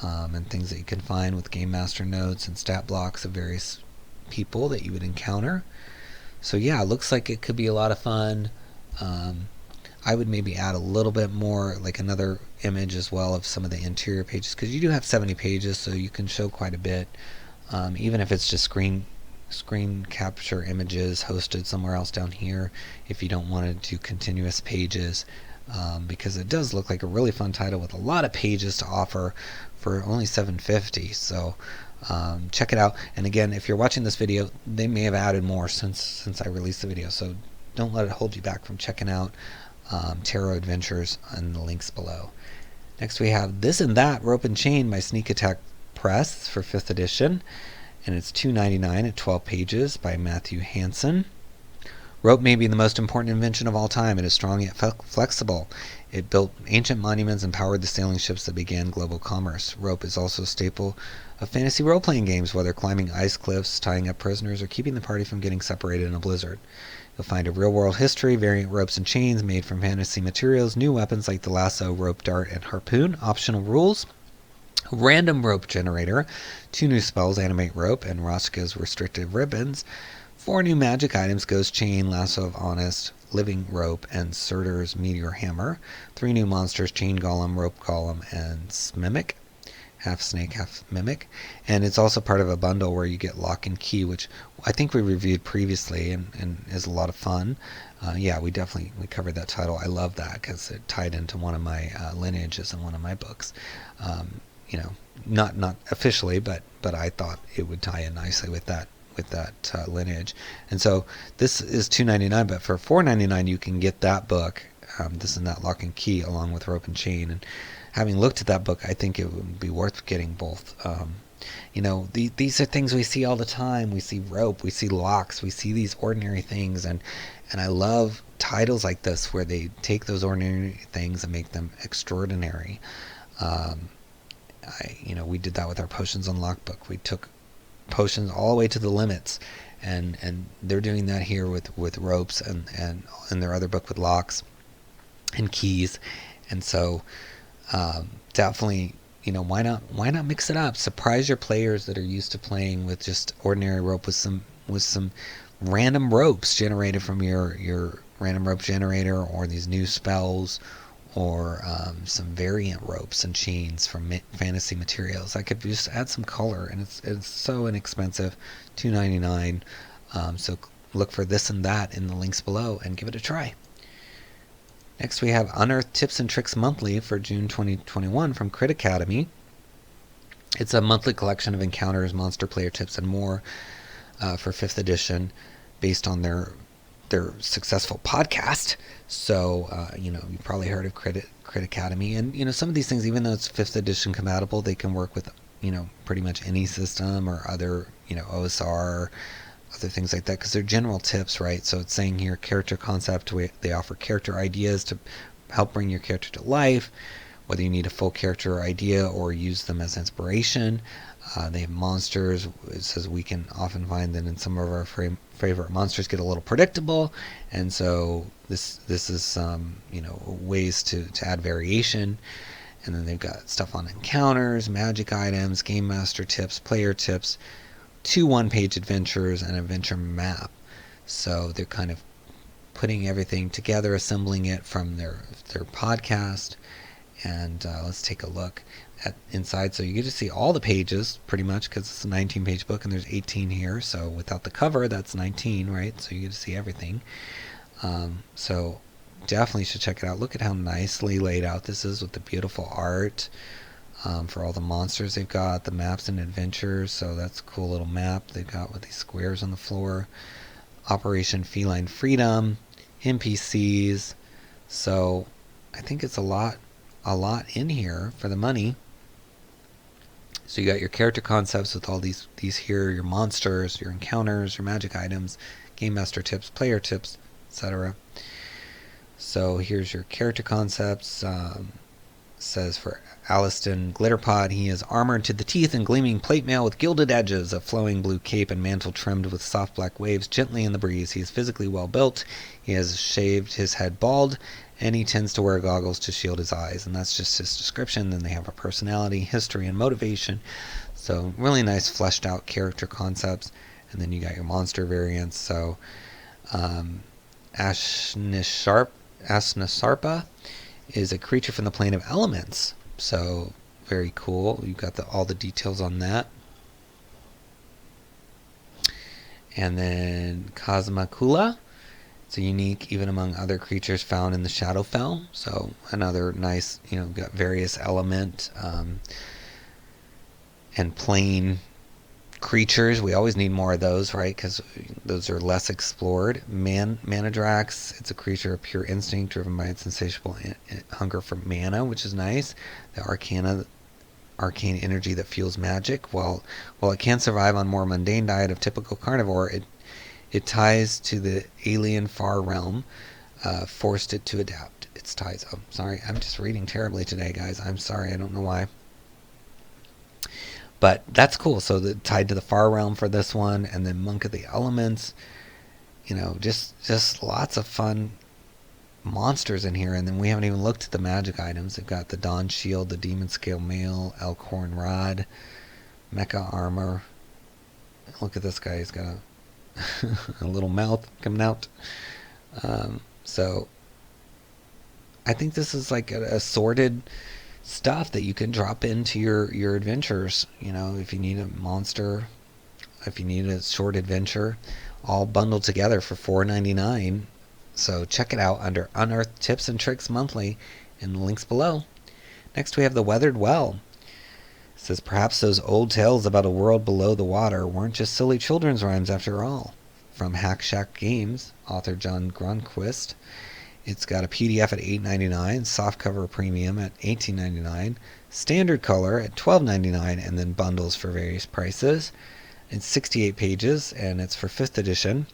and things that you can find with Game Master notes and stat blocks of various people that you would encounter. So yeah, it looks like it could be a lot of fun. I would maybe add a little bit more, like another image as well of some of the interior pages, because you do have 70 pages, so you can show quite a bit, even if it's just screen capture images hosted somewhere else down here, if you don't want to do continuous pages, because it does look like a really fun title with a lot of pages to offer for only $7.50. So check it out. And again, if you're watching this video, they may have added more since I released the video, so don't let it hold you back from checking out Tarot Adventures and the links below. Next we have This and That Rope and Chain by Sneak Attack Press for 5th edition, and it's $2.99 at 12 pages by Matthew Hansen. Rope may be the most important invention of all time. It is strong yet flexible. It built ancient monuments and powered the sailing ships that began global commerce. Rope is also a staple of fantasy role-playing games, whether climbing ice cliffs, tying up prisoners, or keeping the party from getting separated in a blizzard. You'll find a real-world history, variant ropes and chains made from fantasy materials, new weapons like the lasso, rope, dart, and harpoon, optional rules, random rope generator, 2 new spells, animate rope, and Roshka's restrictive ribbons, 4 new magic items, ghost chain, lasso of honest, living rope, and Surtur's meteor hammer, 3 new monsters, chain golem, rope golem, and mimic, half snake, half mimic. And it's also part of a bundle where you get lock and key, which I think we reviewed previously and is a lot of fun. Yeah, we covered that title. I love that because it tied into one of my lineages in one of my books. You know, not officially, but I thought it would tie in nicely with that lineage. And so this is $2.99, but for $4.99 you can get that book, This and That Lock and Key, along with Rope and Chain. And having looked at that book, I think it would be worth getting both. You know, these are things we see all the time. We see rope, we see locks, we see these ordinary things, and I love titles like this where they take those ordinary things and make them extraordinary. We did that with our Potions Unlocked book. We took potions all the way to the limits, and they're doing that here with ropes and in their other book with locks and keys. And so definitely, why not mix it up? Surprise your players that are used to playing with just ordinary rope with some random ropes generated from your random rope generator, or these new spells, or some variant ropes and chains from fantasy materials. I could just add some color, and it's so inexpensive, $2.99. So look for This and That in the links below and give it a try. Next we have Unearthed Tips and Tricks Monthly for June 2021 from Crit Academy. It's a monthly collection of encounters, monster player tips, and more for 5th edition, based on their successful podcast. So you've probably heard of Crit Academy, and some of these things, even though it's 5th edition compatible, they can work with pretty much any system or other OSR, other things like that, because they're general tips, right? So it's saying here, character concept, they offer character ideas to help bring your character to life, whether you need a full character idea or use them as inspiration. They have monsters. It says we can often find that in some of our favorite monsters get a little predictable, and so this is ways to add variation. And then they've got stuff on encounters, magic items, game master tips, player tips, 2 one-page adventures, and adventure map. So they're kind of putting everything together, assembling it from their podcast. And let's take a look at inside. So you get to see all the pages pretty much, because it's a 19-page book, and there's 18 here. So without the cover, that's 19, right? So you get to see everything. So definitely should check it out. Look at how nicely laid out this is with the beautiful art. For all the monsters they've got, the maps and adventures. So that's a cool little map they've got with these squares on the floor. Operation Feline Freedom, NPCs. So I think it's a lot in here for the money. So you got your character concepts with all these here, your monsters, your encounters, your magic items, game master tips, player tips, etc. So here's your character concepts. Says for Aliston Glitterpod, he is armored to the teeth in gleaming plate mail with gilded edges, a flowing blue cape and mantle trimmed with soft black waves gently in the breeze. He is physically well built. He has shaved his head bald, and he tends to wear goggles to shield his eyes. And that's just his description. Then they have a personality, history, and motivation. So really nice fleshed out character concepts. And then you got your monster variants. So Ashnasarpa is a creature from the plane of elements. So very cool. You've got all the details on that. And then Kazmakula. It's a unique even among other creatures found in the Shadowfell. So another nice, got various element and plane creatures. We always need more of those, right? Because those are less explored. Manadrax, it's a creature of pure instinct driven by its insatiable hunger for mana, which is nice. The arcane energy that fuels magic. While it can survive on more mundane diet of typical carnivore, it ties to the alien far realm, forced it to adapt. Its ties. Oh, sorry, I'm just reading terribly today, guys. I'm sorry, I don't know why. But that's cool. So tied to the far realm for this one, and then Monk of the Elements. Just lots of fun monsters in here. And then we haven't even looked at the magic items. They've got the Dawn Shield, the Demon Scale Mail, Elkhorn Rod, Mecha Armor. Look at this guy. He's got a little mouth coming out. So I think this is like a assorted stuff that you can drop into your adventures. If you need a monster, if you need a short adventure, all bundled together for $4.99. So check it out under Unearthed Tips and Tricks Monthly in the links below. Next we have The Weathered Well. It says, perhaps those old tales about a world below the water weren't just silly children's rhymes after all. From Hack Shack Games, author John Grunquist. It's got a PDF at $8.99, softcover premium at $18.99, standard color at $12.99, and then bundles for various prices. It's 68 pages, and it's for 5th edition.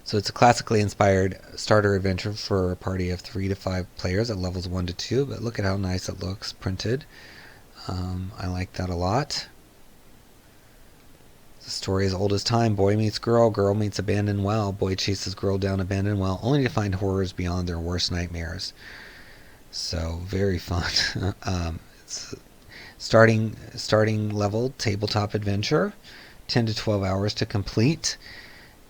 So it's a classically inspired starter adventure for a party of 3 to 5 players at levels 1 to 2, but look at how nice it looks printed. I like that a lot. The story is old as time. Boy meets girl, girl meets abandoned well. Boy chases girl down abandoned well, only to find horrors beyond their worst nightmares. So very fun. It's starting level tabletop adventure, 10 to 12 hours to complete.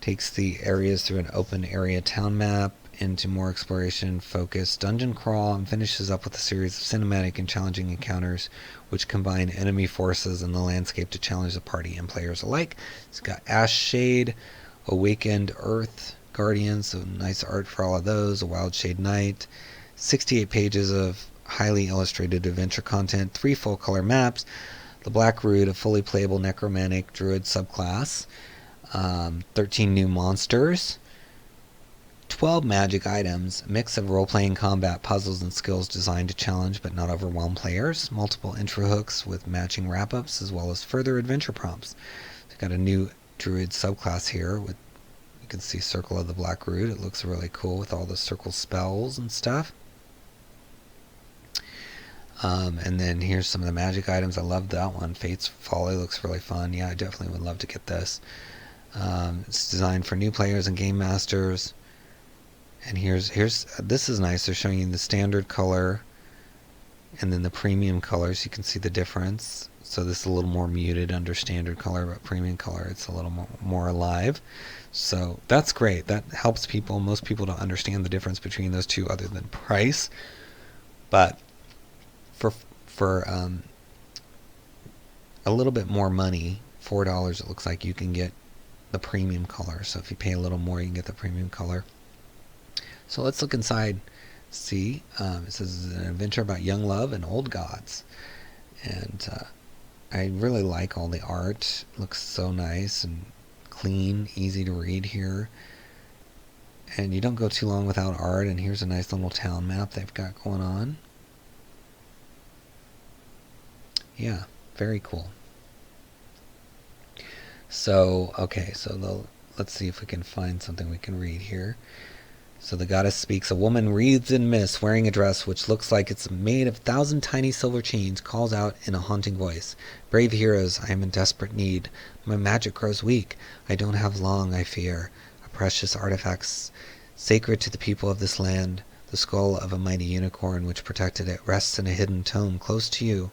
Takes the areas through an open area town map into more exploration focused dungeon crawl, and finishes up with a series of cinematic and challenging encounters which combine enemy forces and the landscape to challenge the party and players alike. It's got Ash Shade, Awakened Earth Guardians, so nice art for all of those, a Wild Shade Knight, 68 pages of highly illustrated adventure content, 3 full color maps, the Black Root, a fully playable necromantic druid subclass, 13 new monsters, 12 magic items, a mix of role-playing combat, puzzles, and skills designed to challenge but not overwhelm players, multiple intro hooks with matching wrap-ups, as well as further adventure prompts. We've got a new druid subclass here with, you can see Circle of the Black Root. It looks really cool with all the circle spells and stuff. And then here's some of the magic items. I love that one. Fate's Folly looks really fun. Yeah, I definitely would love to get this. It's designed for new players and game masters. And here's this is nice. They're showing you the standard color and then the premium color, so you can see the difference. So this is a little more muted under standard color, but premium color it's a little more alive. So that's great. That helps people. Most people don't understand the difference between those two other than price. But for a little bit more money, $4, it looks like you can get the premium color. So if you pay a little more, you can get the premium color. So let's look inside. See, it says it's an adventure about young love and old gods. And I really like all the art. It looks so nice and clean, easy to read here. And you don't go too long without art, and here's a nice little town map they've got going on. Yeah, very cool. So, okay, so let's see if we can find something we can read here. So the goddess speaks. A woman wreathed in mist, wearing a dress which looks like it's made of 1,000 tiny silver chains, calls out in a haunting voice. Brave heroes, I am in desperate need. My magic grows weak. I don't have long, I fear. A precious artifact sacred to the people of this land. The skull of a mighty unicorn which protected it rests in a hidden tomb close to you.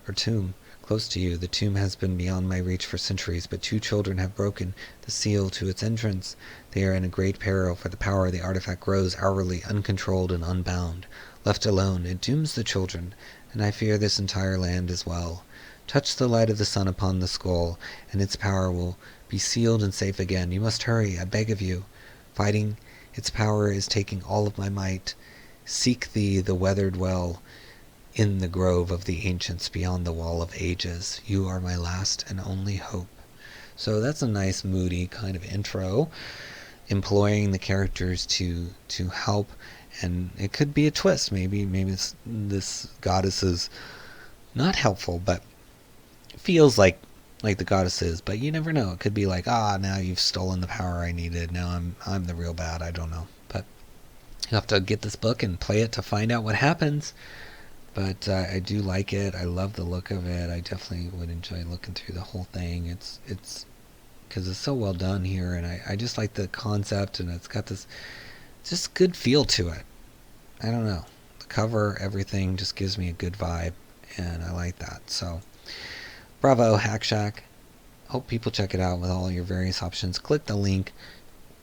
The tomb has been beyond my reach for centuries, but 2 children have broken the seal to its entrance. They are in a great peril, for the power of the artifact grows hourly, uncontrolled and unbound. Left alone, it dooms the children, and I fear this entire land as well. Touch the light of the sun upon the skull, and its power will be sealed and safe again. You must hurry, I beg of you. Fighting its power is taking all of my might. Seek thee the weathered well, in the grove of the ancients beyond the wall of ages. You are my last and only hope. So that's a nice moody kind of intro, imploring the characters to help, and it could be a twist. Maybe this goddess is not helpful, but feels like the goddess is, but you never know. It could be like, now you've stolen the power I needed. Now I'm the real bad. I don't know. But you have to get this book and play it to find out what happens. But I do like it. I love the look of it. I definitely would enjoy looking through the whole thing. It's because it's so well done here, and I just like the concept, and it's got this just good feel to it. I don't know. The cover, everything just gives me a good vibe, and I like that. So, bravo, Hack Shack. Hope people check it out with all your various options. Click the link.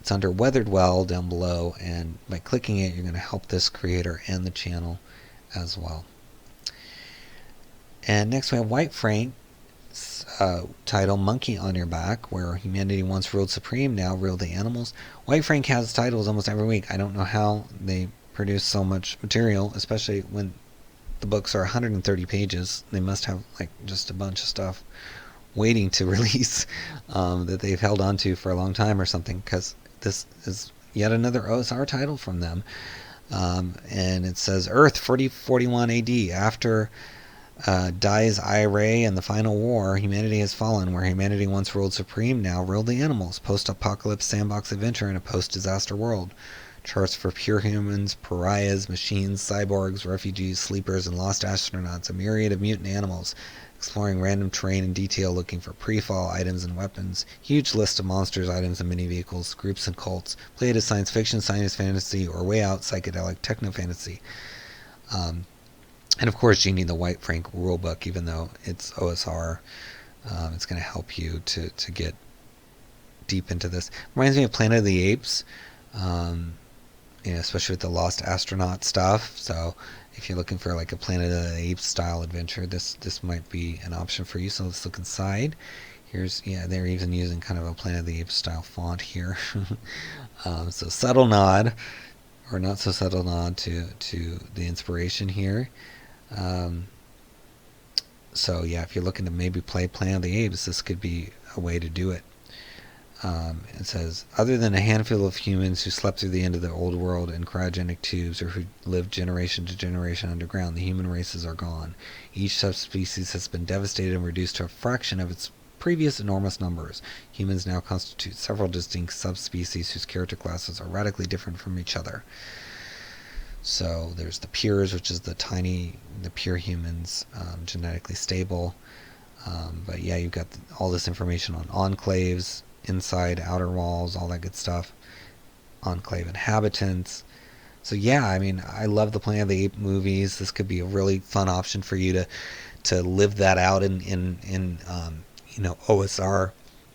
It's under Weathered Well down below, and by clicking it, you're going to help this creator and the channel as well. And next we have White Frank's title, Monkey on Your Back, where humanity once ruled supreme, now rule the animals. White Frank has titles almost every week. I don't know how they produce so much material, especially when the books are 130 pages. They must have just a bunch of stuff waiting to release that they've held on to for a long time or something, because this is yet another OSR title from them. And it says Earth 4041 AD. After 𝙒𝙖𝙪𝙧𝙾 and the final war, humanity has fallen. Where humanity once ruled supreme, now rule the animals. Post-apocalypse sandbox adventure in a post-disaster world. Charts for pure humans, pariahs, machines, cyborgs, refugees, sleepers, and lost astronauts. A myriad of mutant animals. Exploring random terrain in detail, looking for pre-fall items and weapons. Huge list of monsters, items, and mini-vehicles. Groups and cults. Play it as science fiction, science fantasy, or way out psychedelic techno-fantasy. And of course, Genie the White Frank rulebook, even though it's OSR, it's going to help you to get deep into this. Reminds me of Planet of the Apes, especially with the Lost Astronaut stuff. So if you're looking for a Planet of the Apes style adventure, this might be an option for you. So let's look inside. They're even using kind of a Planet of the Apes style font here. So subtle nod, or not so subtle nod to the inspiration here. So yeah, if you're looking to maybe play Planet of the Apes, this could be a way to do it. It says, other than a handful of humans who slept through the end of the old world in cryogenic tubes, or who lived generation to generation underground, the human races are gone. Each subspecies has been devastated and reduced to a fraction of its previous enormous numbers. Humans now constitute several distinct subspecies whose character classes are radically different from each other. So there's the pures, which is the pure humans, genetically stable. But yeah, you've got all this information on enclaves, inside, outer walls, all that good stuff. Enclave inhabitants. So yeah, I love the Planet of the Apes movies. This could be a really fun option for you to live that out in OSR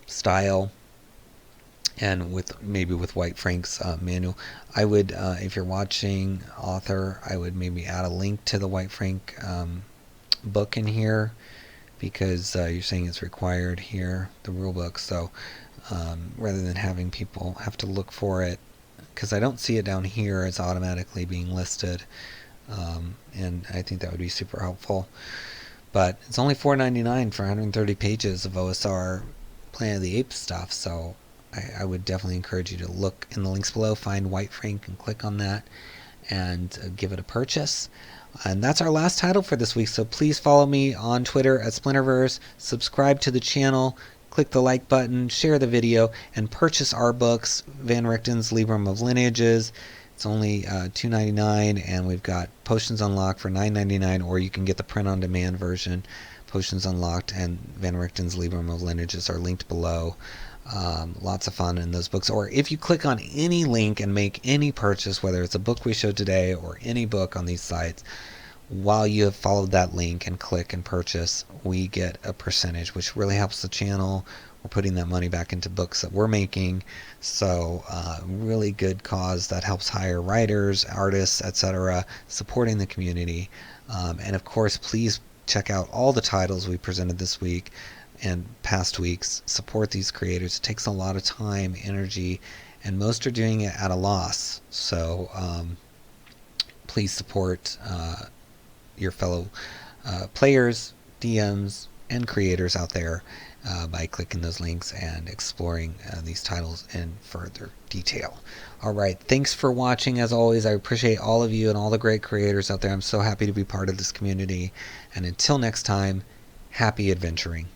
style. And with White Frank's manual, I would, if you're watching author, I would maybe add a link to the White Frank book in here, because you're saying it's required here, the rule book. So rather than having people have to look for it, because I don't see it down here, it's automatically being listed, and I think that would be super helpful. But it's only $4.99 for 130 pages of OSR Planet of the Apes stuff, so I would definitely encourage you to look in the links below, find White Frank, and click on that, and give it a purchase. And that's our last title for this week, so please follow me on Twitter at Splinterverse, subscribe to the channel, click the like button, share the video, and purchase our books, Van Richten's Librum of Lineages. It's only $2.99, and we've got Potions Unlocked for $9.99, or you can get the print-on-demand version. Potions Unlocked and Van Richten's Librum of Lineages are linked below. Lots of fun in those books. Or if you click on any link and make any purchase, whether it's a book we showed today or any book on these sites, while you have followed that link and click and purchase, we get a percentage, which really helps the channel. We're putting that money back into books that we're making. So really good cause that helps hire writers, artists, etc., supporting the community. And of course, please check out all the titles we presented this week and past weeks. Support these creators. It takes a lot of time, energy, and most are doing it at a loss. So please support your fellow players, DMs, and creators out there by clicking those links and exploring these titles in further detail. Alright, thanks for watching. As always, I appreciate all of you and all the great creators out there. I'm so happy to be part of this community. And until next time, happy adventuring.